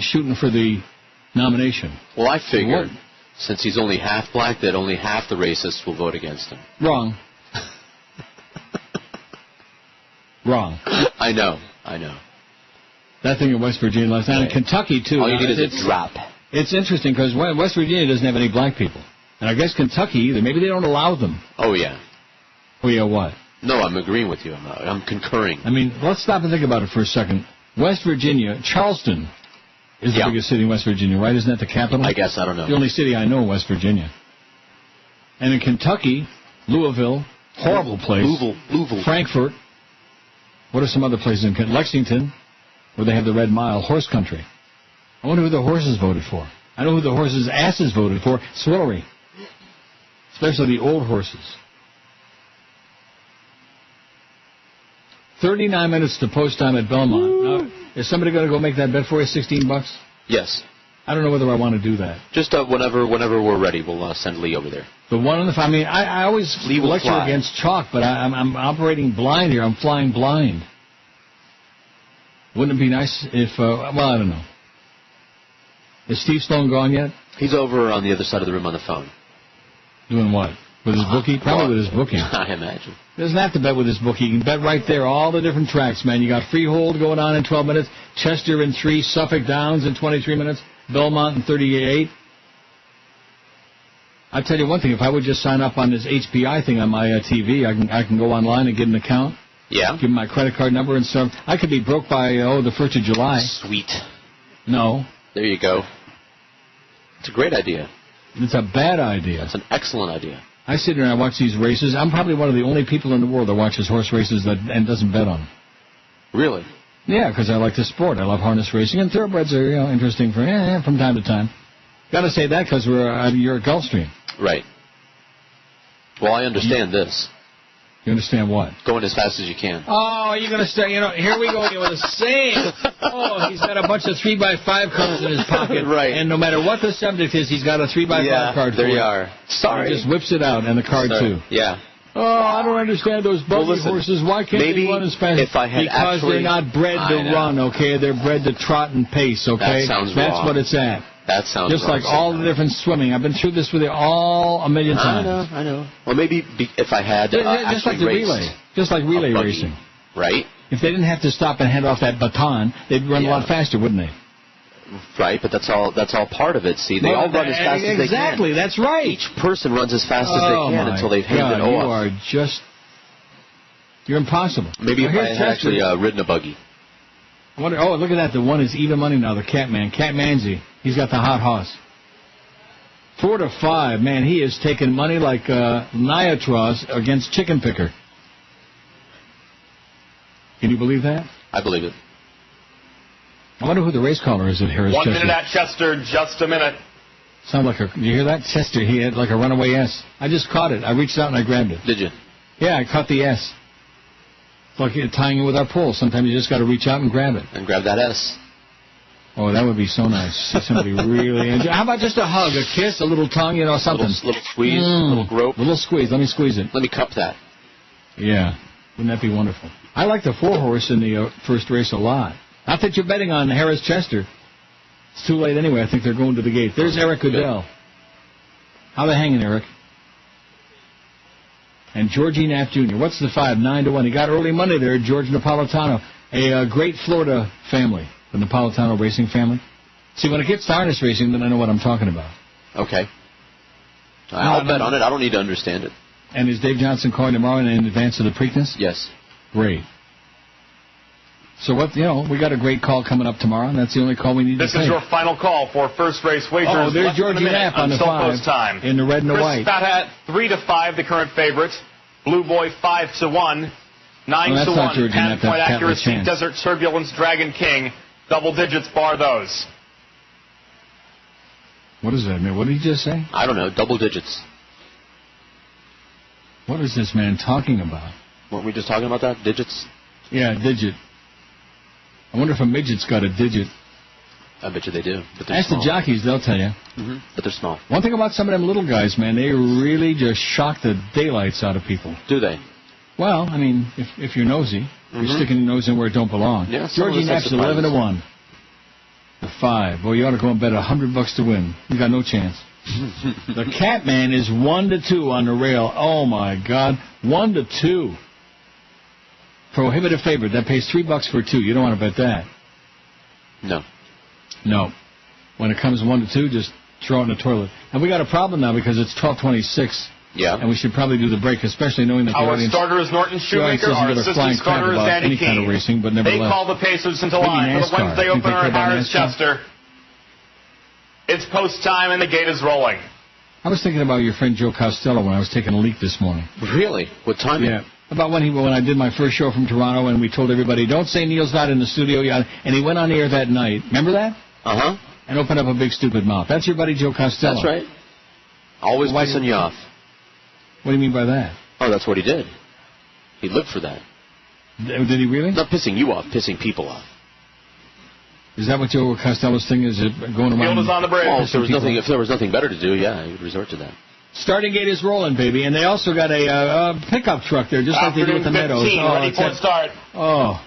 shooting for the nomination. Well, I figured, since he's only half black, that only half the racists will vote against him. Wrong. Wrong. I know. That thing in West Virginia last night. Right. In Kentucky, too. All you need is a drop. It's interesting, because West Virginia doesn't have any black people. And I guess Kentucky either. Maybe they don't allow them. Oh, yeah. Oh, yeah, what? No, I'm agreeing with you. I'm concurring. I mean, let's stop and think about it for a second. West Virginia, Charleston is the biggest city in West Virginia, right? Isn't that the capital? I guess. I don't know. The only city I know in West Virginia. And in Kentucky, Louisville, horrible place. Louisville. Frankfort. What are some other places in Lexington, where they have the Red Mile, horse country. I wonder who the horses voted for. I know who the horses' asses voted for. Swillery. Especially the old horses. 39 minutes to post time at Belmont. Now, is somebody going to go make that bet for you, $16? Yes. I don't know whether I want to do that. Just whenever we're ready, we'll send Lee over there. The one on the... I mean, I always lecture against chalk, but I'm operating blind here. I'm flying blind. Wouldn't it be nice if... I don't know. Is Steve Sloan gone yet? He's over on the other side of the room on the phone. Doing what? With his bookie? Probably with his bookie. I imagine. He doesn't have to bet with his bookie. You can bet right there, all the different tracks, man. You got Freehold going on in 12 minutes, Chester in 3, Suffolk Downs in 23 minutes, Belmont in 38. I'll tell you one thing. If I would just sign up on this HPI thing on my TV, I can go online and get an account. Yeah. Give them my credit card number and stuff. I could be broke by, the 1st of July. Sweet. No. There you go. It's a great idea. It's a bad idea. It's an excellent idea. I sit here and I watch these races. I'm probably one of the only people in the world that watches horse races and doesn't bet on them. Really? Yeah, because I like the sport. I love harness racing, and thoroughbreds are interesting from time to time. Got to say that because you're at Gulfstream. Right. Well, I understand this. You understand what? Going as fast as you can. Oh, you're going to start, here we go with the same. Oh, he's got a bunch of 3x5 cards in his pocket. Right. And no matter what the subject is, he's got a 3x5 card there for you it. are. Sorry. He just whips it out, and the card, too. Yeah. Oh, I don't understand those buggy horses. Why can't they run as fast? If I had because they're not bred to run, okay? They're bred to trot and pace, okay? That sounds That's wrong. what it's at. That sounds just like all the different swimming. I've been through this with you all a million times. I know. Well, maybe if I had just like the relay. Just like relay racing. Right. If they didn't have to stop and hand off that baton, they'd run a lot faster, wouldn't they? Right, but that's all part of it. See, they all run as fast as they can. Exactly, that's right. Each person runs as fast as they can until they've handed off. You are just... You're impossible. Maybe if I had actually ridden a buggy. Oh, look at that. The one is even money now, the Catman. Catmanzy. He's got the hot hoss. 4 to 5. Man, he is taking money like Niatros against Chicken Picker. Can you believe that? I believe it. I wonder who the race caller is at Harris 1 Chester. minute at Chester, just a minute. Sounds like did you hear that? Chester, he had like a runaway S. I just caught it. I reached out and I grabbed it. Did you? Yeah, I caught the S. It's like tying it with our pole. Sometimes you just got to reach out and grab it. And grab that S. Oh, that would be so nice. See somebody really enjoy. How about just a hug, a kiss, a little tongue, something. Little squeeze, little grope. Little squeeze. Let me squeeze it. Let me cup that. Yeah. Wouldn't that be wonderful? I like the 4-horse in the first race a lot. Not that you're betting on Harris Chester. It's too late anyway. I think they're going to the gate. There's Eric Goodell. How they hanging, Eric? And Georgie Knapp Jr. What's the 5? 9 to 1. He got early money there, George Napolitano. A great Florida family, the Napolitano racing family. See, when it gets to harness racing, then I know what I'm talking about. Okay. I'll bet on it. I don't need to understand it. And is Dave Johnson calling tomorrow in advance of the Preakness? Yes. Great. So what? We got a great call coming up tomorrow, and that's the only call we need to take. This is your final call for first race wagers. Oh, there's Georgie Knapp on the 5 time. in the red and the white. Chris Fat Hat 3 to 5, the current favorite. Blue Boy 5 to 1. 9 to 1. 10-point accuracy. Desert Turbulence Dragon King. Double digits bar those. What does that mean? What did he just say? I don't know. Double digits. What is this man talking about? Weren't we just talking about that? Digits? Yeah, digit. I wonder if a midget's got a digit. I bet you they do. But they're Ask small. the jockeys, they'll tell you. Mm-hmm. But they're small. One thing about some of them little guys, man, they really just shock the daylights out of people. Do they? Well, I mean, if you're nosy, you're sticking your nose in where it don't belong. Yeah, Georgie Knapp's 11 to 1. The 5. Boy, you ought to go and bet $100 to win. You got no chance. The Catman is 1 to 2 on the rail. Oh my God, 1 to 2. Prohibitive favorite. That pays $3 for 2. You don't want to bet that. No. When it comes 1 to 2, just throw it in the toilet. And we got a problem now because it's 12:26. Yeah. And we should probably do the break, especially knowing that the Our audience... starter is Norton Shoemaker. Our assistant starter is Andy any King. kind of racing, but nevertheless. They call the Pacers into line for the Wednesday opener at Harris Chester. It's post time and the gate is rolling. I was thinking about your friend Joe Costello when I was taking a leak this morning. Really? What time? Yeah. About when I did my first show from Toronto and we told everybody, don't say Neil's not in the studio yet. And he went on air that night. Remember that? Uh-huh. And opened up a big stupid mouth. That's your buddy Joe Costello. That's right. Always pissing you off. What do you mean by that? Oh, that's what he did. He lived for that. Did he really? Not pissing you off, pissing people off. Is that what Joe Costello's thing is? Going around? Field is on the bridge. Well, if there was nothing better to do, yeah, he would resort to that. Starting gate is rolling, baby, and they also got a pickup truck there, just like they do with the Meadows. Ready for start. Oh,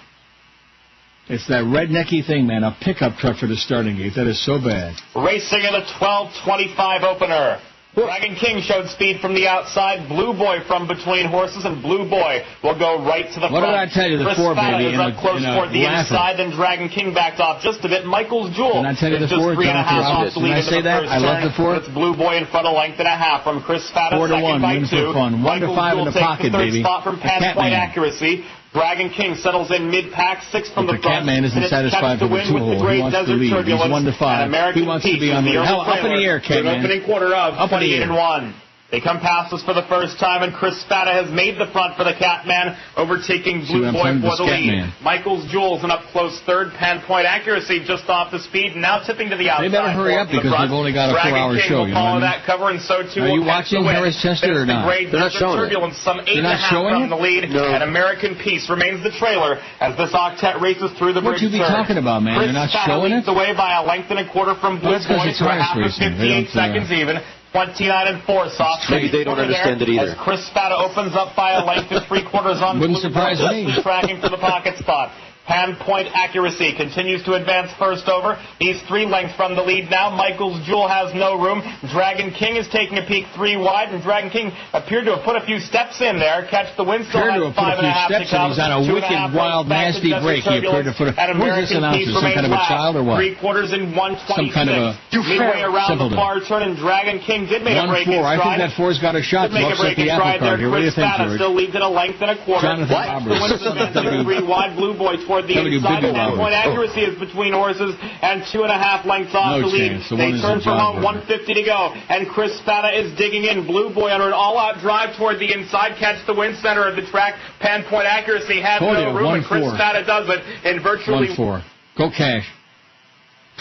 it's that rednecky thing, man, a pickup truck for the starting gate. That is so bad. Racing in the 12:25 opener. Dragon King showed speed from the outside. Blue Boy from between horses, and Blue Boy will go right to the front. What did I tell you? The Chris 4, Fata baby. is up close toward the inside, then Dragon King backed off just a bit. Michael's Jewel Didn't I tell you is the just 4? 3.5 off the lead Did I say that? I love the 4. It's Blue Boy in front, a length and a half from Chris Fata. 4 to 1, by win 2. for fun. 1 to 5 in the pocket, baby. Spot from Pan-point accuracy. Dragon King settles in mid-pack, 6 from the front. The Catman isn't satisfied with the 2-hole. He wants to lead. He's 1 to 5. He wants to be on the up in the air, Catman. Opening quarter of up 28-1. They come past us for the first time, and Chris Spada has made the front for the Catman, overtaking Blue Boy for the lead. Michael's Jewels an up-close third, Pan-point accuracy just off the speed, and now tipping to the outside. They better hurry up because they've only got a 4-hour show. You know what I mean? That cover, and so too Are you watching Harris Chester or not? They're not showing Turbulence, some 8.5 from the lead, and American Peace remains the trailer as this octet races through the bridge. What you be talking about, man? They're not showing it? Leads the way by a length and a quarter from Blue Boy to a half of 58 seconds even. 29 and 4, soft. Maybe they don't understand it either. As Chris Spada opens up by a length and 3/4 on Wouldn't surprise me. Tracking for the pocket spot. Pan-point accuracy continues to advance first over. He's 3 lengths from the lead now. Michael's Jewel has no room. Dragon King is taking a peek 3 wide, and Dragon King appeared to have put a few steps in there. Catch the wind still has 5.5 to come. He's on a wicked, wild, nasty break. He appeared to put a... Who's this announcer? Some kind of a child or what? 3/4 in 126. Some kind of a... Midway around the far turn, and Dragon King did make a break in 1-4. stride. I think that 4's got a shot to upset the apple cart here. What do you think, George? Still leads at a length and a quarter. Jonathan Roberts. The 3 wide Blue Boy toward the inside. Point accuracy is between horses and 2.5 lengths off the lead. They turn for home, 150 to go, and Chris Spada is digging in. Blue Boy under an all-out drive toward the inside, catch the wind center of the track. Pan-point accuracy has no room, and Chris Spada does it in virtually 1-4. Go Cash.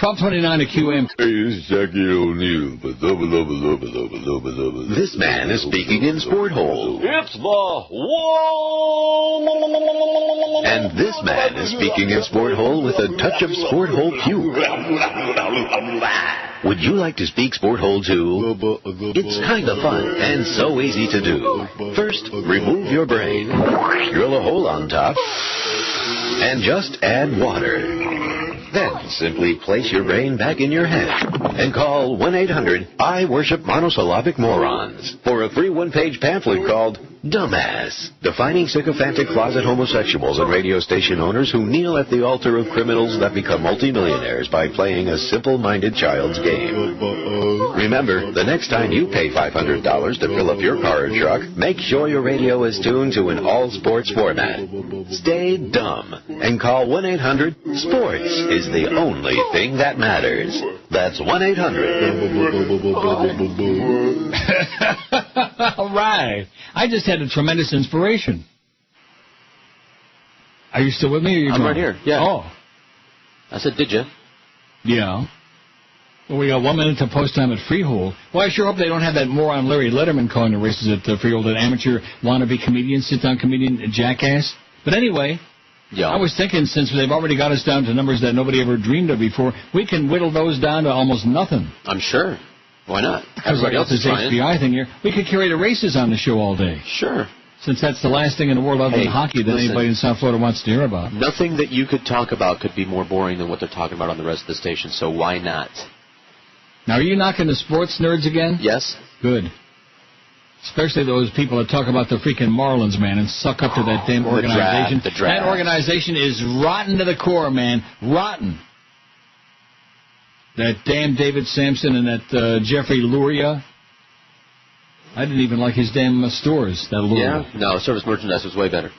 12:29 to QM. This is Jackie O'Neill. This man is speaking in Sport Hole. It's the wall. And this man is speaking in Sport Hole with a touch of Sport Hole puke. Would you like to speak Sport Hole too? It's kind of fun and so easy to do. First, remove your brain, drill a hole on top, and just add water. Then simply place your brain back in your head and call 1-800-I Worship Monosyllabic Morons for a free one-page pamphlet called Dumbass, defining sycophantic closet homosexuals and radio station owners who kneel at the altar of criminals that become multimillionaires by playing a simple-minded child's game. Remember, the next time you pay $500 to fill up your car or truck, make sure your radio is tuned to an all-sports format. Stay dumb and call 1-800-SPORTS is the only thing that matters. That's 1-800. All right. I just had a tremendous inspiration. Are you still with me? Or are you I'm gone? right here. Yeah. Oh. I said, did you? Yeah. Well, we got 1 minute to post time at Freehold. Well, I sure hope they don't have that moron Larry Letterman calling the races at Freehold, an amateur wannabe comedian, sit-down comedian, jackass. But anyway... Yeah. I was thinking, since they've already got us down to numbers that nobody ever dreamed of before, we can whittle those down to almost nothing. I'm sure. Why not? Everybody else is HBI thing here. We could carry the races on the show all day. Sure. Since that's the last thing in the world other than hockey that anybody in South Florida wants to hear about. Nothing that you could talk about could be more boring than what they're talking about on the rest of the station, so why not? Now, are you knocking the sports nerds again? Yes. Good. Especially those people that talk about the freaking Marlins, man, and suck up to that damn organization. The draft. That organization is rotten to the core, man. Rotten. That damn David Samson and that Jeffrey Luria. I didn't even like his damn stores, that Luria. Yeah? No, service merchandise was way better.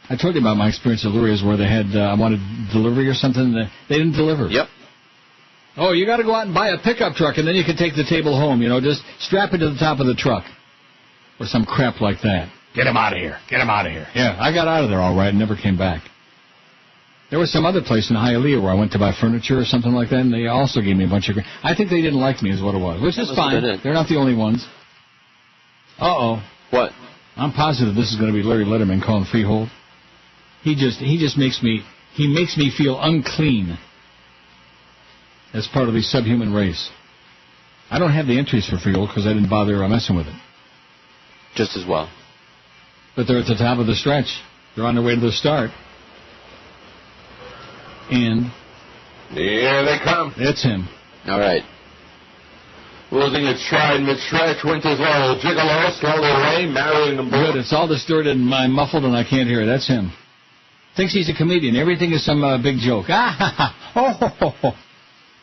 I told you about my experience at Luria's where they had, I wanted delivery or something. They didn't deliver. Yep. Oh, you got to go out and buy a pickup truck, and then you can take the table home. You know, just strap it to the top of the truck, or some crap like that. Get him out of here. Get him out of here. Yeah, I got out of there all right and never came back. There was some other place in Hialeah where I went to buy furniture or something like that, and they also gave me a bunch of... I think they didn't like me is what it was, which is fine. They're not the only ones. Uh-oh. What? I'm positive this is going to be Larry Letterman calling Freehold. He just makes me feel unclean as part of the subhuman race. I don't have the entries for Freehold because I didn't bother messing with it. Just as well. But they're at the top of the stretch. They're on their way to the start. And... here they come. It's him. All right. Losing its stride mid-stretch, Winter's Laurel, Gigolo, slowly away, marrying them both. Good, it's all distorted and muffled and I can't hear it. That's him. Thinks he's a comedian. Everything is some big joke.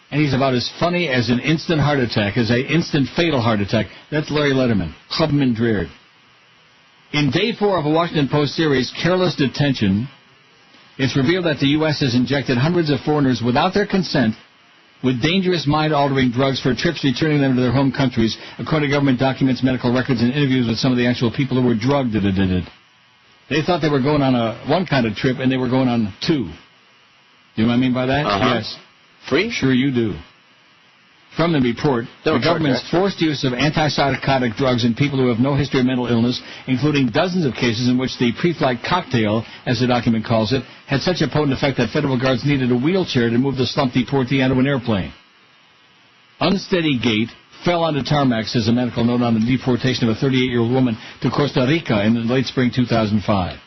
And he's about as funny as an instant heart attack, as an instant fatal heart attack. That's Larry Letterman. Clubman Dreard. In day 4 of a Washington Post series, Careless Detention, it's revealed that the U.S. has injected hundreds of foreigners without their consent with dangerous mind-altering drugs for trips returning them to their home countries, according to government documents, medical records, and interviews with some of the actual people who were drugged. They thought they were going on one kind of trip, and they were going on two. You know what I mean by that? Yes. Free? Sure you do. From the report, the government's forced use of antipsychotic drugs in people who have no history of mental illness, including dozens of cases in which the pre-flight cocktail, as the document calls it, had such a potent effect that federal guards needed a wheelchair to move the slumped deportee onto an airplane. Unsteady gait, fell onto tarmac, says a medical note on the deportation of a 38-year-old woman to Costa Rica in the late spring 2005.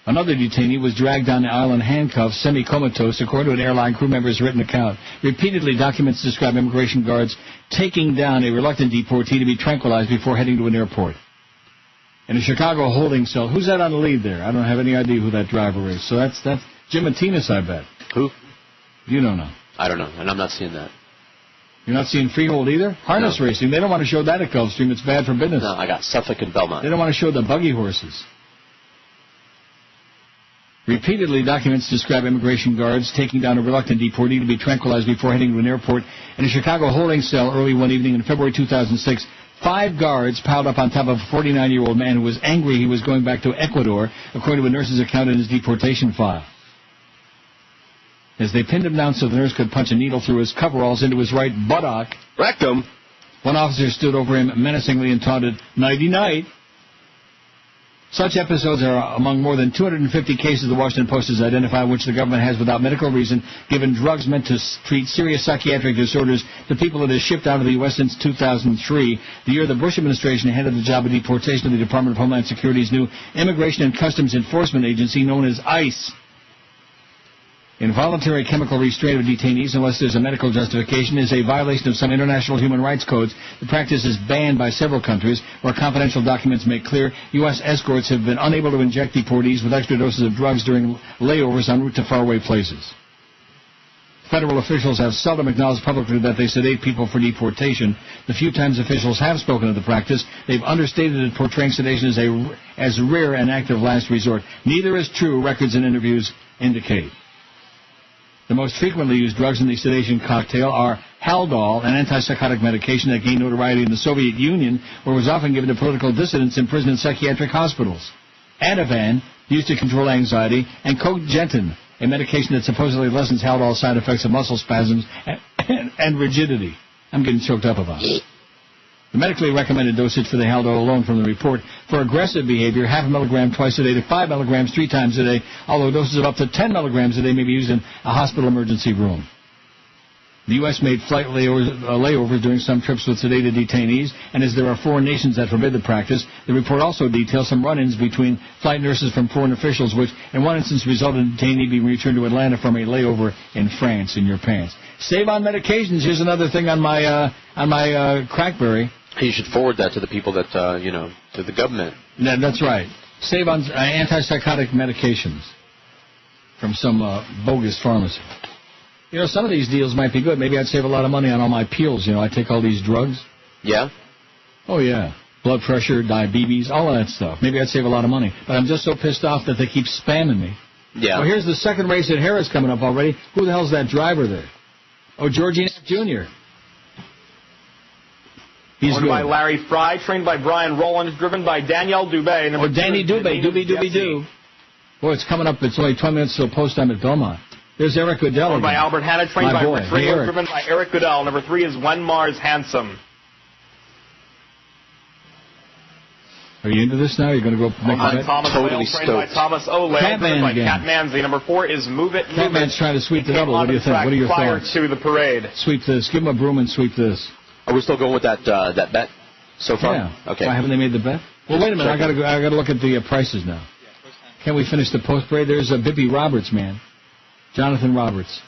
Another detainee was dragged down the island handcuffed, semi-comatose, according to an airline crew member's written account. Repeatedly, documents describe immigration guards taking down a reluctant deportee to be tranquilized before heading to an airport. In a Chicago holding cell, who's that on the lead there? I don't have any idea who that driver is. So that's Jim Martinez, I bet. Who? You don't know. I don't know, and I'm not seeing that. You're not seeing freehold either? Harness racing. They don't want to show that at Gulfstream. It's bad for business. No, I got Suffolk and Belmont. They don't want to show the buggy horses. Repeatedly, documents describe immigration guards taking down a reluctant deportee to be tranquilized before heading to an airport. In a Chicago holding cell early one evening in February 2006, 5 guards piled up on top of a 49-year-old man who was angry he was going back to Ecuador, according to a nurse's account in his deportation file. As they pinned him down so the nurse could punch a needle through his coveralls into his right buttock, rectum, one officer stood over him menacingly and taunted, "Nighty-night." Such episodes are among more than 250 cases the Washington Post has identified which the government has, without medical reason, given drugs meant to treat serious psychiatric disorders to people it has shipped out of the U.S. since 2003, the year the Bush administration headed the job of deportation of the Department of Homeland Security's new Immigration and Customs Enforcement Agency known as ICE. Involuntary chemical restraint of detainees, unless there's a medical justification, is a violation of some international human rights codes. The practice is banned by several countries, where confidential documents make clear U.S. escorts have been unable to inject deportees with extra doses of drugs during layovers en route to faraway places. Federal officials have seldom acknowledged publicly that they sedate people for deportation. The few times officials have spoken of the practice, they've understated it, portraying sedation as rare and act of last resort. Neither is true, records and interviews indicate. The most frequently used drugs in the sedation cocktail are Haldol, an antipsychotic medication that gained notoriety in the Soviet Union, where it was often given to political dissidents in prison and psychiatric hospitals. Ativan, used to control anxiety, and Cogentin, a medication that supposedly lessens Haldol side effects of muscle spasms and rigidity. I'm getting choked up about it. The medically recommended dosage for the Haldol alone from the report for aggressive behavior, 0.5 milligram twice a day to 5 milligrams 3 times a day, although doses of up to 10 milligrams a day may be used in a hospital emergency room. The U.S. made flight layovers during some trips with sedated detainees, and as there are foreign nations that forbid the practice, the report also details some run-ins between flight nurses from foreign officials, which in one instance resulted in a detainee being returned to Atlanta from a layover in France in your pants. Save on medications. Here's another thing on my Crackberry. You should forward that to the people that, to the government. Yeah, that's right. Save on antipsychotic medications from some bogus pharmacy. You know, some of these deals might be good. Maybe I'd save a lot of money on all my pills. You know, I take all these drugs. Yeah? Oh, yeah. Blood pressure, diabetes, all of that stuff. Maybe I'd save a lot of money. But I'm just so pissed off that they keep spamming me. Yeah. Well, here's the second race at Harris coming up already. Who the hell's that driver there? Oh, Georgie Jr. He's owned by Larry Fry, trained by Brian Rowland, driven by Danielle Dubé. Oh, Danny Dubé, Doobie-Doo. Boy, it's coming up. It's only 20 minutes till post time at Belmont. There's Eric Goodell. Owned by Albert Hanna, trained by Rich Ringler, driven by Eric Goodell. Number 3 is When Mars Handsome. Are you into this now? You're going to go make a bet? Thomas totally trained by Thomas O'Leary, driven by Cat Manzi. Number 4 is Move It, Move Catman's trying to sweep the double. What do you think? What are your thoughts? Prior to the parade. Sweep this. Give him a broom and sweep this. Are we still going with that bet so far? Yeah. Okay. Why haven't they made the bet? Well, wait a minute. I got to look at the prices now. Can we finish the post parade? There's a Bippy Roberts, man. Jonathan Roberts.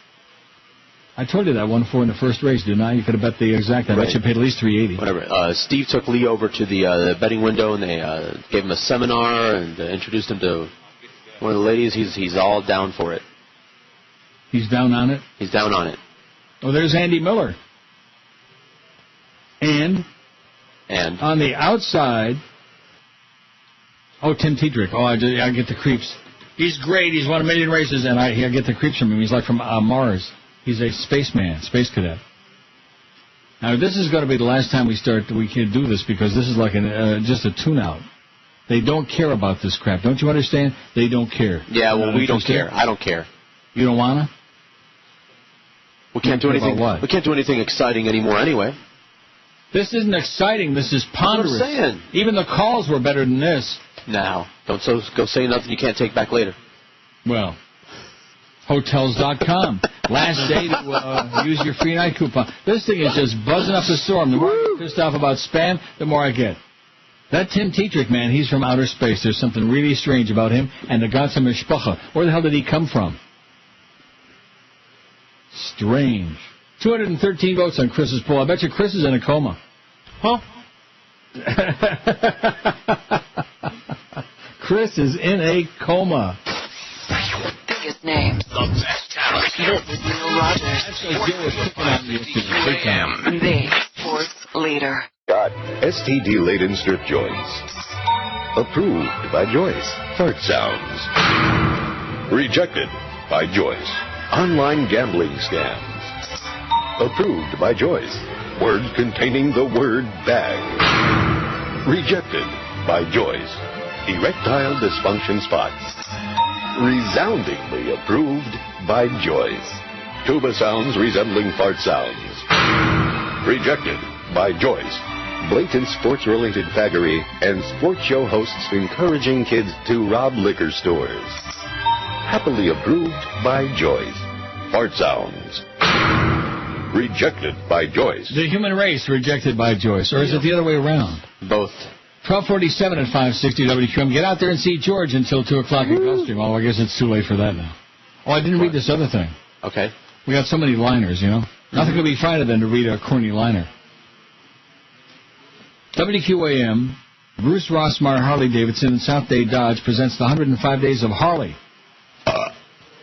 I told you that 1-4 in the first race, didn't I? You could have bet the exact. I bet you paid at least $380. Whatever. Steve took Lee over to the betting window, and they gave him a seminar and introduced him to one of the ladies. He's all down for it. He's down on it? He's down on it. Oh, there's Andy Miller. And on the outside, Tim Tetrick. Oh, I get the creeps. He's great. He's won a million races, and I get the creeps from him. He's like from Mars. He's a spaceman, space cadet. Now, this is going to be the last time we can do this because this is like just a tune-out. They don't care about this crap. Don't you understand? They don't care. Yeah, well, we don't care. I don't care. You don't want to? We can't do anything. What? We can't do anything exciting anymore anyway. This isn't exciting. This is ponderous. That's what I'm saying. Even the calls were better than this. Now, don't go say nothing you can't take back later. Well, Hotels.com. Last day to use your free night coupon. This thing is just buzzing up the storm. The more I get pissed off about spam, the more I get. That Tim Tetrick, man, he's from outer space. There's something really strange about him and the ganze Mishpacha. Where the hell did he come from? Strange. 213 votes on Chris's poll. I bet you Chris is in a coma. Huh? Chris is in a coma. Biggest names. The best talent. This is Neil Rogers. WQAM. The sports leader. Got STD-laden strip joints. Approved by Joyce. Fart sounds. Rejected by Joyce. Online gambling scams. Approved by Joyce. Word containing the word bag. Rejected by Joyce. Erectile dysfunction spots. Resoundingly approved by Joyce. Tuba sounds resembling fart sounds. Rejected by Joyce. Blatant sports-related faggery and sports show hosts encouraging kids to rob liquor stores. Happily approved by Joyce. Fart sounds. Rejected by Joyce. The human race rejected by Joyce. Or is it the other way around? Both. 1247 at 560 WQAM. Get out there and see George until 2 o'clock at Gulfstream. Oh, I guess it's too late for that now. Oh, I didn't read this other thing. Okay. We got so many liners, you know. Nothing could be finer than to read a corny liner. WQAM, Bruce Rossmeyer Harley Davidson and South Day Dodge presents the 105 Days of Harley.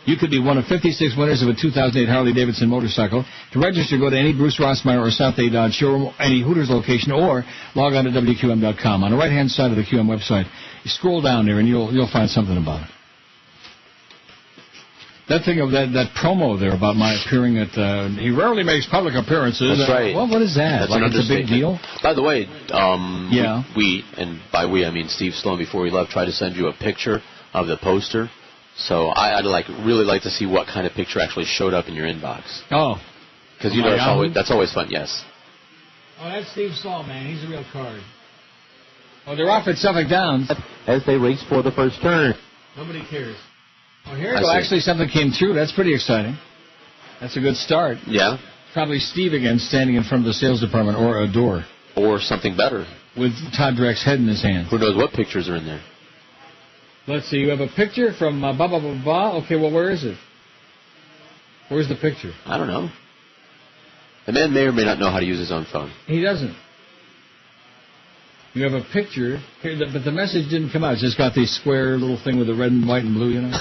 You could be one of 56 winners of a 2008 Harley Davidson motorcycle. To register, go to any Bruce Rossmeyer or South Day Dodge showroom, any Hooters location, or log on to WQM.com. On the right-hand side of the QM website, you scroll down there and you'll find something about it. That thing of that promo there about my appearing at, he rarely makes public appearances. That's right. What is that? That's like an it's a big deal? By the way, yeah. we, and by we I mean Steve Sloan before we left, tried to send you a picture of the poster. So I'd really like to see what kind of picture actually showed up in your inbox. Oh. Because you know that's always fun, yes. Oh, that's Steve Sloan, man. He's a real card. Oh, they're off at Suffolk Downs. As they race for the first turn. Nobody cares. Oh, here you go. Actually, something came through. That's pretty exciting. That's a good start. Yeah. Probably Steve again standing in front of the sales department or a door. Or something better. With Todd Dreck's head in his hand. Who knows what pictures are in there? Let's see. You have a picture from blah, blah, blah, blah. Okay, well, where is it? Where's the picture? I don't know. The man may or may not know how to use his own phone. He doesn't. You have a picture, but the message didn't come out. It's just got the square little thing with the red and white and blue, you know?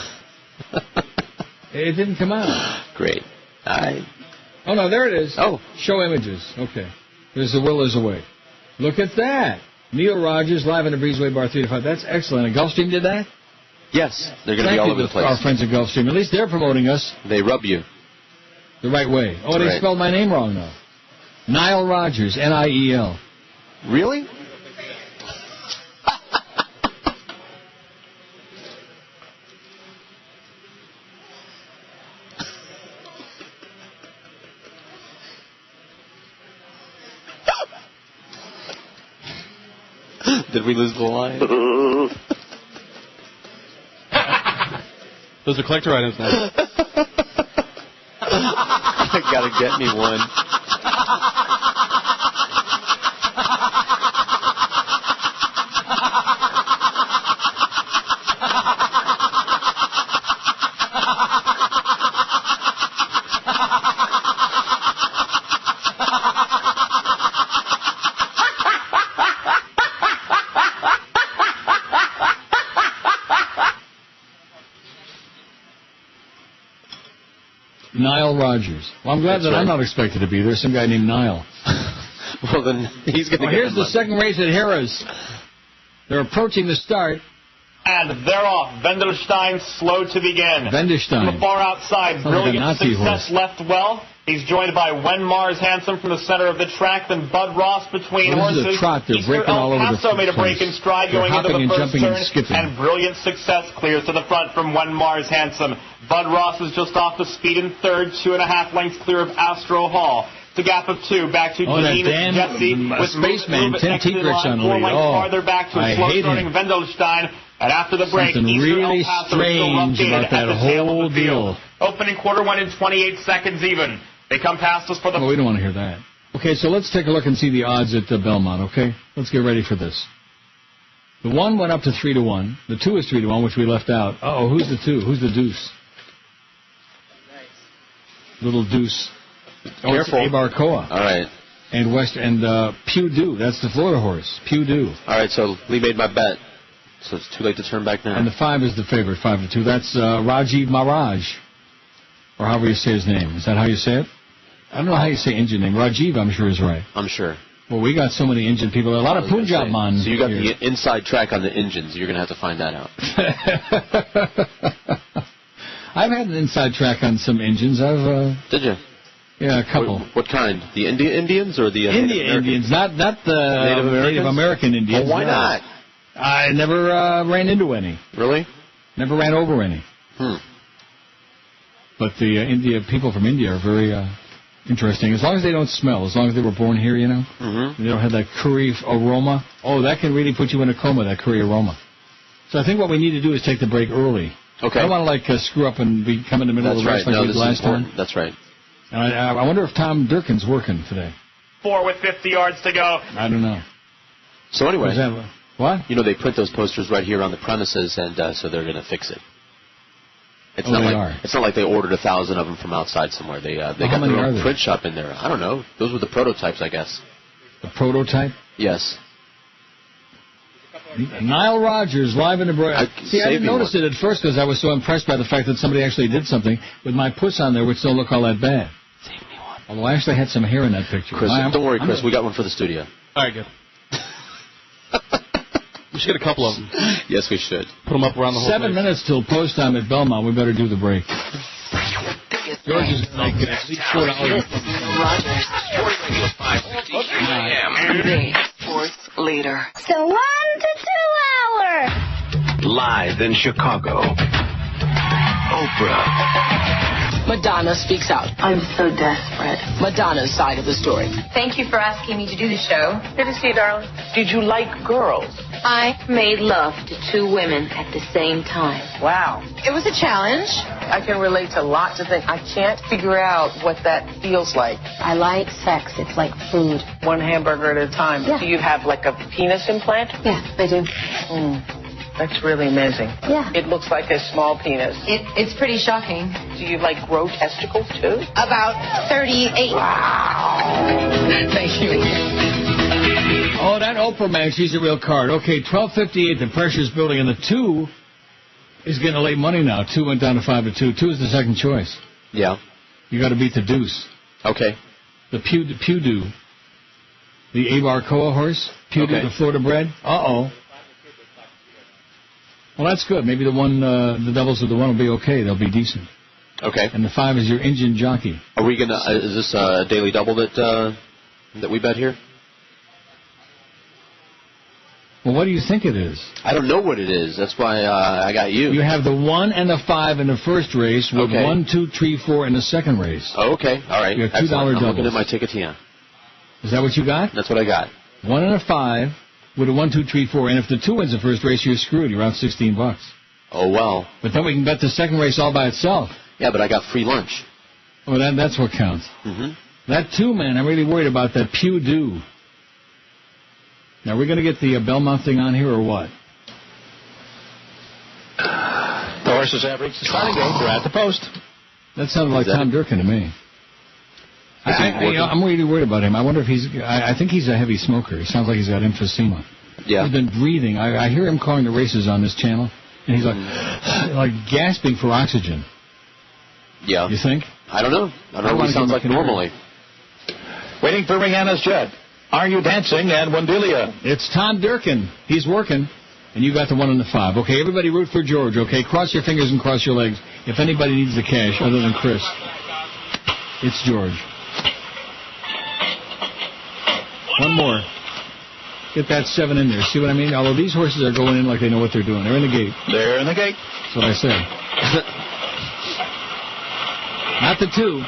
It didn't come out. Great. Oh, no, there it is. Oh. Show images. Okay. There's the will, there's a way. Look at that. Neil Rogers, live in the Breezeway Bar 3 to 5. That's excellent. And Gulfstream did that? Yes. They're going to be all over the place. Our friends at Gulfstream. At least they're promoting us. They rub you. The right way. Oh, they spelled my name wrong, though. Nile Rogers, N-I-E-L. Really? Did we lose the line? Those are collector items now. Gotta get me one. Nile Rogers. Well, I'm glad that I'm not expected to be there. Some guy named Nile. Well, then he's going to get here's the second race at Harrah's. They're approaching the start. And they're off. Wendelstein slow to begin. Wendelstein. From the far outside, brilliant success left well. He's joined by Wen Mars Handsome from the center of the track, then Bud Ross between horses. This is a trot. They're breaking all over the place. made a break in stride going into the first turn, and brilliant success clears to the front from Wen Mars Handsome. Bud Ross is just off the speed in third, 2.5 lengths clear of Astro Hall. It's a gap of 2, back to Janine Jesse with Spaceman, Tim Tegrich on the lead. 4 lengths farther back to a slow-starting Wendelstein. And after the break, something really strange about that whole deal. Opening quarter went in 28 seconds even. They come past us for the... Oh, we don't want to hear that. Okay, so let's take a look and see the odds at Belmont, okay? Let's get ready for this. The 1 went up to 3-1. The 2 is 3-1, which we left out. Uh-oh, who's the 2? Who's the deuce? Little deuce. Oh, Careful. It's Abarcoa. All right. And Pew Do. That's the Florida horse. Pew Do. All right, so Lee made my bet. So it's too late to turn back now. And the 5 is the favorite, 5-2. That's Rajiv Maharaj. Or however you say his name. Is that how you say it? I don't know how you say Indian name. Rajiv, I'm sure, is right. I'm sure. Well, we got so many Indian people. A lot of Punjab man. So you got the inside track on the engines. You're going to have to find that out. I've had an inside track on some engines. Did you? Yeah, a couple. What kind? The Indians or the Indians? Not the Native American Indians. Well, why not? I never ran into any. Really? Never ran over any. But the people from India are very interesting. As long as they don't smell, as long as they were born here, you know. They don't have that curry aroma. Oh, that can really put you in a coma, that curry aroma. So I think what we need to do is take the break early. Okay. I don't want to screw up and come in the middle of the race like we did last time. That's right. And I wonder if Tom Durkin's working today. 4 with 50 yards to go. I don't know. So anyway, what? You know, they print those posters right here on the premises, and so they're going to fix it. It's not like they ordered 1,000 of them from outside somewhere. They got their own print shop in there. I don't know. Those were the prototypes, I guess. The prototype? Yes. Nile Rodgers live in the break. I didn't notice it at first because I was so impressed by the fact that somebody actually did something with my puss on there, which don't look all that bad. Save me one. Although I actually had some hair in that picture. Chris, don't worry, Chris. We got one for the studio. All right, good. We should get a couple of them. Yes, we should. Put them up around the whole 7 minutes till post time at Belmont. We better do the break. George is like at least $4. Rogers. Sports Radio 550 QAM. Fourth leader. So 1 to 2 hours. Live in Chicago. Oprah. Madonna speaks out. I'm so desperate. Madonna's side of the story. Thank you for asking me to do the show. Good to see you, darling. Did you like girls? I made love to 2 women at the same time. Wow. It was a challenge. I can relate to lots of things. I can't figure out what that feels like. I like sex. It's like food. 1 hamburger at a time. Yeah. Do you have like a penis implant? Yeah, I do. That's really amazing. Yeah. It looks like a small penis. It's pretty shocking. Do you like grow testicles too? About 38. Wow. Thank you. Oh, that Oprah man, she's a real card. Okay, 12:58. The pressure's building, and the 2 is getting to lay money now. 2 went down to 5-2. 2 is the second choice. Yeah. You got to beat the deuce. Okay. The Pew Do. The Abarcoa horse. Pew Do, the Florida bred. Uh-oh. Well, that's good. Maybe the doubles of the 1 will be okay. They'll be decent. Okay. And the 5 is your engine jockey. Are we gonna? Is this a daily double that we bet here? Well, what do you think it is? I don't know what it is. That's why I got you. You have the 1 and the 5 in the first race with 1, 2, 3, 4 in the second race. Oh, okay. All right. You have $2 doubles. I'm looking at my ticket here. Is that what you got? That's what I got. 1 and a 5. With a 1, 2, 3, 4, and if the 2 wins the first race, you're screwed. You're out $16. Oh well. But then we can bet the second race all by itself. Yeah, but I got free lunch. Well, that's what counts. That 2, man, I'm really worried about that Pew Do. Now, we're going to get the Belmont thing on here or what? The horses have reached the starting gate. They're at the post. That sounded like Tom Durkin to me. I'm really worried about him. I wonder if I think he's a heavy smoker. He sounds like he's got emphysema. Yeah. He's been breathing. I hear him calling the races on this channel, and he's like gasping for oxygen. Yeah. You think? I don't know. I don't know what he sounds like normally. Waiting for Rihanna's jet. Are You Dancing and Wandelia? It's Tom Durkin. He's working. And you got the 1 and the 5. Okay, everybody root for George, okay? Cross your fingers and cross your legs. If anybody needs the cash other than Chris, it's George. One more. Get that 7 in there. See what I mean? Although these horses are going in like they know what they're doing. They're in the gate. They're in the gate. That's what I said. Not the 2.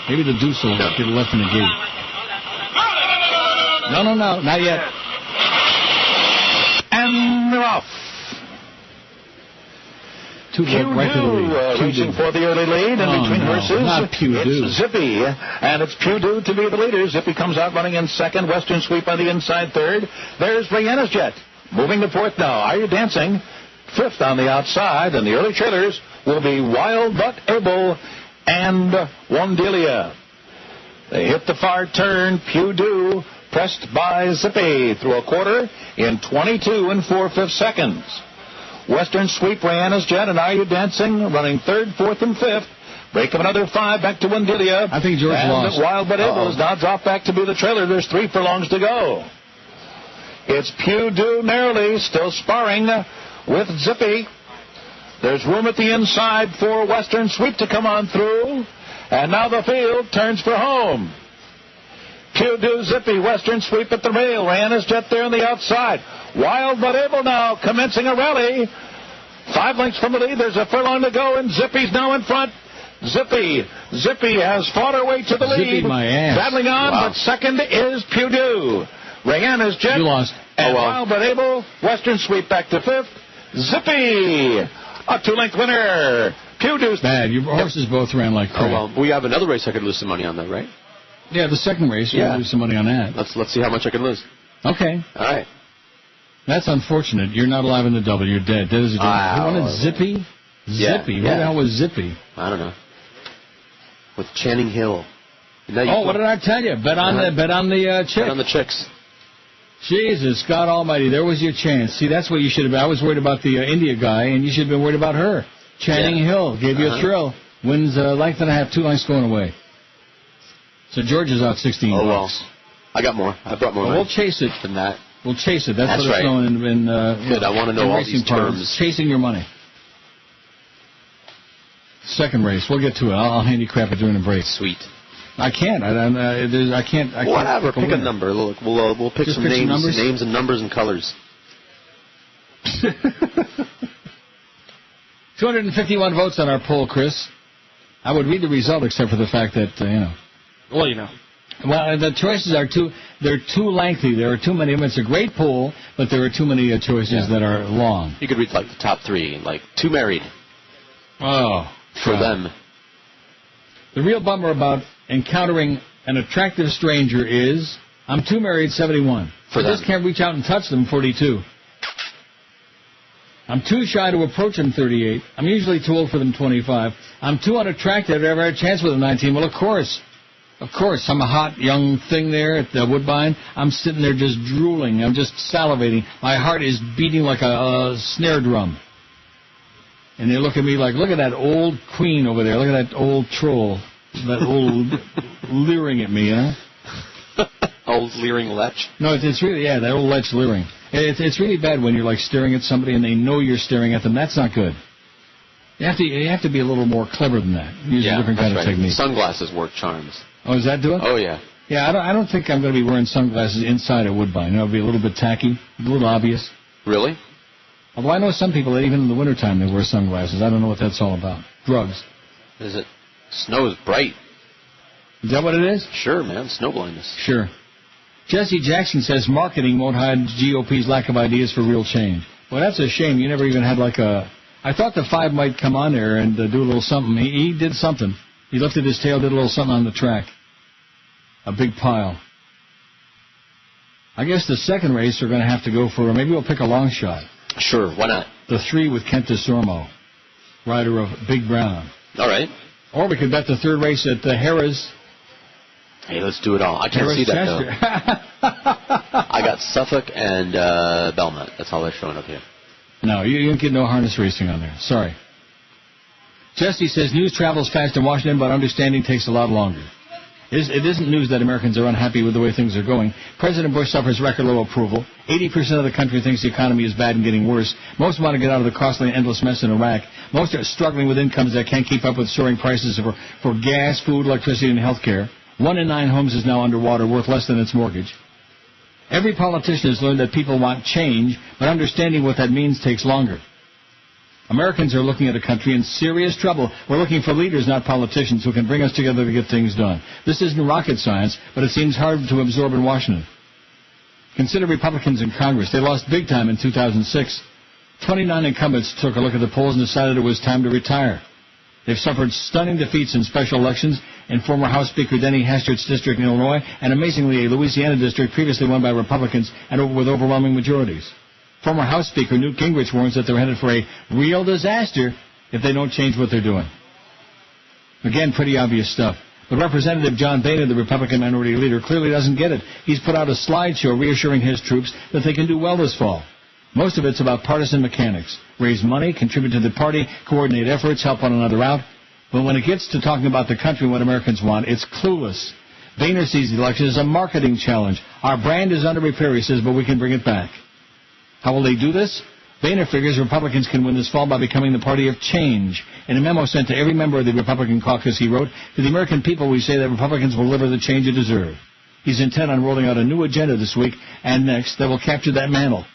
Maybe the deuce will get left in the gate. No, not yet. And they're off. Pew right to the lead. Racing for the early lead, and between horses, it's Zippy, and it's Pew to be the leader. Zippy comes out running in second. Western Sweep on the inside third. There's Rihanna's Jet moving to fourth now. Are You Dancing? Fifth on the outside, and the early trailers will be Wild But Able and Wondelia. They hit the far turn. Pew pressed by Zippy through a quarter in 22 and 4/5 seconds. Western Sweep, Rihanna's Jet, and Are You Dancing running third, fourth, and fifth. Break of another 5 back to Wondelia. I think George lost. And Wild But Able is now dropped back to be the trailer. There's 3 furlongs to go. It's Pew narrowly still sparring with Zippy. There's room at the inside for Western Sweep to come on through. And now the field turns for home. Pew Zippy, Western Sweep at the rail. Rihanna's Jet there on the outside. Wild But Able now commencing a rally. 5 lengths from the lead. There's a furlong to go, and Zippy's now in front. Zippy has fought her way to the lead. Zippy, my ass. Battling on, but second is Pew Rihanna's Jet. You lost. And Wild But Able. Western Sweep back to fifth. Zippy, a 2-length winner. Pew bad. Your horses both ran like crap. Oh, well, we have another race I could lose some money on, though, right? Yeah, the second race, we'll lose some money on that. Let's see how much I can lose. Okay. All right. That's unfortunate. You're not alive in the double. You're dead. Dead as a dog. You wanted Zippy? Yeah, Zippy? Where the hell was Zippy? I don't know. With Channing Hill. What did I tell you? Bet on the chick. Bet on the chicks. Jesus, God Almighty, there was your chance. See, that's what you should have been. I was worried about the India guy, and you should have been worried about her. Channing Hill gave you a thrill. Wins length and a half, 2 lengths going away. So George is out 16 bucks. Well, I got more. I brought more. Well, we'll chase it. Than that. We'll chase it. That's what right. it's known in good. I want to know all these terms. Chasing your money. Second race. We'll get to it. I'll handicap it during the break. Sweet. I can't. I can't. Whatever. Pick a number. Look, we'll pick some names and numbers and colors. 251 votes on our poll, Chris. I would read the result except for the fact that, Well, you know. Well, the choices are too lengthy. There are too many of them. It's a great poll, but there are too many choices that are long. You could read like the top 3, like 2 married. Oh. For them. The real bummer about encountering an attractive stranger is, I'm 2 married, 71. For them. I just can't reach out and touch them, 42. I'm too shy to approach them, 38. I'm usually too old for them, 25. I'm too unattractive to ever have a chance with them, 19. Well, of course. I'm a hot young thing there at the Woodbine. I'm sitting there just drooling. I'm just salivating. My heart is beating like a snare drum. And they look at me like, look at that old queen over there. Look at that old troll. That old leering at me, Old leering lech? No, it's really, that old lech leering. It's really bad when you're like staring at somebody and they know you're staring at them. That's not good. You have to be a little more clever than that. Use a different kind of technique. Sunglasses work charms. Oh, does that do it? Oh, yeah. Yeah, I don't think I'm going to be wearing sunglasses inside a Woodbine. It'll be a little bit tacky, a little obvious. Really? Although I know some people that even in the wintertime they wear sunglasses. I don't know what that's all about. Drugs. Is it? Snow is bright. Is that what it is? Sure, man. Snow blindness. Sure. Jesse Jackson says marketing won't hide GOP's lack of ideas for real change. Well, that's a shame. You never even had like a... I thought the 5 might come on there and do a little something. He did something. He lifted his tail, did a little something on the track. A big pile. I guess the second race we're going to have to go for... Maybe we'll pick a long shot. Sure, why not? The 3 with Kent DeSormo, rider of Big Brown. All right. Or we could bet the third race at the Harrah's. Hey, let's do it all. I can't see that, though. I got Suffolk and Belmont. That's all they're showing up here. No, you don't get no harness racing on there. Sorry. Jesse says news travels fast in Washington, but understanding takes a lot longer. It isn't news that Americans are unhappy with the way things are going. President Bush suffers record low approval. 80% of the country thinks the economy is bad and getting worse. Most want to get out of the costly and endless mess in Iraq. Most are struggling with incomes that can't keep up with soaring prices for gas, food, electricity, and health care. 1 in 9 homes is now underwater, worth less than its mortgage. Every politician has learned that people want change, but understanding what that means takes longer. Americans are looking at a country in serious trouble. We're looking for leaders, not politicians, who can bring us together to get things done. This isn't rocket science, but it seems hard to absorb in Washington. Consider Republicans in Congress. They lost big time in 2006. 29 incumbents took a look at the polls and decided it was time to retire. They've suffered stunning defeats in special elections in former House Speaker Denny Hastert's district in Illinois, and amazingly a Louisiana district previously won by Republicans and with overwhelming majorities. Former House Speaker Newt Gingrich warns that they're headed for a real disaster if they don't change what they're doing. Again, pretty obvious stuff. But Representative John Boehner, the Republican minority leader, clearly doesn't get it. He's put out a slideshow reassuring his troops that they can do well this fall. Most of it's about partisan mechanics. Raise money, contribute to the party, coordinate efforts, help one another out. But when it gets to talking about the country and what Americans want, it's clueless. Boehner sees the election as a marketing challenge. Our brand is under repair, he says, but we can bring it back. How will they do this? Boehner figures Republicans can win this fall by becoming the party of change. In a memo sent to every member of the Republican caucus, he wrote, "To the American people, we say that Republicans will deliver the change you deserve." He's intent on rolling out a new agenda this week and next that will capture that mantle.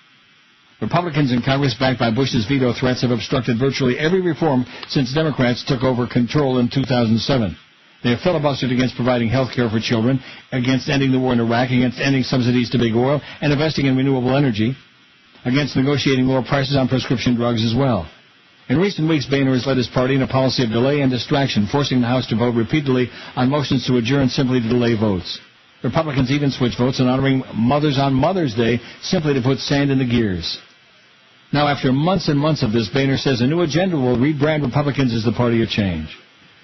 Republicans in Congress, backed by Bush's veto threats, have obstructed virtually every reform since Democrats took over control in 2007. They have filibustered against providing health care for children, against ending the war in Iraq, against ending subsidies to big oil, and investing in renewable energy, against negotiating lower prices on prescription drugs as well. In recent weeks, Boehner has led his party in a policy of delay and distraction, forcing the House to vote repeatedly on motions to adjourn simply to delay votes. Republicans even switch votes on honoring mothers on Mother's Day simply to put sand in the gears. Now, after months and months of this, Boehner says a new agenda will rebrand Republicans as the party of change.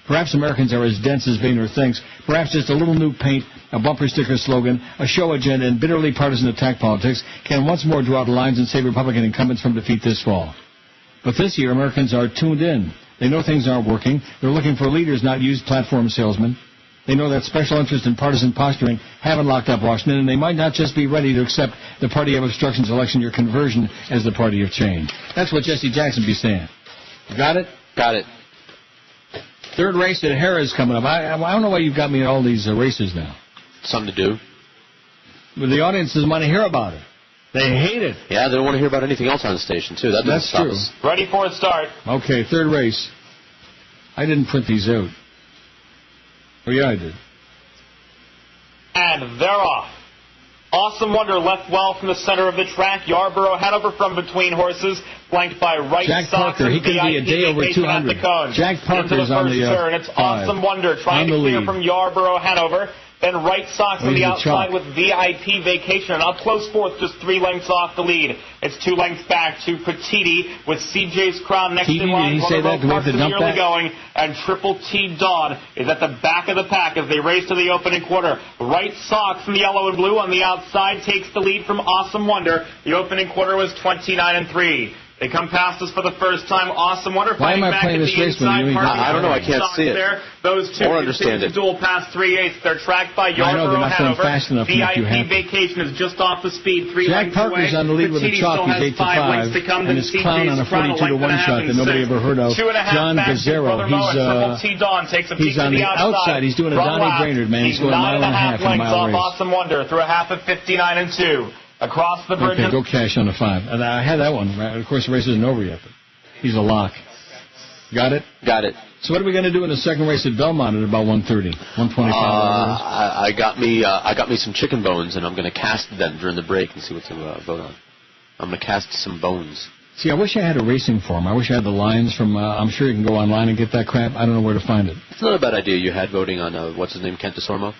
Perhaps Americans are as dense as Boehner thinks. Perhaps just a little new paint, a bumper sticker slogan, a show agenda, and bitterly partisan attack politics can once more draw the lines and save Republican incumbents from defeat this fall. But this year, Americans are tuned in. They know things aren't working. They're looking for leaders, not used platform salesmen. They know that special interest and partisan posturing haven't locked up Washington, and they might not just be ready to accept the party of obstructions election year conversion as the party of change. That's what Jesse Jackson be saying. Got it? Got it. Third race at Harrah's coming up. I don't know why you've got me at all these races now. Something to do. But the audience doesn't want to hear about it. They hate it. Yeah, they don't want to hear about anything else on the station, too. That's true. Ready for a start. Okay, third race. I didn't print these out. Oh, yeah, I did. And they're off. Awesome Wonder left well from the center of the track. Yarborough Hanover from between horses, flanked by Right Jack Sox Parker, and he can be a day over 200. Jack Jack Parker's on the turn. It's Awesome Wonder trying to clear from Yarborough Hanover. Then Right Sox on the outside with VIP Vacation. And up close fourth, just 3 lengths off the lead. It's 2 lengths back to Petiti with CJ's Crown next in line. Going, and Triple T Dawn is at the back of the pack as they race to the opening quarter. Right Sox in the yellow and blue on the outside takes the lead from Awesome Wonder. The opening quarter was 29-3. They come past us for the first time. Awesome Wonder fighting back at the inside. I don't know. I can't see it. Those two understand it. Duel past 3/8. They're tracked by Yarborough Hanover. VIP Vacation is just off the speed. 3 Jack Parker's on the lead with a chalk. He's 8-5, and his Clown on a 42-1 shot that nobody ever heard of. John Gazzaro. He's on the outside. He's doing a Donnie Brainerd, man. He's going 1.5 miles in a mile race. Awesome Wonder through a half of 59-2. Across the bridge. Okay, go cash on the 5. And I had that one. Right? Of course, the race isn't over yet, but he's a lock. Got it? Got it. So what are we going to do in the second race at Belmont at about 1:30, 1:25? I got me some chicken bones, and I'm going to cast them during the break and see what to vote on. I'm going to cast some bones. See, I wish I had a racing form. I wish I had the lines from. I'm sure you can go online and get that crap. I don't know where to find it. It's not a bad idea. You had voting on what's his name, Kent DeSormo.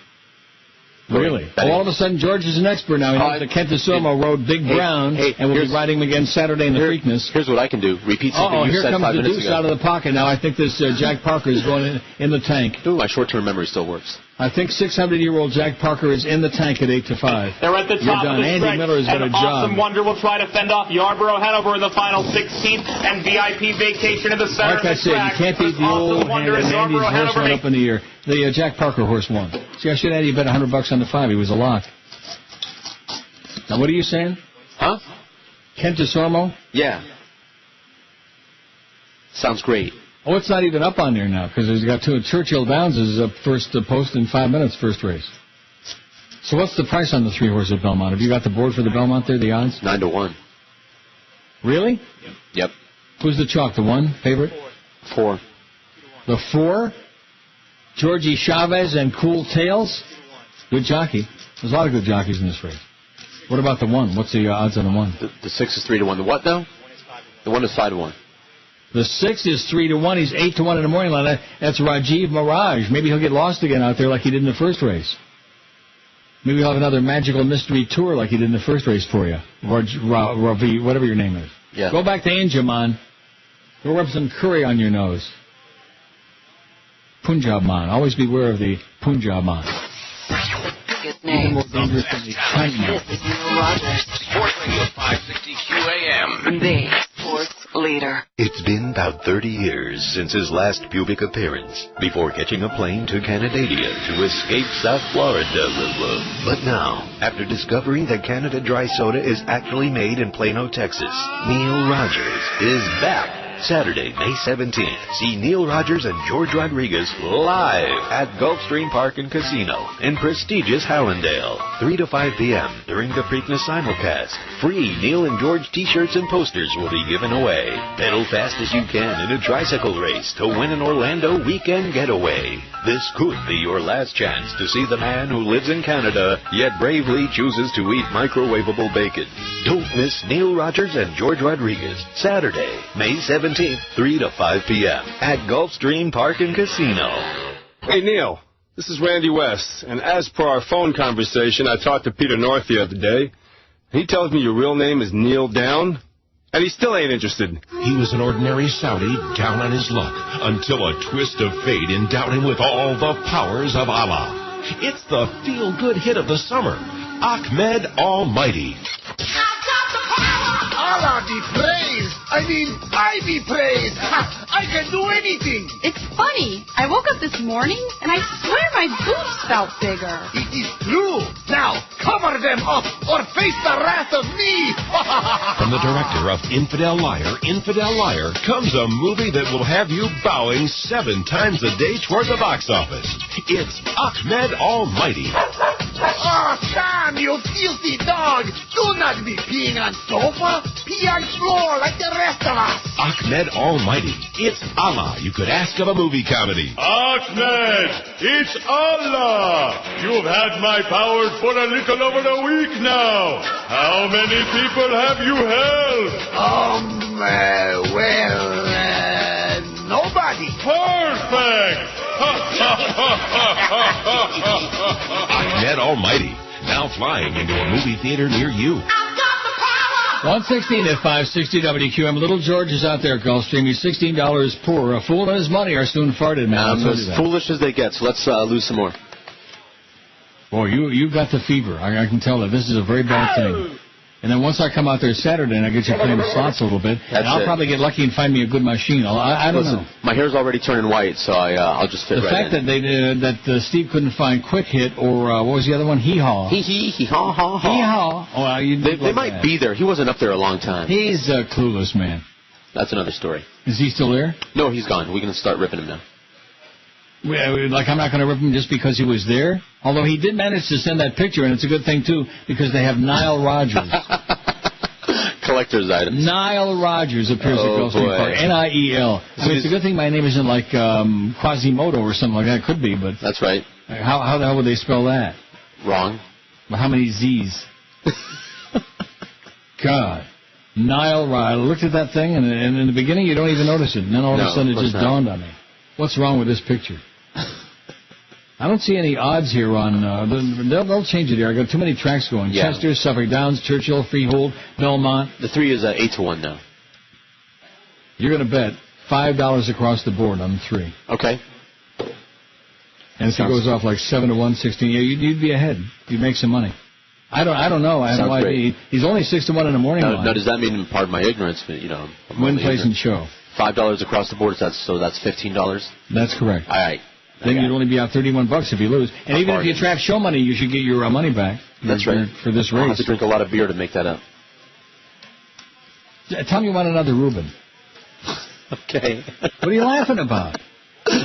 Really? Well, all of a sudden, George is an expert now. He knows that Kent DeSormo rode Big Brown, and we'll be riding him again Saturday in the Preakness. Here's what I can do. Repeat something you said 5 minutes ago. Here comes the deuce out of the pocket now. I think this Jack Parker is going in the tank. Ooh, my short-term memory still works. I think 600-year-old Jack Parker is in the tank at 8-5. They're at the top of the Andy stretch. Miller has got a job. Awesome Wonder will try to fend off Yarborough Hanover in the final 16th, and VIP Vacation in the center like of the I said, track. you can't beat the old hand, and Andy's horse went up in the air. The Jack Parker horse won. See, I should have had you bet $100 on the 5. He was a lock. Now, what are you saying? Huh? Kent DeSormo? Yeah. Sounds great. Oh, it's not even up on there now because he's got two. Churchill Downs is up first post in 5 minutes, first race. So what's the price on the 3 horse at Belmont? Have you got the board for the Belmont there, the odds? 9-1. Really? Yep. Who's the chalk? The 1 favorite? 4. The 4? Georgie Chavez and Cool Tails? Good jockey. There's a lot of good jockeys in this race. What about the 1? What's the odds on the 1? The 6 is 3-1. The what now? The 1 is 5-1. The 6 is 3-1. He's 8-1 in the morning line. That's Rajiv Mirage. Maybe he'll get lost again out there like he did in the first race. Maybe he'll have another magical mystery tour like he did in the first race for you. Ravi, whatever your name is. Yeah. Go back to Anjaman. Go rub some curry on your nose. Punjab man. Always beware of the Punjab man. His name. More dangerous than the Chinaman. This is Neil Rogers. Sports Radio 560 QAM. The sports leader. It's been about 30 years since his last pubic appearance, before catching a plane to Canada to escape South Florida. But now, after discovering that Canada Dry Soda is actually made in Plano, Texas, Neil Rogers is back. Saturday, May 17th. See Neil Rogers and George Rodriguez live at Gulfstream Park and Casino in prestigious Hallandale. 3 to 5 p.m. during the Preakness simulcast. Free Neil and George t-shirts and posters will be given away. Pedal fast as you can in a tricycle race to win an Orlando weekend getaway. This could be your last chance to see the man who lives in Canada, yet bravely chooses to eat microwavable bacon. Don't miss Neil Rogers and George Rodriguez. Saturday, May 17th. 3 to 5 p.m. at Gulfstream Park and Casino. Hey, Neil, this is Randy West, and as per our phone conversation, I talked to Peter North the other day. He tells me your real name is Neil Down, and he still ain't interested. He was an ordinary Saudi down on his luck until a twist of fate endowed him with all the powers of Allah. It's the feel-good hit of the summer, Ahmed Almighty. Allah be praised. I be praised. I can do anything. It's funny. I woke up this morning and I swear my boobs felt bigger. It is true. Now, cover them up or face the wrath of me. From the director of Infidel Liar, comes a movie that will have you bowing 7 times a day toward the box office. It's Ahmed Almighty. Oh, Sam, you filthy dog. Do not be peeing on sofa. Pee on floor like the rest of us. Ahmed Almighty. It's Allah you could ask of a movie comedy. Ahmed, it's Allah. You've had my powers for a little over a week now. How many people have you helped? Nobody. Perfect. Ahmed Almighty. Now flying into a movie theater near you. 116 at 560 WQAM. Little George is out there at Gulfstream. He's $16 poor. A fool and his money are soon farted, man. As foolish as they get, so let's lose some more. Boy, you've got the fever. I can tell that. This is a very bad thing. And then once I come out there Saturday and I get you playing the slots a little bit, I'll probably get lucky and find me a good machine. I don't know. My hair's already turning white, so I'll just fit right in. The fact that Steve couldn't find Quick Hit or what was the other one? Hee-haw. Hee-haw. Hee-haw. Oh, they might be there. He wasn't up there a long time. He's a clueless man. That's another story. Is he still there? No, he's gone. We can start ripping him now. Like, I'm not going to rip him just because he was there. Although he did manage to send that picture, and it's a good thing, too, because they have Nile Rodgers. Collector's items. Nile Rodgers appears at Gulfstream Park. N-I-E-L. So it's a good thing my name isn't like Quasimodo or something like that. Could be, but... That's right. How the hell would they spell that? Wrong. Well, how many Z's? God. Nile Rodgers. I looked at that thing, and in the beginning you don't even notice it. And then all of a sudden it just dawned on me. What's wrong with this picture? I don't see any odds here on... they'll change it here. I got too many tracks going. Yeah. Chester, Suffolk Downs, Churchill, Freehold, Belmont. The 3 is 8-1 now. You're going to bet $5 across the board on the 3. Okay. And if it goes off like 7-1, 16, you'd be ahead. You'd make some money. I don't know. I have no idea. He's only 6-1 in the morning line. Now, does that mean, pardon my ignorance, win, place, and show. $5 across the board, so that's $15? That's correct. All right. Then you'd only be out $31 if you lose. And even if you trap show money, you should get your money back. That's right. For this race. I'll have to drink a lot of beer to make that up. Tell me you want another Reuben. Okay. What are you laughing about?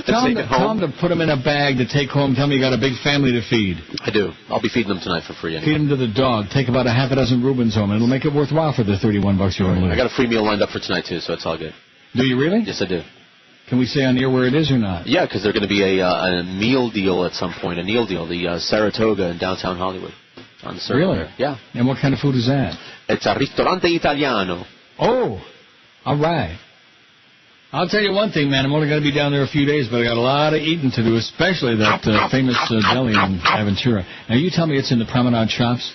Tell him to put them in a bag to take home. Tell me you got a big family to feed. I do. I'll be feeding them tonight for free. Anyway. Feed them to the dog. Take about a half a dozen Reubens home, and it'll make it worthwhile for the $31 you're going to lose. I got a free meal lined up for tonight, too, so it's all good. Do you really? Yes, I do. Can we say on air where it is or not? Yeah, because there's going to be a meal deal at some point, a meal deal, the Saratoga in downtown Hollywood. On the circuit. Really? Yeah. And what kind of food is that? It's a ristorante italiano. Oh, all right. I'll tell you one thing, man. I'm only going to be down there a few days, but I got a lot of eating to do, especially that famous deli in Aventura. Now, you tell me it's in the Promenade Shops?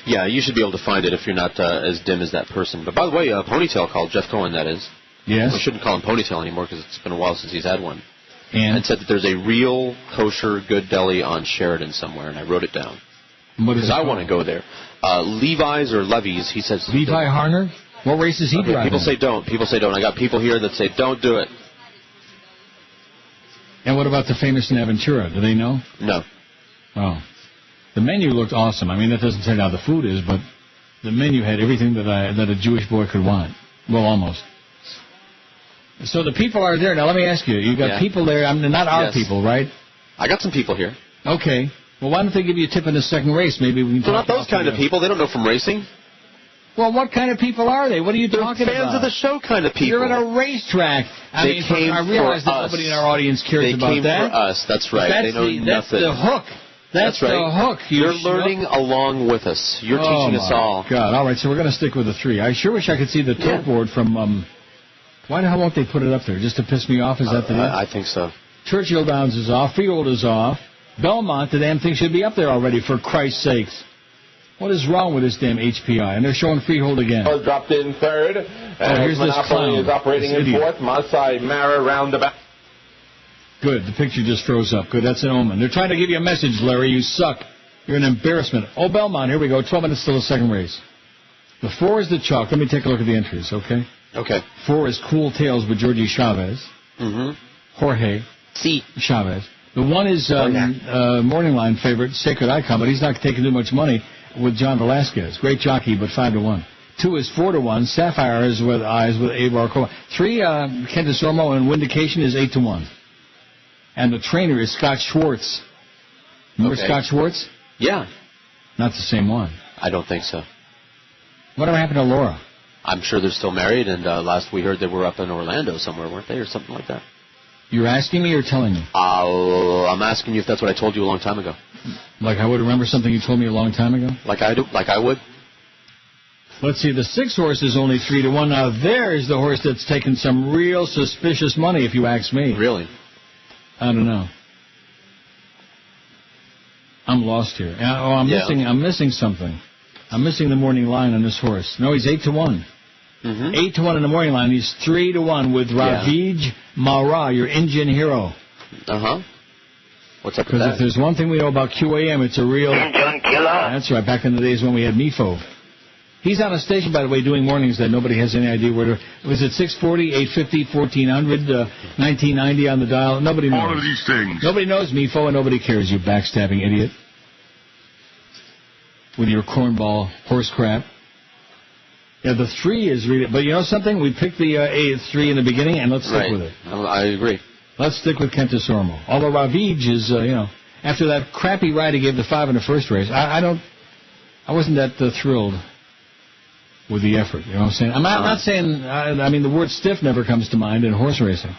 Yeah, you should be able to find it if you're not as dim as that person. But by the way, Ponytail called, Jeff Cohen, that is. Yes. We shouldn't call him Ponytail anymore because it's been a while since he's had one. And said that there's a real kosher good deli on Sheridan somewhere, and I wrote it down. What is it? Because I want to go there. Levi's or Levy's, he says. Levi Harner? What race is he driving? People say don't. People say don't. I got people here that say don't do it. And what about the famous in Aventura? Do they know? No. Oh. The menu looked awesome. I mean, that doesn't say how the food is, but the menu had everything that a Jewish boy could want. Well, almost. So the people are there. Now, let me ask you. You got people there. I mean, not our people, right? I got some people here. Okay. Well, why don't they give you a tip in the second race? Maybe we can They're not those kind of people. They don't know from racing. Well, what kind of people are they? What are you talking about? They're fans of the show kind of people. You're at a racetrack. I realize that nobody in our audience cares about that. They came for us. That's right. They know nothing. That's the hook. That's right. The hook. You're learning along with us. You're teaching us all. God. All right, so we're going to stick with the 3. I sure wish I could see the tilt board from... why the hell won't they put it up there? Just to piss me off? Is that the deal? I think so. Churchill Downs is off. Freehold is off. Belmont, the damn thing should be up there already, for Christ's sakes. What is wrong with this damn HPI? And they're showing Freehold again. Dropped in third. Here's this clown. Is operating in fourth. Masai Mara roundabout. Good. The picture just froze up. Good. That's an omen. They're trying to give you a message, Larry. You suck. You're an embarrassment. Oh, Belmont. Here we go. 12 minutes till the second race. The 4 is the chalk. Let me take a look at the entries, okay? Okay. 4 is Cool Tales with Jorge Chavez. Mm-hmm. Jorge Chavez. The 1 is Morning Line favorite, Sacred Icon, but he's not taking too much money with John Velasquez. Great jockey, but 5-1. 2 is 4-1. Sapphire is with eyes with Abar Cohen. 3, Kentis Ormo, and Vindication is 8-1. And the trainer is Scott Schwartz. Remember Scott Schwartz? Yeah. Not the same one. I don't think so. Whatever happened to Laura? I'm sure they're still married, and last we heard they were up in Orlando somewhere, weren't they, or something like that? You're asking me or telling me? I'm asking you if that's what I told you a long time ago. Like I would remember something you told me a long time ago? Like I do? Like I would? Let's see, the 6 horse is only 3-1. Now there's the horse that's taken some real suspicious money, if you ask me. Really? I don't know. I'm lost here. I'm missing something. I'm missing the morning line on this horse. No, he's 8-1. Mm-hmm. 8-1 in the morning line. He's 3-1 with Ravij Mara, your Indian hero. Uh-huh. What's up with that? Because if there's one thing we know about QAM, it's a real... Indian killer. That's right, back in the days when we had Mifo. He's on a station, by the way, doing mornings that nobody has any idea where to... Was it 640, 850, 1400, 1990 on the dial? Nobody knows. All of these things. Nobody knows Mifo, and nobody cares, you backstabbing idiot. With your cornball horse crap. Yeah, the 3 is really... But you know something? We picked the 3 in the begining, and let's stick with it. I agree. Let's stick with Kentis Ormo. Although Ravij is, after that crappy ride he gave the 5 in the first race, I wasn't that thrilled with the effort. You know what I'm saying? I'm not saying... I mean, the word stiff never comes to mind in horse racing.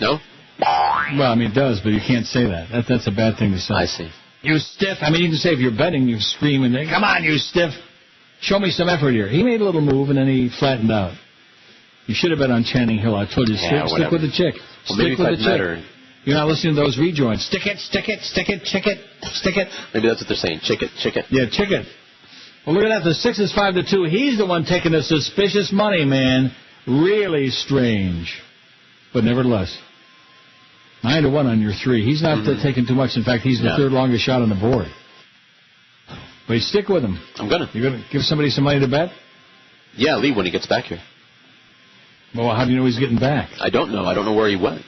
No? Well, I mean, it does, but you can't say that. That's a bad thing to say. I see. You stiff. I mean, you can say if you're betting, you scream and say, come on, you stiff. Show me some effort here. He made a little move, and then he flattened out. You should have bet on Channing Hill. I told you, stick with the chick. Well, maybe stick with the chick. Better. You're not listening to those rejoins. Stick it, stick it, stick it, chick it, stick it. Maybe that's what they're saying. Chick it, chick it. Yeah, chick it. Well, look at that. The 6 is 5-2. He's the one taking the suspicious money, man. Really strange. But nevertheless. 9-1 on your 3. He's not taking too much. In fact, he's the third longest shot on the board. But you stick with him. I'm going to. You're going to give somebody some money to bet? Yeah, Lee, when he gets back here. Well, how do you know he's getting back? I don't know. I don't know where he went.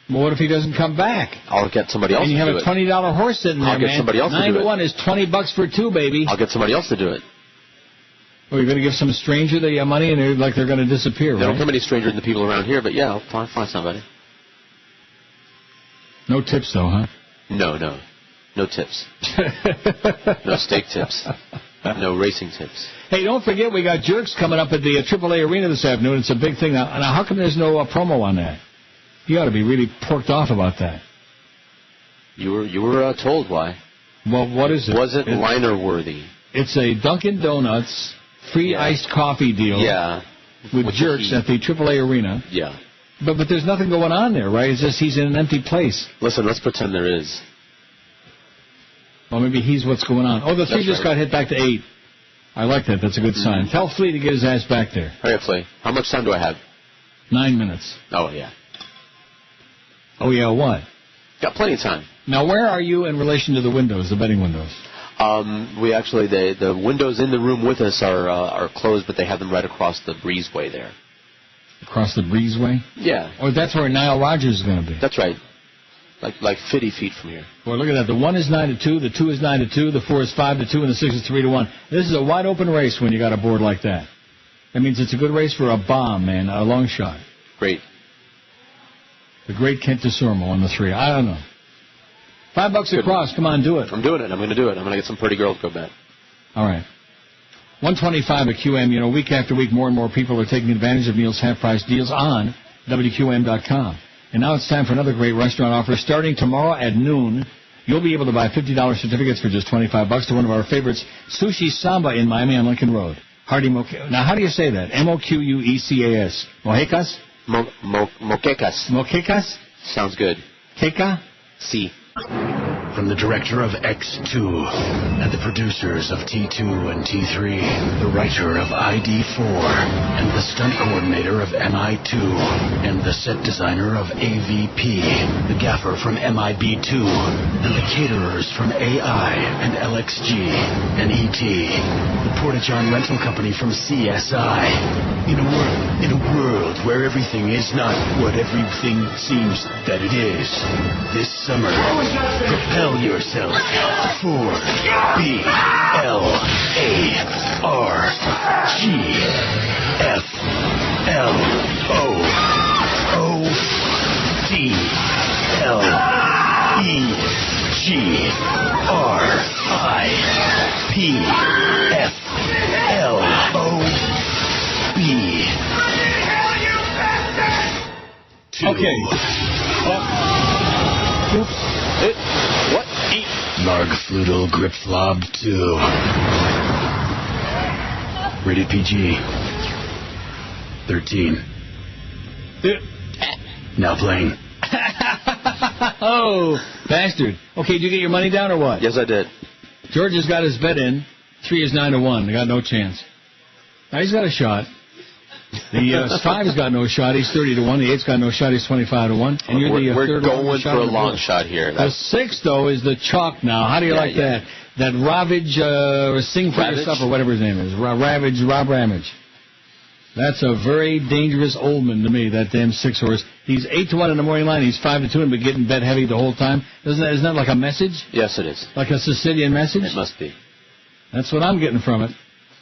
Well, what if he doesn't come back? I'll get somebody else to do it. And you have a $20 horse sitting there, I'll get somebody else to do it. 9-1 is $20 for 2, baby. I'll get somebody else to do it. Well, you're going to give some stranger the money and they're going to disappear, right? They don't come any stranger than the people around here, but yeah, I'll find somebody. No tips, though, huh? No tips. No steak tips. No racing tips. Hey, don't forget we got Jerks coming up at the AAA Arena this afternoon. It's a big thing. Now how come there's no promo on that? You ought to be really porked off about that. You were told why. Well, what is it? Wasn't liner worthy. It's a Dunkin' Donuts free iced coffee deal. Yeah. With Jerks at the AAA Arena. Yeah. But there's nothing going on there, right? It's just he's in an empty place. Listen, let's pretend there is. Well, maybe he's what's going on. Oh, the 3 just got hit back to 8. I like that. That's a good sign. Tell Flea to get his ass back there. Hurry up, Flea. How much time do I have? 9 minutes. Oh, yeah. Oh, yeah, what? Got plenty of time. Now, where are you in relation to the windows, the betting windows? We actually, the windows in the room with us are closed, but they have them right across the breezeway there. Across the breezeway? Yeah. Oh, that's where Nile Rodgers is going to be. That's right. Like 50 feet from here. Boy, look at that. The 1 is 9-2, the 2 is 9-2, the 4 is 5-2, and the 6 is 3-1. This is a wide open race when you got a board like that. That means it's a good race for a bomb, man, a long shot. Great. The great Kent DeSormo on the 3. I don't know. $5 across. Come on, do it. I'm doing it. I'm going to do it. I'm going to get some pretty girls to go bet. All right. 125 at QM. You know, week after week, more and more people are taking advantage of Neil's half-price deals on WQAM.com. And now it's time for another great restaurant offer. Starting tomorrow at noon, you'll be able to buy $50 certificates for just $25 to one of our favorites, Sushi Samba in Miami on Lincoln Road. Hardy Moquecas. Now, how do you say that? Moquecas. Moquecas? Moquecas. Moquecas? Sounds good. Queca? Si. From the director of X2 and the producers of T2 and T3, the writer of ID4 and the stunt coordinator of MI2 and the set designer of AVP, the gaffer from MIB2 and the caterers from AI and LXG and ET, the Porta-John rental company from CSI. In a world where everything is not what everything seems that it is, this summer, propel yourself to 4BLOOD. Okay. What? Largfludel Gripflob 2. Rated PG. 13. Now playing. Oh, bastard. Okay, did you get your money down or what? Yes, I did. George has got his bet in. 3 is 9-1. They got no chance. Now he's got a shot. The 5's got no shot. He's 30-1. The 8's got no shot. He's 25-1. And you're the we're third going shot for a long shot here. The 6, though, is the chalk now. How do you like that? That Ravage, Sing for Yourself, or whatever his name is. Rob Ramage. That's a very dangerous old man to me, that damn 6 horse. He's 8-1 in the morning line. He's 5-2 and been getting bet heavy the whole time. Isn't that like a message? Yes, it is. Like a Sicilian message? It must be. That's what I'm getting from it.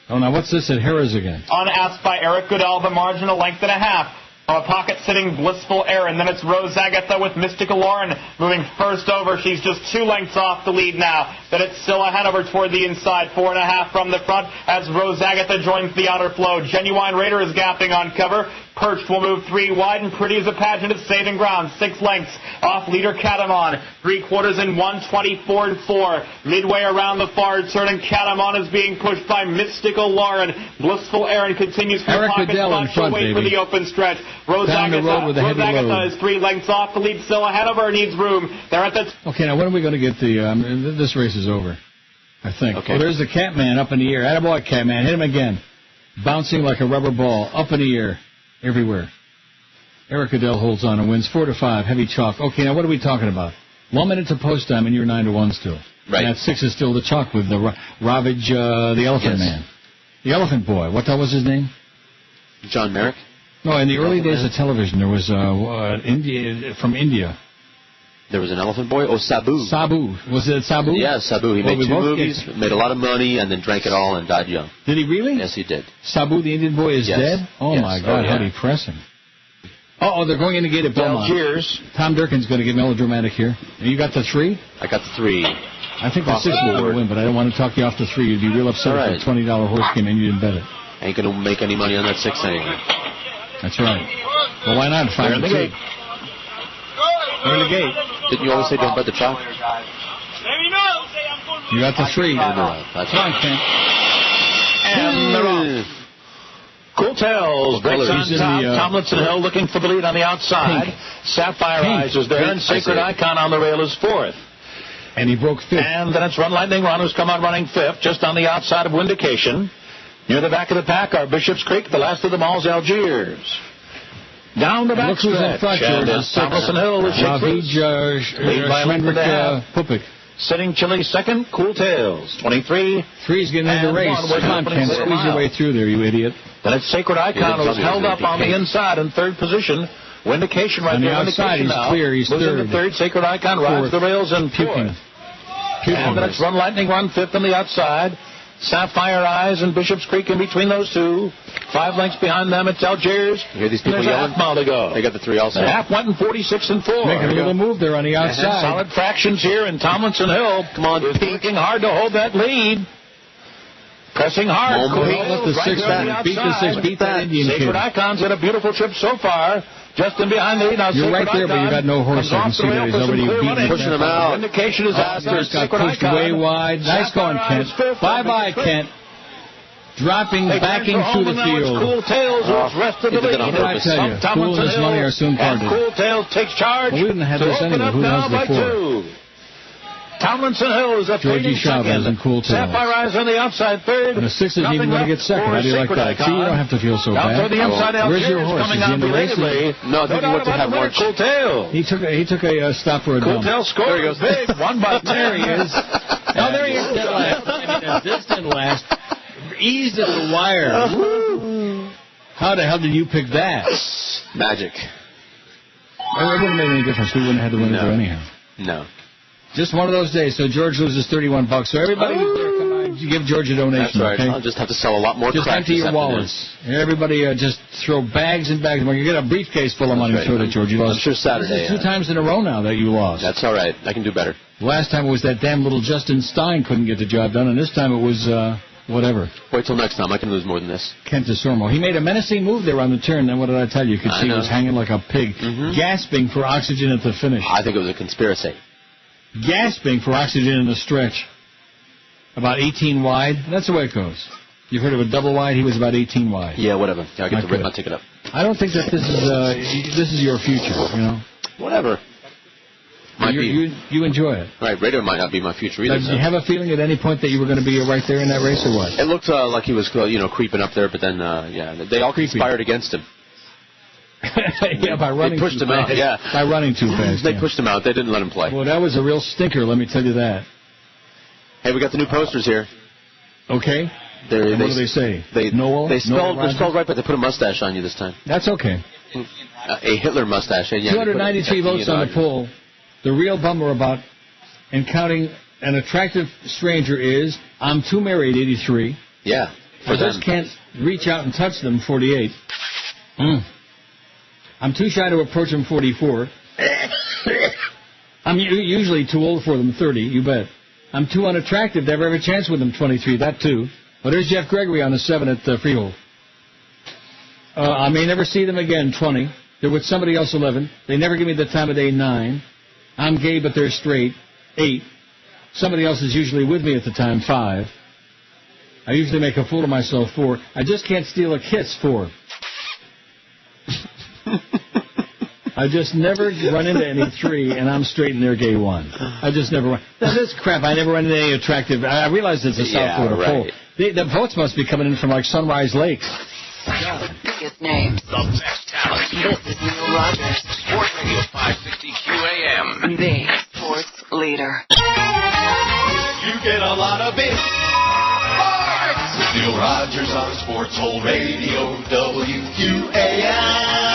Oh, now what's this at Harrah's again? Unasked by Eric Goodell, the margin a length and a half. A pocket-sitting Blissful Aaron. Then it's Rose Agatha with Mystical Lauren moving first over. She's just 2 lengths off the lead now. Then it's still ahead of her toward the inside. 4.5 from the front as Rose Agatha joins the outer flow. Genuine Raider is gapping on cover. Perched will move 3 wide, and Pretty as a Pageant is saving ground. 6 lengths off leader Catamon. 3/4 in 1:24.4. Midway around the far turn, and Catamon is being pushed by Mystical Lauren. Blissful Aaron continues for Eric pocket Goodell in front, wait baby. for the open stretch. Rose Down the road with a heavy Agatha load. is 3 lengths off the lead, still ahead of her, needs room. They're at the... Okay, now when are we going to get the... this race is over, I think. Okay. Oh, there's the Catman up in the air. Attaboy, Catman. Hit him again. Bouncing like a rubber ball. Up in the air. Everywhere. Eric Adele holds on and wins 4-5. Heavy chalk. Okay, now what are we talking about? 1 minute to post time, and you're 9-1 still. Right. And at 6 is still the chalk with the Ravage, the Elephant Man. The Elephant Boy. What was his name? John Merrick? No, in the early days of television, there was from India. There was an Elephant Boy? Oh, Sabu. Sabu. Was it Sabu? Yeah, Sabu. He made 2 movies, made a lot of money, and then drank it all and died young. Did he really? Yes, he did. Sabu, the Indian boy, is dead? Oh, my God, how depressing. Oh, they're going in to get it, Belmont. Cheers. Tom Durkin's going to get melodramatic here. And you got the 3? I got the 3. I think the 6 will win, but I don't want to talk you off the 3. You'd be real upset if a $20 horse came in and you didn't bet it. Ain't going to make any money on that 6 anyway. That's right. Well, why not? 5 to 2. They're in the gate. Didn't you always say don't bet the chalk? You got the 3. That's Come on, Kent. And they're off. Cool Tails breaks on top. Tomlinson Hill looking for the lead on the outside. Pink. Sapphire Eyes is there, and Sacred Icon on the rail is 4th. And he broke 5th. And then it's Run Lightning Run, who's come out running 5th, just on the outside of Vindication. Near the back of the pack are Bishop's Creek, the last of them all's Algiers. Down the back stretch, and Tomlinson Hill with Ravage, Pupik. Sitting Chile 2nd, Cool Tails, 23. 3's getting in the race. Come on, Ken, squeeze your way through there, you idiot. Then it's Sacred Icon, who's held up on the inside in 3rd position. Vindication right there. On the outside, he's clear. He's 3rd. 3rd. Sacred Icon rides the rails in 4th. And then it's Run Lightning Run 5th on the outside. Sapphire Eyes and Bishop's Creek in between those 2. 5 lengths behind them, it's Algiers. You hear these people yelling? There's a half mile to go. They got the 3 also. The half went in 46 and 4. Making a little move there on the outside. Solid fractions here, and Tomlinson Hill is working hard to hold that lead. Pressing hard. Let the 6 beat the 6. Beat that Indian kid. Sacred Icon's had a beautiful trip so far. Just in behind the lead. Now you're right there, but you got no horse. I can see that he's already beating. Pushing him out. Vindication is out there. Got pushed way wide. Nice going, Kent. Bye-bye, Kent. Dropping, backing through the field. Cool Tails rest of the lead. What did I tell you? Cool and his money are soon parted. Cool Tails takes charge. Well, we didn't have this anyway. Who knows before? Tomlinson Hill is up Georgie Chavez and Cool Tails. Sapphire Eyes on the outside 3rd. And the 6 is even going to get 2nd. How do you like that? See, you don't have to feel so bad. Where's your horse? Is he in the race? No, I think he went to have lunch. Cool Tails. He took a stop for a dump. Cool Tails scored. There he goes. Big. 1 by 10. There he is. Oh, there he is. This didn't last. Eased to the wire. How the hell did you pick that? Magic. It wouldn't have made any difference. We wouldn't have had the winner there anyhow. No. Just one of those days. So George loses $31. So everybody who's there, come on, give George a donation. That's right. Okay? I'll just have to sell a lot more just crap. Just empty your wallets. Everybody just throw bags and bags. When you get a briefcase full of money, throw it at George. You lost. I'm sure Saturday. This is 2 times in a row now that you lost. That's all right. I can do better. Last time it was that damn little Justin Stein couldn't get the job done, and this time it was whatever. Wait till next time. I can lose more than this. Kent DeSormo. He made a menacing move there on the turn. Then what did I tell you? You could see he was hanging like a pig, gasping for oxygen at the finish. I think it was a conspiracy. Gasping for oxygen in the stretch. About 18 wide. That's the way it goes. You've heard of a double wide? He was about 18 wide. Yeah, whatever. I'll get to rip my ticket up. I don't think that this is your future, you know. Whatever. You enjoy it. Right, radio might not be my future either. Did you have a feeling at any point that you were going to be right there in that race or what? It looked like he was, creeping up there, but then, they all conspired against him. Yeah, by running they pushed too him fast. out. Yeah, by running too fast. They pushed him out. They didn't let him play. Well, that was a real stinker. Let me tell you that. Hey, we got the new posters here. Okay. What do they say? Noel. They're spelled right, but they put a mustache on you this time. That's okay. A Hitler mustache. Yeah, 293 votes on the poll. The real bummer about encountering an attractive stranger is I'm too married, 83. Yeah. I just can't reach out and touch them, 48. I'm too shy to approach them, 44. I'm usually too old for them, 30, you bet. I'm too unattractive to ever have a chance with them, 23, that too. Well, there's Jeff Gregory on the 7 at Freehold. I may never see them again, 20. They're with somebody else, 11. They never give me the time of day, 9. I'm gay, but they're straight, 8. Somebody else is usually with me at the time, 5. I usually make a fool of myself, 4. I just can't steal a kiss, 4. I just never run into any, 3, and I'm straight and they're gay, 1. I just never run. This crap, I never run into any attractive. I realize it's a South Florida poll. The votes must be coming in from like Sunrise Lake. Good name. The best talent. This is Neil Rogers. Sports Radio 560 QAM. The sports leader. You get a lot of it. Sports! Neil Rogers on Sports Hole Radio, WQAM.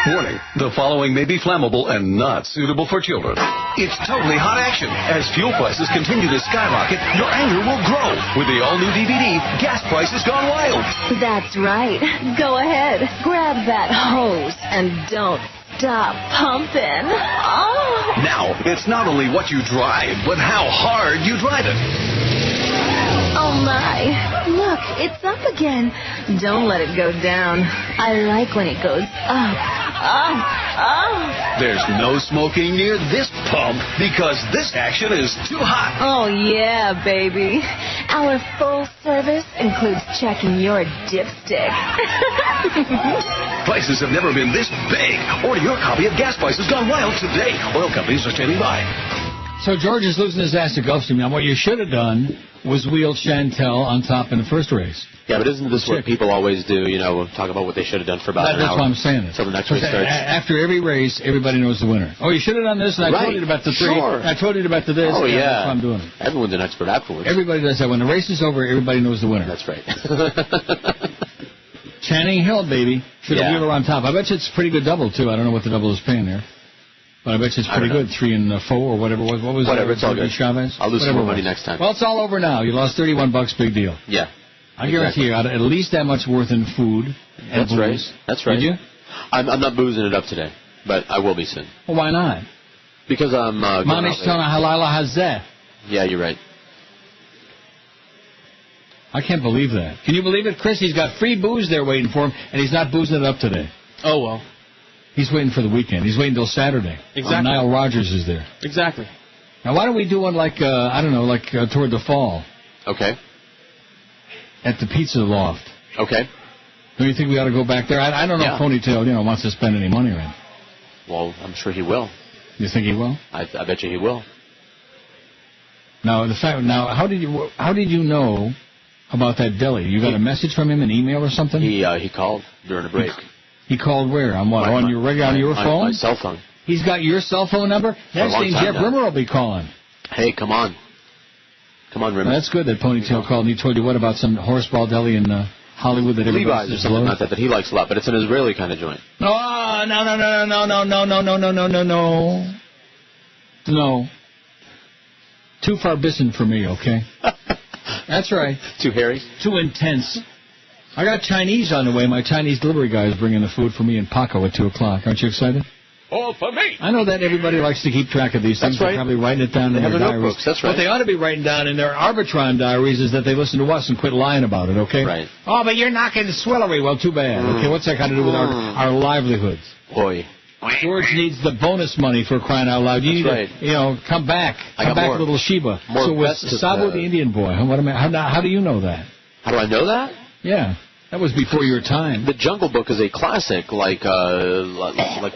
Warning, the following may be flammable and not suitable for children. It's totally hot action. As fuel prices continue to skyrocket, your anger will grow. With the all-new DVD, Gas Prices Gone Wild. That's right. Go ahead. Grab that hose and don't stop pumping. Oh. Now, it's not only what you drive, but how hard you drive it. Oh, my. Look, it's up again. Don't let it go down. I like when it goes up. There's no smoking near this pump because this action is too hot. Oh, yeah, baby. Our full service includes checking your dipstick. Prices have never been this big. Order your copy of Gas Prices Gone Wild today. Oil companies are standing by. So George is losing his ass to Gulfstream. Now, what you should have done was wheel Chantel on top in the first race. Yeah, but isn't this what people always do? You know, talk about what they should have done for about an hour. That's why I'm saying it. Until the next race starts. After every race, everybody knows the winner. Oh, you should have done this, and I told you about the three. Sure. I told you about the this. Oh, yeah. That's why I'm doing it. Everyone's an expert afterwards. Everybody does that. When the race is over, everybody knows the winner. That's right. Channing Hill, baby. Should have wheeled her on top. I bet you it's a pretty good double, too. I don't know what the double is paying there. But I bet you it's pretty good, 3 and 4 or whatever. What was whatever, it's all good. Chavez? I'll lose some more money next time. Well, it's all over now. You lost $31, big deal. Yeah. I guarantee you, at least that much worth in food and That's right. booze. That's right. Did you? I'm not boozing it up today, but I will be soon. Well, why not? Because I'm Manish Tana Halala Hazeh. Yeah, you're right. I can't believe that. Can you believe it, Chris? He's got free booze there waiting for him, and he's not boozing it up today. Oh, well. He's waiting for the weekend. He's waiting until Saturday. Exactly. Nile Rodgers is there. Exactly. Now, why don't we do one like, I don't know, like toward the fall? Okay. At the Pizza Loft. Okay. Do you think we ought to go back there? I don't know if Ponytail, wants to spend any money or anything. Well, I'm sure he will. You think he will? I bet you he will. Now, how did you know about that deli? You got a message from him, an email or something? He called during a break. He called where? On what? On your phone? My cell phone. He's got your cell phone number? Next thing, Jeff Rimmer will be calling. Hey, come on. Come on, Rimmer. Well, that's good that Ponytail called and he told you what about some horseball deli in Hollywood that everybody Levi's or something like that he likes a lot, but it's an Israeli kind of joint. No. Too far bison for me, okay? That's right. Too hairy? Too intense. I got Chinese on the way. My Chinese delivery guy is bringing the food for me in Paco at 2 o'clock. Aren't you excited? All for me. I know that everybody likes to keep track of these things. That's right. They're probably writing it down in their diaries. Notebooks. That's right. What they ought to be writing down in their Arbitron diaries is that they listen to us and quit lying about it, okay? Right. Oh, but you're knocking Swillery. Well, too bad. Okay, what's that got to do with our livelihoods? Boy. George needs the bonus money for crying out loud. You need to, come back. Come back, little Sheba. So with Sabo the Indian boy, how do you know that? How do I know that? Yeah. That was before your time. The Jungle Book is a classic, like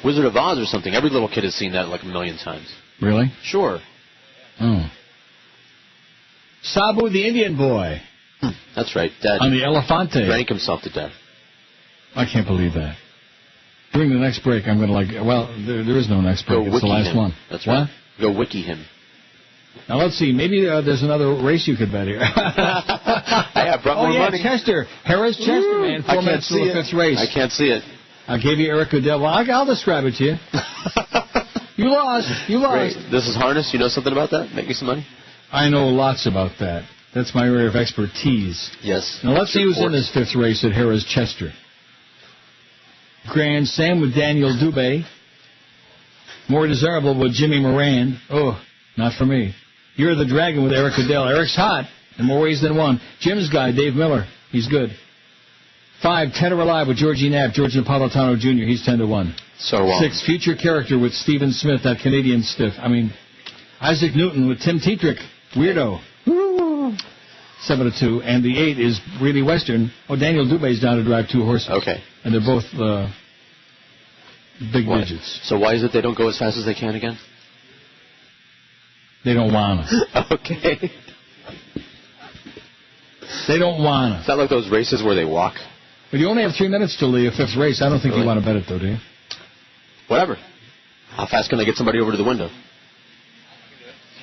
Wizard of Oz or something. Every little kid has seen that like a million times. Really? Sure. Oh. Sabu the Indian boy. That's right. Dad on the Elefante. Drank himself to death. I can't believe that. During the next break, I'm going to there is no next break. It's the last one. That's right. What? Go wiki him. Now, let's see. Maybe there's another race you could bet here. I brought more money. Chester. Harris Chester, man. 4 minutes to the 5th race. I can't see it. I gave you Eric Goodell. Well, I'll describe it to you. You lost. Great. This is harness. You know something about that? Make me some money? I know lots about that. That's my area of expertise. Yes. Now, let's see who's in this 5th race at Harris Chester. Grand Sam with Daniel Dubé. More Desirable with Jimmy Moran. Oh, not for me. You're the Dragon with Eric Goodell. Eric's hot in more ways than one. Jim's guy, Dave Miller. He's good. 5, Tedder Alive with Georgie Knapp. George Napolitano Jr. He's 10-1. So 6, Future Character with Stephen Smith, that Canadian stiff. Isaac Newton with Tim Tetrick. Weirdo. 7-2. And the 8 is Really Western. Oh, Daniel Dubé's down to drive 2 horses. Okay. And they're both big digits. So why is it they don't go as fast as they can again? They don't want to. Okay. They don't want to. Is that like those races where they walk? But you only have 3 minutes till the 5th race. I don't think you want to bet it, though, do you? Whatever. How fast can I get somebody over to the window?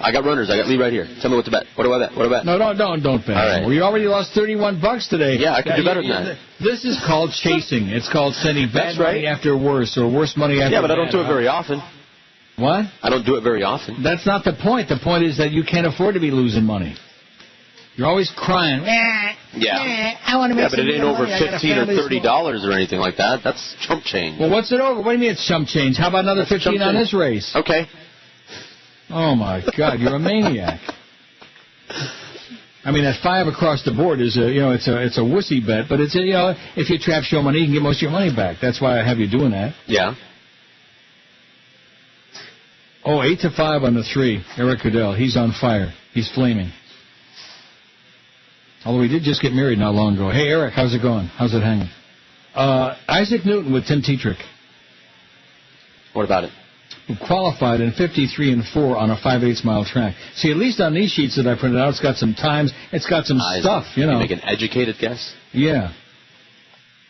I got runners. I got Lee right here. Tell me what to bet. What do I bet? What do I bet? No, don't bet. All right. Well, you already lost $31 today. Yeah, I can do better than that. This is called chasing. It's called sending bad money after worse or worse money after bad. Yeah, but I don't do it very often. What? I don't do it very often. That's not the point. The point is that you can't afford to be losing money. You're always crying. Yeah. I want to make but it ain't over $15 or $30 or anything like that. That's chump change. Well, what's it over? What do you mean it's chump change? How about another $15 on this race? Okay. Oh my God, you're a maniac. I mean, that 5 across the board is it's a wussy bet, but it's if you trap show money, you can get most of your money back. That's why I have you doing that. Yeah. Oh, 8-5 on the 3. Eric Goodell, he's on fire. He's flaming. Although he did just get married not long ago. Hey, Eric, how's it going? How's it hanging? Isaac Newton with Tim Tetrick. What about it? Who qualified in 53-4 on a 5/8 mile track. See, at least on these sheets that I printed out, it's got some times, it's got some stuff, You make an educated guess? Yeah.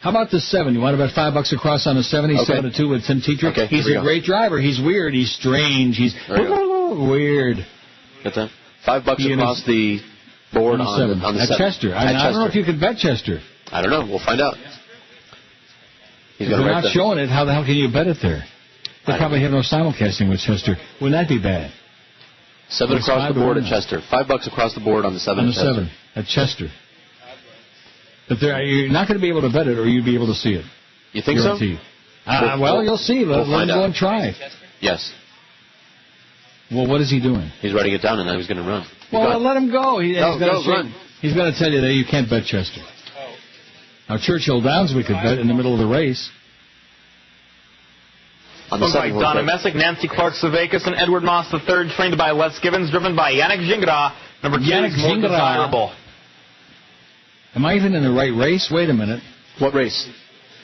How about the 7? You want to bet $5 across on the 7? He's 7-2 with Tim Tetrick. Okay, he's a great driver. He's weird. He's strange. He's weird. Got that? $5 across the board on the 7. At Chester. I don't know if you could bet Chester. I don't know. We'll find out. If they're not showing it, how the hell can you bet it there? They probably have no simulcasting with Chester. Wouldn't that be bad? 7 across the board at Chester. $5 across the board on the 7 at Chester. On the 7 at Chester. But you're not going to be able to bet it, or you'd be able to see it. You think so? Well, you'll see. Let him go and try. Yes. Well, what is he doing? He's writing it down, and now he's going to run. Well, let him go. Run. He's going to tell you that you can't bet Chester. Now, Churchill Downs we could bet in the middle of the race. Looks like Donna Messick, Nancy Clark Savakis, and Edward Moss III, trained by Les Givens, driven by Yannick Gingras. Number 2 is more desirable. Am I even in the right race? Wait a minute. What race?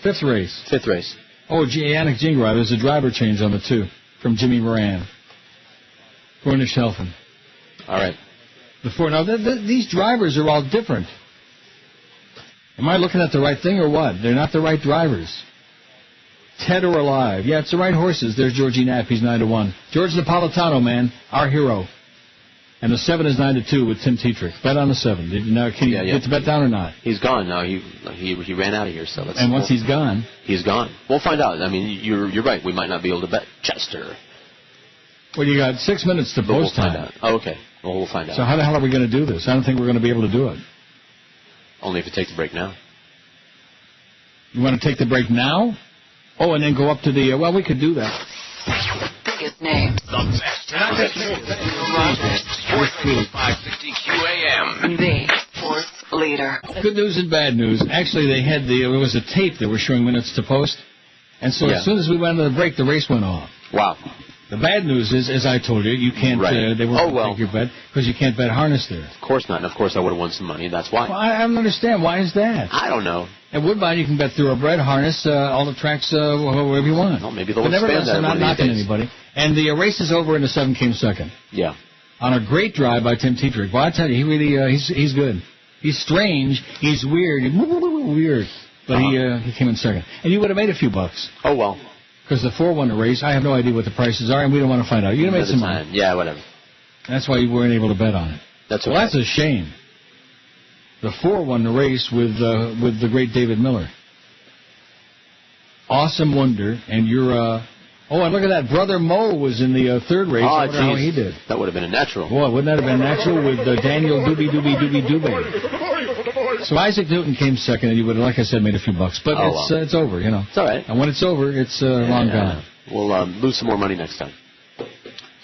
5th race. 5th race. Oh, Yannick Gingras. There's a driver change on the 2 from Jimmy Moran. Cornish Helfin. All right. The 4. Now, these drivers are all different. Am I looking at the right thing or what? They're not the right drivers. Dead or alive. Yeah, it's the right horses. There's Georgie Knapp. He's 9-1. George Napolitano, man, our hero. And the 7 is 9-2 with Tim Tetrick. Bet on the 7. Can you get the bet down or not? He's gone now. He ran out of here. So let's. And once he's gone, he's gone. We'll find out. I mean, you're right. We might not be able to bet Chester. Well, you got 6 minutes to post time. Find out. Oh, okay. Well, we'll find out. So how the hell are we going to do this? I don't think we're going to be able to do it. Only if you take the break now. You want to take the break now? Oh, and then go up to the... well, we could do that. Biggest name. The best. Sports 560 QAM. The 4th leader. Good news and bad news. Actually, they had there was a tape that was showing minutes to post. And so as soon as we went into the break, the race went off. Wow. The bad news is, as I told you, you can't... they won't take your bet because you can't bet harness there. Of course not. And of course I would have won some money. That's why. Well, I don't understand. Why is that? I don't know. At Woodbine, you can bet thoroughbred, harness, all the tracks, wherever you want. Well, maybe they'll expand that. I'm not knocking anybody. And the race is over, and the 7 came second. Yeah. On a great drive by Tim Tetrick. Well, I tell you, he really, he's good. He's strange. He's weird. Weird. But he came in second. And you would have made a few bucks. Oh, well. Because the 4 won the race. I have no idea what the prices are, and we don't want to find out. You'd have made some money. Yeah, whatever. That's why you weren't able to bet on it. That's okay. Well, that's a shame. The 4 won the race with the great David Miller. Awesome Wonder, and you're... oh, and look at that. Brother Mo was in the 3rd race. I wonder how he did. That would have been a natural. Boy, wouldn't that have been natural with Daniel Doobie. So Isaac Newton came second, and you would have, like I said, made a few bucks. But it's over, you know. It's all right. And when it's over, it's long gone. We'll lose some more money next time.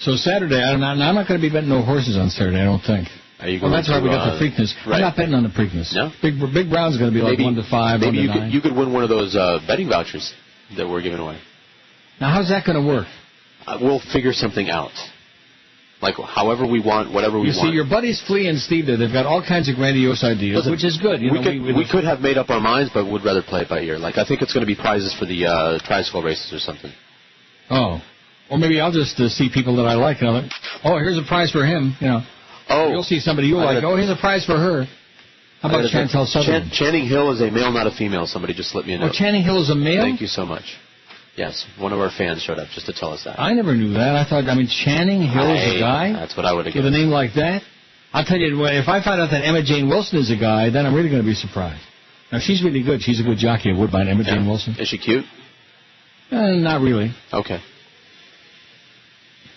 So Saturday, I'm not going to be betting no horses on Saturday, I don't think. Are you going that's why we got the Preakness. Right. I'm not betting on the Preakness. No? Big Brown's going to be like 1-5, maybe 1-9. you could win one of those betting vouchers that we're giving away. Now, how's that going to work? We'll figure something out. Like, however we want, whatever we want. You see, your buddies Flea and Steve there, they've got all kinds of grandiose ideas, which is good. We could have made up our minds, but would rather play it by ear. Like, I think it's going to be prizes for the tricycle races or something. Oh. Or maybe I'll just see people that I like, and I'm like, oh, here's a prize for him, you know. Oh. You'll see somebody you like, oh, here's a prize for her. How about Chantel Sutherland? Channing Hill is a male, not a female. Somebody just slipped me a note. Oh, Channing Hill is a male? Thank you so much. Yes, one of our fans showed up just to tell us that. I never knew that. I thought, Channing Hill is a guy? That's what I would have given. With a name like that? I'll tell you, if I find out that Emma Jane Wilson is a guy, then I'm really going to be surprised. Now, she's really good. She's a good jockey at Woodbine, Emma Jane Wilson. Is she cute? Not really. Okay.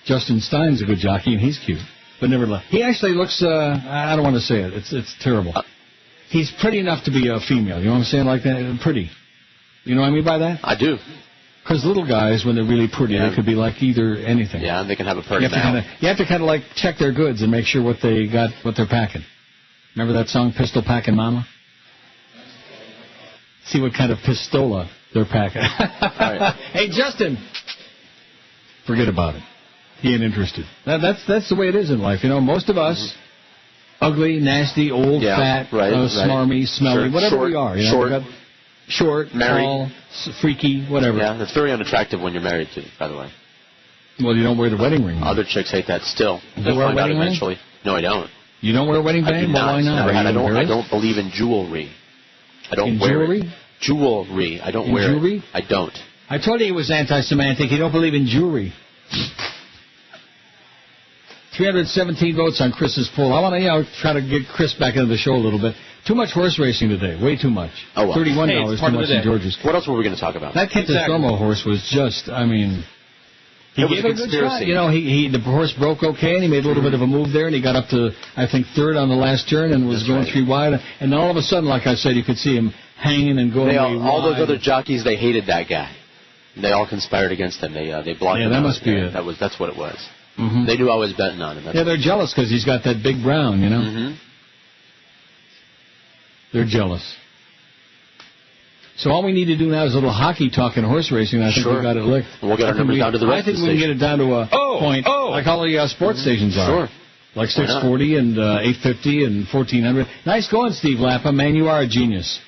Justin Stein's a good jockey, and he's cute. But nevertheless, he actually looks, I don't want to say it. It's terrible. He's pretty enough to be a female. You know what I'm saying? Like that? Pretty. You know what I mean by that? I do. Because little guys, when they're really pretty, they could be like either anything. Yeah, and they can have a pretty mouth. You have to kind of like check their goods and make sure what they're packing. Remember that song, Pistol Packin' Mama? See what kind of pistola they're packing. Right. Hey, Justin! Forget about it. He ain't interested. That's the way it is in life. Most of us, ugly, nasty, old, fat, smarmy, smelly, whatever we are. Short, tall, freaky, whatever. Yeah, that's very unattractive when you're married to, by the way. Well, you don't wear the wedding ring. Other chicks hate that still. You wear a wedding ring? Eventually. No, I don't. You don't wear a wedding band? Well, why not? I don't believe in jewelry. I don't wear jewelry? It. Jewelry. I don't wear jewelry? It. I don't. I told you he was anti-Semitic. You don't believe in jewelry. 317 votes on Chris's poll. I want to try to get Chris back into the show a little bit. Too much horse racing today. Way too much. Oh, well. $31 too much in George's. What else were we going to talk about? That Kentostormo horse was just, he gave a good shot. The horse broke okay, and he made a little bit of a move there, and he got up to, I think, third on the last turn and was going 3 wide. And then all of a sudden, like I said, you could see him hanging and going all those other jockeys, they hated that guy. They all conspired against him. They blocked him out. Yeah, that must be it. That's what it was. Mm-hmm. They knew I was betting on him. They're jealous because he's got that big brown, Mm-hmm. They're jealous. So all we need to do now is a little hockey talk and horse racing. I think we got it licked. We'll get our numbers down to the rest of the I think we can get it down to a point like all the sports stations are. Sure. Like 640 and 850 and 1400. Nice going, Steve Lapham. Man, you are a genius.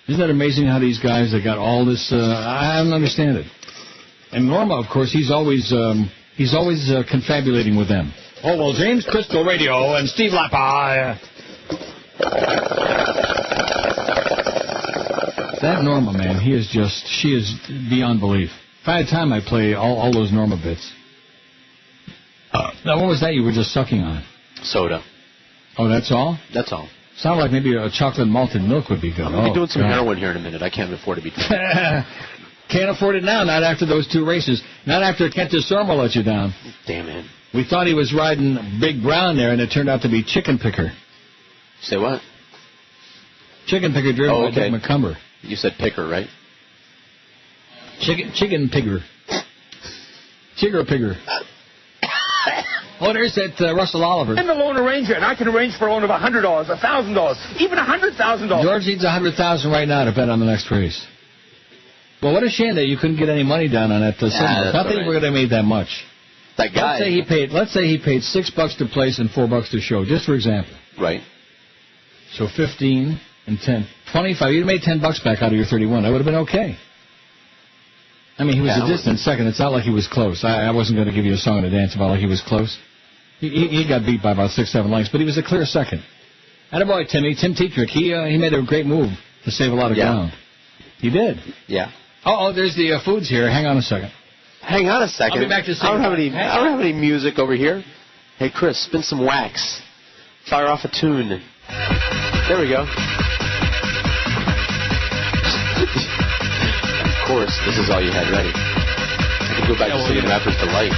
Isn't that amazing how these guys, they got all this, I don't understand it. And Norma, of course, he's always confabulating with them. Oh, well, James Crystal Radio and Steve Lappa. That Norma, man, she is beyond belief. If I had time, I'd play all those Norma bits. Now, what was that you were just sucking on? Soda. Oh, that's all? That's all. Sounded like maybe a chocolate malted milk would be good. I'm going to be doing some heroin here in a minute. I can't afford to be doing it. Can't afford it now, not after those 2 races. Not after Kentostormo let you down. Damn it. We thought he was riding Big Brown there, and it turned out to be Chicken Picker. Say what? Chicken Picker driven by Dick McCumber. You said Picker, right? Chicken Pigger. Chigger Pigger. Oh, there's that Russell Oliver. I'm the loan arranger, and I can arrange for a loan of $100, $1,000, even $100,000. George needs $100,000 right now to bet on the next race. Well, what a shame that you couldn't get any money down on that signal. Not that you would have made that much. That guy. Let's say he paid $6 to place and $4 to show, just for example. Right. So 15 and 10, 25. You'd have made $10 back out of your 31. That would have been okay. I mean, he was a distant second. It's not like he was close. I wasn't going to give you a song and a dance about like he was close. He got beat by about 6-7 lengths, but he was a clear second. Attaboy, Timmy. Tim Tetrick, he made a great move to save a lot of ground. He did. Yeah. Oh, there's the foods here. Hang on a second. Hang on a second. I'll be back to I don't have any music over here. Hey, Chris, spin some wax. Fire off a tune. There we go. Of course, this is all you had ready. I could go back to singing Rappers Delight.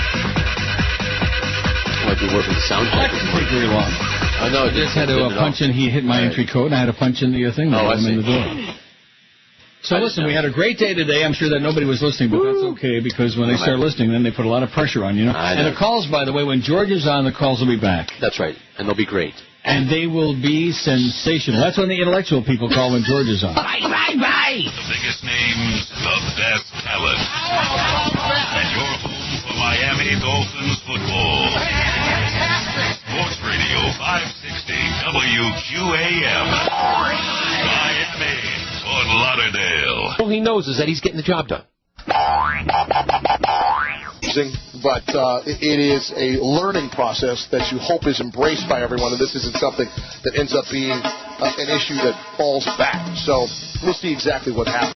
Might be working the soundtrack. That didn't take very long. I know. I just had to punch in. He hit my entry code, and I had to punch in the thing that got him in the door. So listen, we had a great day today. I'm sure that nobody was listening, but that's okay, because when they start listening, then they put a lot of pressure on, And the calls, by the way, when George is on, the calls will be back. That's right, and they'll be great. And they will be sensational. That's when the intellectual people call when George is on. Bye, bye, bye! The biggest names, the best talent. And your home for Miami Dolphins football. Sports Radio 560 WQAM. Miami, Fort Lauderdale. All he knows is that he's getting the job done. confusing, but it is a learning process that you hope is embraced by everyone, and this isn't something that ends up being an issue that falls back. So we'll see exactly what happens.